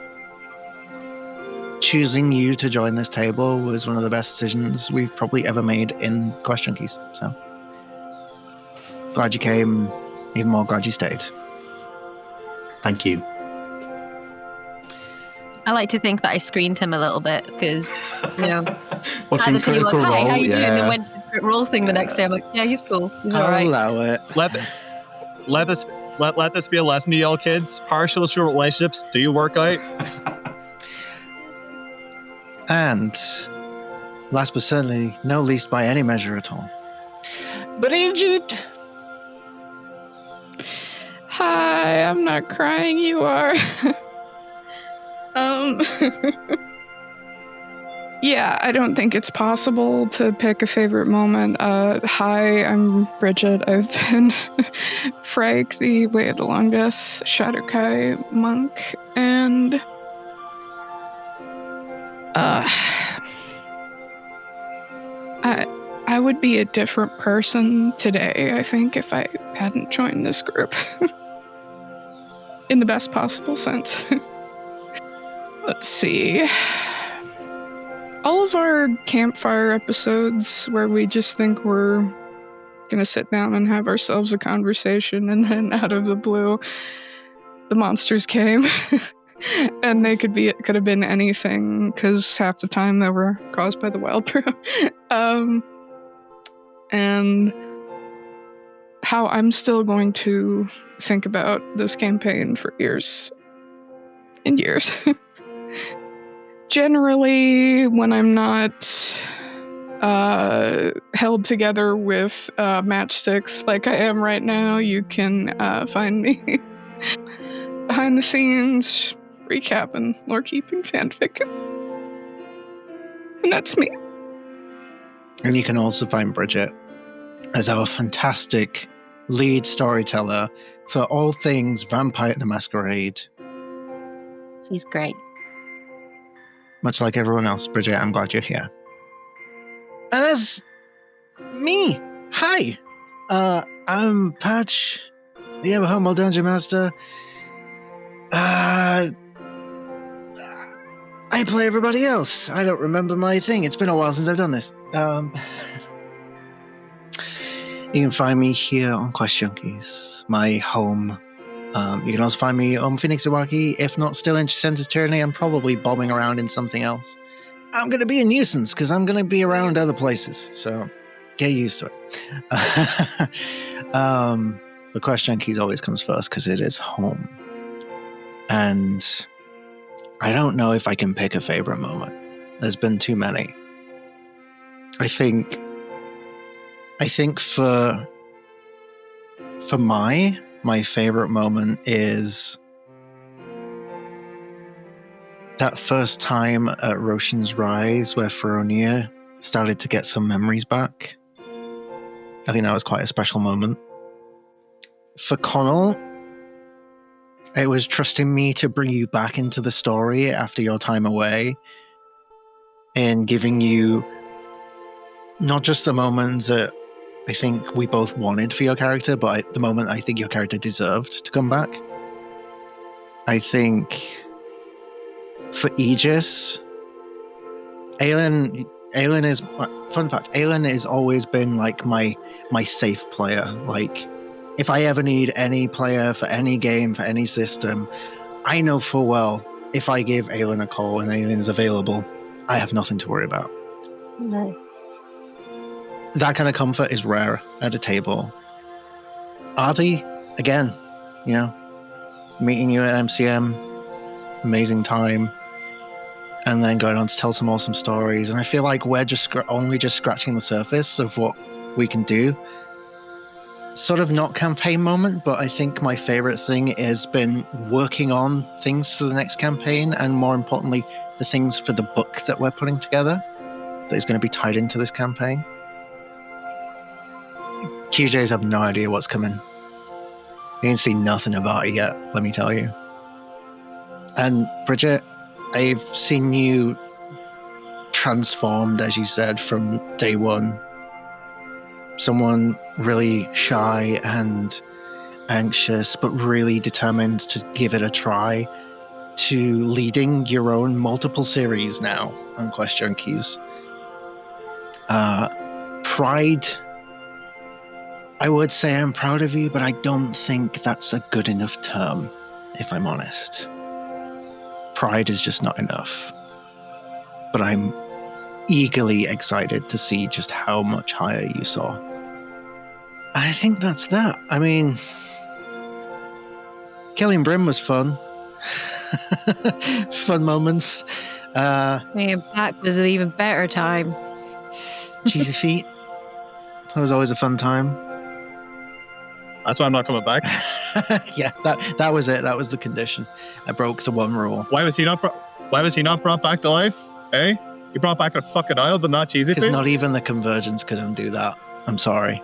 choosing you to join this table was one of the best decisions we've probably ever made in QuestJunkies, so glad you came, even more glad you stayed. Thank you. I like to think that I screened him a little bit because, you know, Watching at the table, Critical like, hi, Role, how you doing? And then yeah. went to the roll thing the next day. I'm like, yeah, he's cool. He's all I'll right. allow it. Let this be a lesson to y'all kids. Partial short relationships do work out. And last but certainly no least by any measure at all, Bridget. Hi, I'm not crying, you are. Yeah, I don't think it's possible to pick a favorite moment. Hi, I'm Bridget. I've been Frank, the Way of the Longest Shadowkai monk, and I would be a different person today, I think, if I hadn't joined this group. In the best possible sense. Let's see. All of our campfire episodes where we just think we're gonna sit down and have ourselves a conversation, and then out of the blue, the monsters came. And they could have been anything, because half the time they were caused by the Wyld Brew. And how I'm still going to think about this campaign for years and years. Generally, when I'm not held together with matchsticks like I am right now, you can find me behind the scenes, recapping, lore-keeping fanfic. And that's me. And you can also find Bridget as our fantastic lead storyteller for all things Vampire the Masquerade. He's great. Much like everyone else, Bridget, I'm glad you're here. And that's me. Hi. I'm Patch, the Ever Humble Dungeon Master. I play everybody else. I don't remember my thing. It's been a while since I've done this. You can find me here on QuestJunkies, my home. You can also find me on Phoenix Iwaki. If not still in Center's Tyranny, I'm probably bobbing around in something else. I'm going to be a nuisance because I'm going to be around other places, so get used to it. But QuestJunkies always comes first because it is home. And I don't know if I can pick a favorite moment. There's been too many. I think for my favorite moment is that first time at Roshan's Rise where Rhódania started to get some memories back. I think that was quite a special moment. For Connell, it was trusting me to bring you back into the story after your time away and giving you not just the moment that I think we both wanted for your character, but the moment I think your character deserved to come back. I think for Aegis, Aelin is, fun fact, Aelin has always been like my safe player. Like, if I ever need any player for any game, for any system, I know full well if I give Aelin a call and Aelin is available, I have nothing to worry about. No. That kind of comfort is rare at a table. Artie, again, you know, meeting you at MCM, amazing time, and then going on to tell some awesome stories. And I feel like we're just only just scratching the surface of what we can do. Sort of not campaign moment, but I think my favorite thing has been working on things for the next campaign, and more importantly, the things for the book that we're putting together that is going to be tied into this campaign. QJs have no idea what's coming. You ain't seen nothing about it yet, let me tell you. And Bridget, I've seen you transformed, as you said, from day one. Someone really shy and anxious, but really determined to give it a try, to leading your own multiple series now on QuestJunkies. Pride, I would say I'm proud of you, but I don't think that's a good enough term, if I'm honest. Pride is just not enough. But I'm eagerly excited to see just how much higher you saw. And I think that's that. I mean, killing Brim was fun. Fun moments. Being back was an even better time. Cheesy feet. That was always a fun time. That's why I'm not coming back. Yeah, that was it. That was the condition. I broke the one rule. Why was he not brought back to life? Eh? You brought back a fucking isle, but not cheesy Because feet? not even the Convergence could undo that. I'm sorry.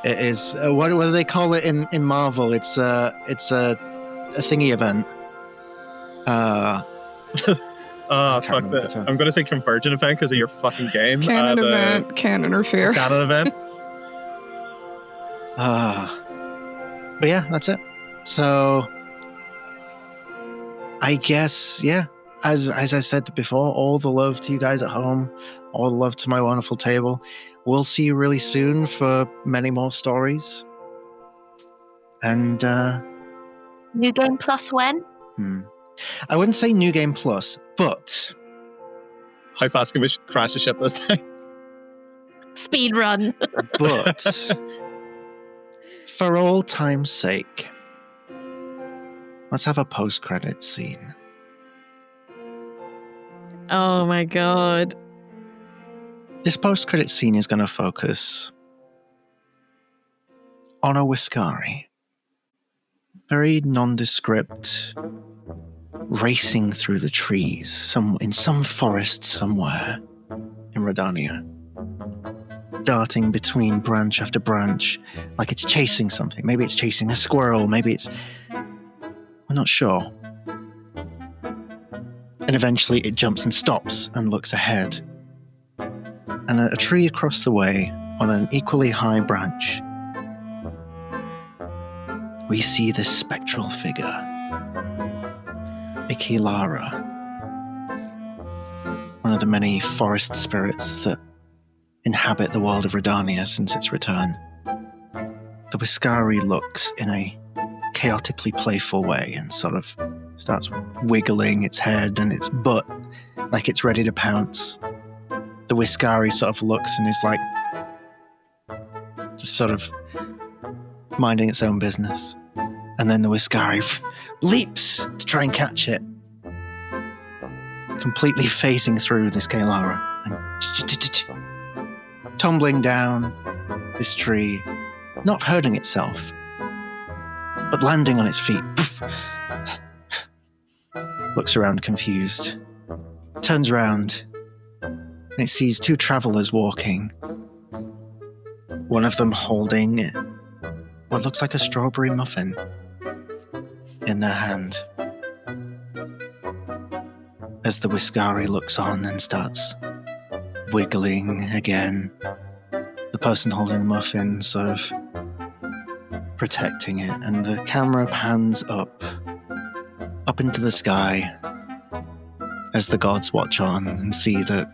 It is what do they call it in Marvel? It's a thingy event. Fuck that. I'm gonna say convergent event because of your fucking game. Canon event, can't interfere. Canon event. But yeah, that's it. So I guess, yeah, as I said before, all the love to you guys at home, all the love to my wonderful table. We'll see you really soon for many more stories. And New game plus when? I wouldn't say New Game Plus, but How fast can we crash the ship this time? Speed run. but for all time's sake, let's have a post-credit scene. Oh my god. This post-credit scene is going to focus on a Whiskari. Very nondescript, racing through the trees, in some forest somewhere in Rhódania. Darting between branch after branch, like it's chasing something. Maybe it's chasing a squirrel, maybe it's... We're not sure. And eventually it jumps and stops and looks ahead. And a tree across the way, on an equally high branch, we see this spectral figure, a Kilara, one of the many forest spirits that inhabit the world of Rhódania since its return. The Whiskari looks in a chaotically playful way and sort of starts wiggling its head and its butt like it's ready to pounce. The Whiskari sort of looks and is like just sort of minding its own business. And then the Whiskari leaps to try and catch it, completely phasing through this Kilara and tumbling down this tree, not hurting itself, but landing on its feet. Looks around confused, turns around, and it sees two travelers walking. One of them holding what looks like a strawberry muffin in their hand. As the Whiskari looks on and starts wiggling again, the person holding the muffin sort of protecting it, and the camera pans up into the sky as the gods watch on and see that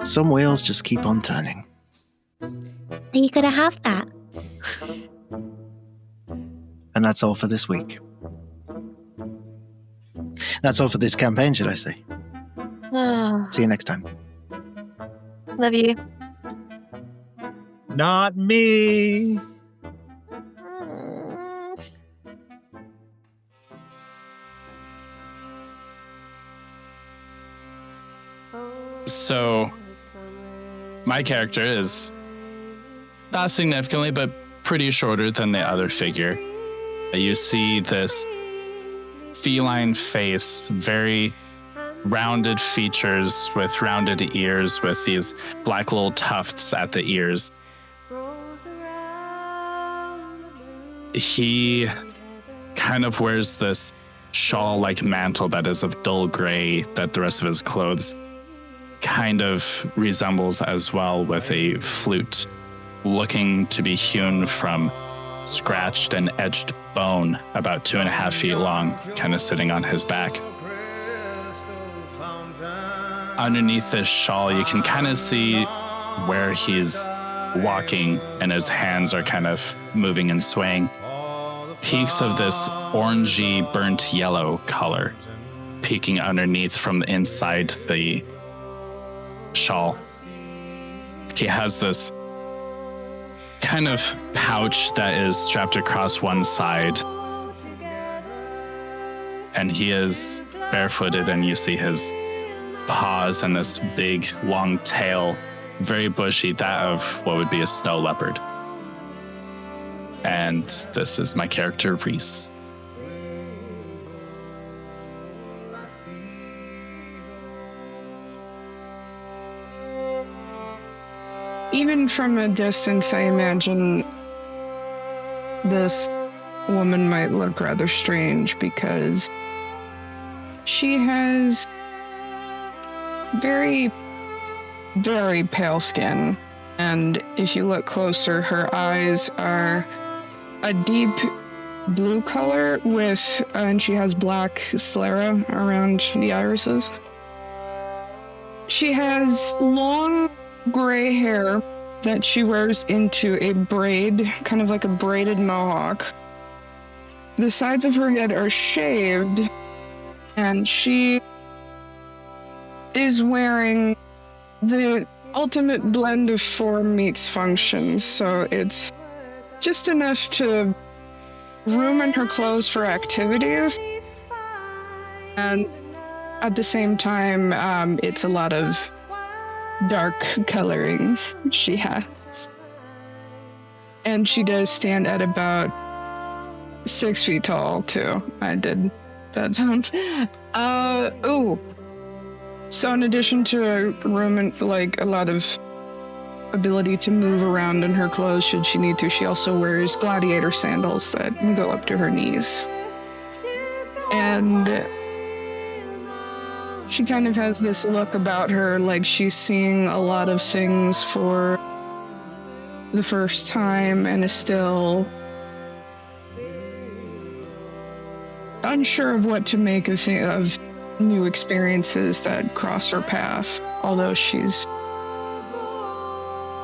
some wheels just keep on turning. Are you gonna have that? And that's all for this week. That's all for this campaign, should I say. See you next time. Love you. Not me. So, my character is not significantly, but pretty shorter than the other figure. You see this feline face, very rounded features with rounded ears, with these black little tufts at the ears. He kind of wears this shawl-like mantle that is of dull gray that the rest of his clothes kind of resembles as well, with a flute looking to be hewn from scratched and edged bone about 2.5 feet long, kind of sitting on his back. Underneath this shawl, you can kind of see where he's walking, and his hands are kind of moving and swaying. Peaks of this orangey burnt yellow color peeking underneath from inside the shawl. He has this kind of pouch that is strapped across one side, and he is barefooted, and you see his paws and this big long tail, very bushy, that of what would be a snow leopard. And this is my character, Reese. Even from a distance, I imagine this woman might look rather strange because she has very, very pale skin. And if you look closer, her eyes are a deep blue color and she has black sclera around the irises. She has long gray hair that she wears into a braid, kind of like a braided mohawk. The sides of her head are shaved, and she is wearing the ultimate blend of form meets function, so it's just enough to room in her clothes for activities, and at the same time, it's a lot of dark coloring she has. And she does stand at about 6 feet tall, too. I did that sound. So in addition to room and like a lot of ability to move around in her clothes should she need to, she also wears gladiator sandals that go up to her knees. And she kind of has this look about her like she's seeing a lot of things for the first time and is still unsure of what to make of new experiences that cross her path, although she's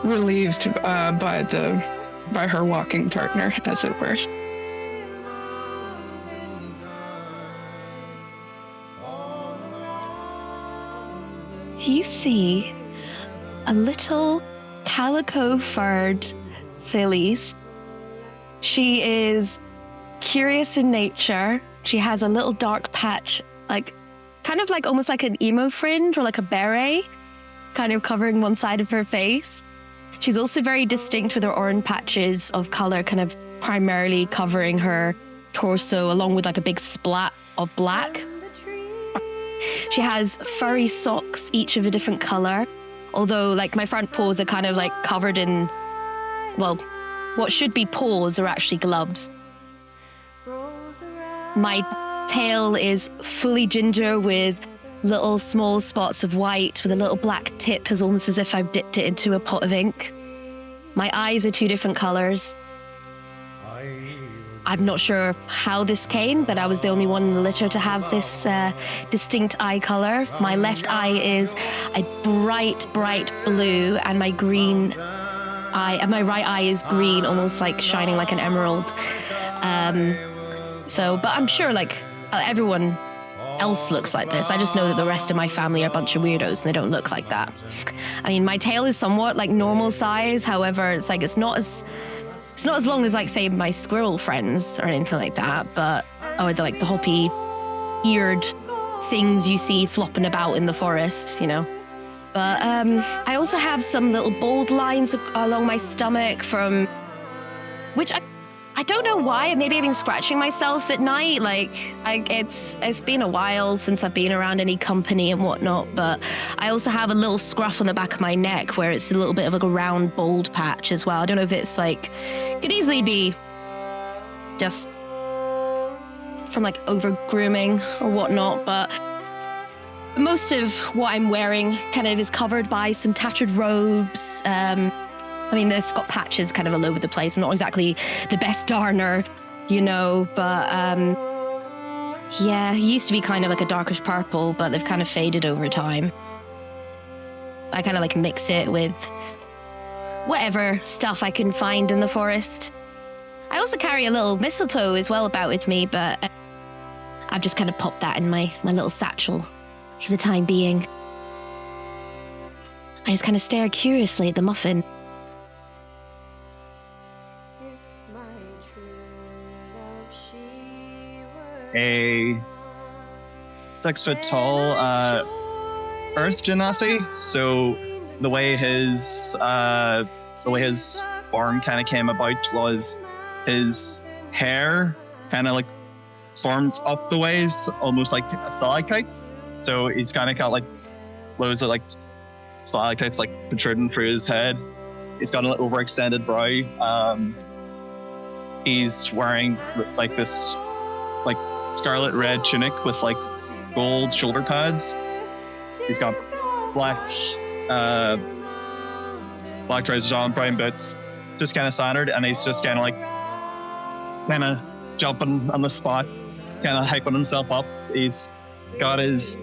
relieved by her walking partner, as it were. You see a little calico-furred Phyllis. She is curious in nature. She has a little dark patch, like kind of like almost like an emo fringe or like a beret, kind of covering one side of her face. She's also very distinct with her orange patches of color, kind of primarily covering her torso, along with like a big splat of black. She has furry socks, each of a different color, although like my front paws are kind of like covered in, well, what should be paws are actually gloves. My tail is fully ginger with little small spots of white with a little black tip, as almost as if I've dipped it into a pot of ink. My eyes are 2 different colors. I'm not sure how this came, but I was the only one in the litter to have this distinct eye color. My left eye is a bright, bright blue, and my green eye, and my right eye is green, almost like shining like an emerald. But I'm sure like everyone else looks like this. I just know that the rest of my family are a bunch of weirdos and they don't look like that. I mean, my tail is somewhat like normal size. However, it's not as long as like say my squirrel friends or anything like that, or the hoppy eared things you see flopping about in the forest, you know. But I also have some little bold lines along my stomach from which I don't know why. Maybe I've been scratching myself at night. It's been a while since I've been around any company and whatnot. But I also have a little scruff on the back of my neck where it's a little bit of like a round bold patch as well. I don't know if it's like could easily be just from like over grooming or whatnot, but most of what I'm wearing kind of is covered by some tattered robes. I mean, there's got patches kind of all over the place. I'm not exactly the best darner, you know, but yeah, it used to be kind of like a darkish purple, but they've kind of faded over time. I kind of like mix it with whatever stuff I can find in the forest. I also carry a little mistletoe as well about with me, but I've just kind of popped that in my little satchel for the time being. I just kind of stare curiously at the muffin. A 6 foot tall earth genasi. So the way his form kind of came about was his hair kind of like formed up the ways, almost like stalactites. So he's kind of got like loads of like stalactites like protruding through his head. He's got an overextended brow. He's wearing like this like scarlet red tunic with like gold shoulder pads. He's got black trousers on, brown boots, just kind of standard, and he's just kind of jumping on the spot, kind of hyping himself up. He's got his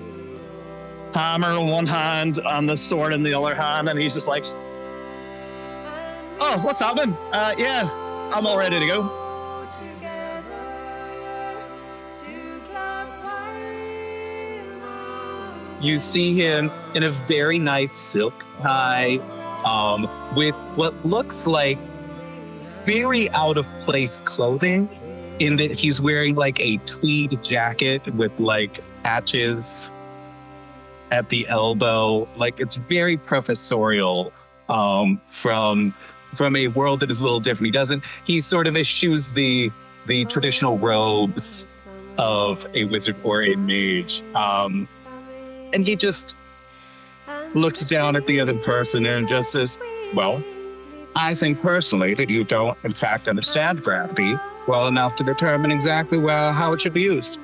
hammer in one hand and the sword in the other hand, and he's just like, "Oh, what's happening? Yeah, I'm all ready to go." You see him in a very nice silk tie, with what looks like very out of place clothing, in that he's wearing like a tweed jacket with like patches at the elbow. Like it's very professorial, from a world that is a little different. He sort of eschews the traditional robes of a wizard or a mage. And he just looks down at the other person and just says, "Well, I think personally that you don't, in fact, understand gravity well enough to determine exactly how it should be used."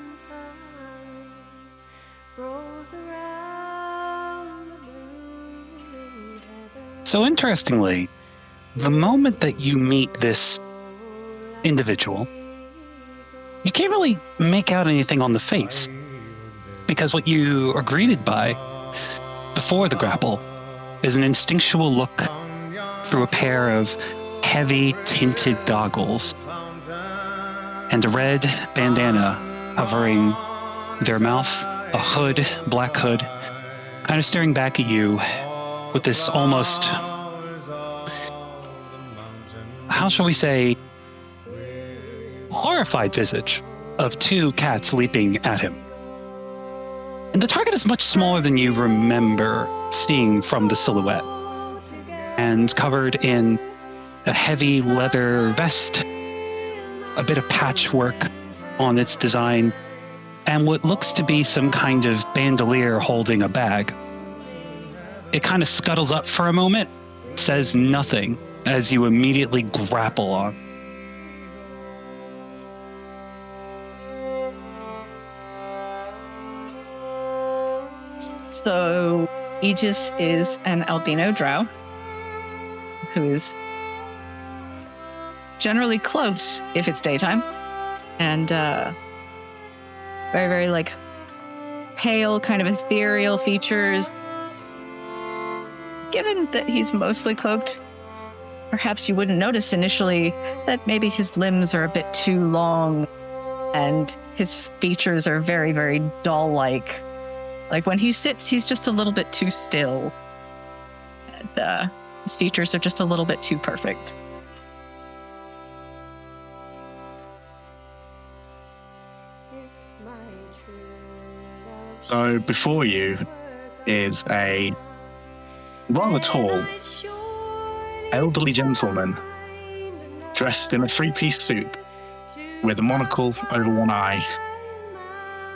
So interestingly, the moment that you meet this individual, you can't really make out anything on the face, because what you are greeted by before the grapple is an instinctual look through a pair of heavy tinted goggles and a red bandana covering their mouth, a hood, black hood, kind of staring back at you with this almost, how shall we say, horrified visage of two cats leaping at him. And the target is much smaller than you remember seeing from the silhouette, and covered in a heavy leather vest, a bit of patchwork on its design, and what looks to be some kind of bandolier holding a bag. It kind of scuttles up for a moment, says nothing as you immediately grapple on. So Aegis is an albino drow who is generally cloaked if it's daytime, and very, very like pale, kind of ethereal features. Given that he's mostly cloaked, perhaps you wouldn't notice initially that maybe his limbs are a bit too long and his features are very, very doll-like. Like when he sits, he's just a little bit too still. And his features are just a little bit too perfect. So before you is a rather tall, elderly gentleman dressed in a three-piece suit with a monocle over one eye,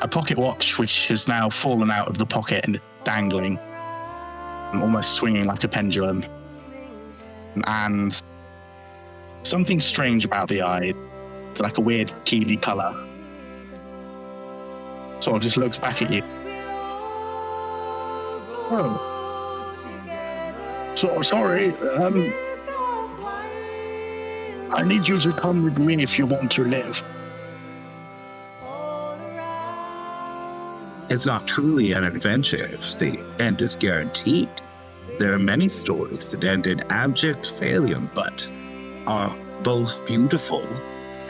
a pocket watch which has now fallen out of the pocket and dangling, and almost swinging like a pendulum, and something strange about the eye, like a weird kiwi colour, Sort of just looks back at you. Oh. So sorry. I need you to come with me if you want to live. It's not truly an adventure if the end is guaranteed. There are many stories that end in abject failure, but are both beautiful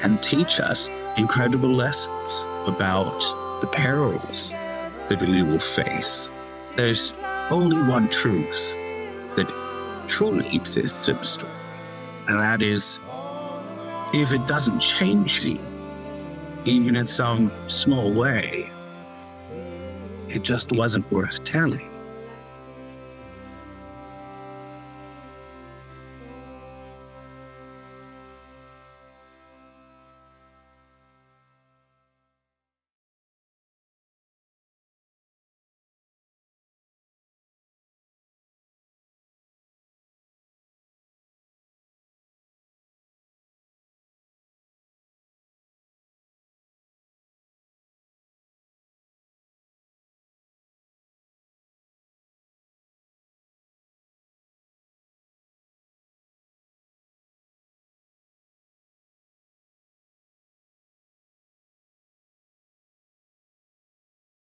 and teach us incredible lessons about the perils that we will face. There's only one truth that truly exists in a story, and that is, if it doesn't change you, even in some small way, it just wasn't worth telling.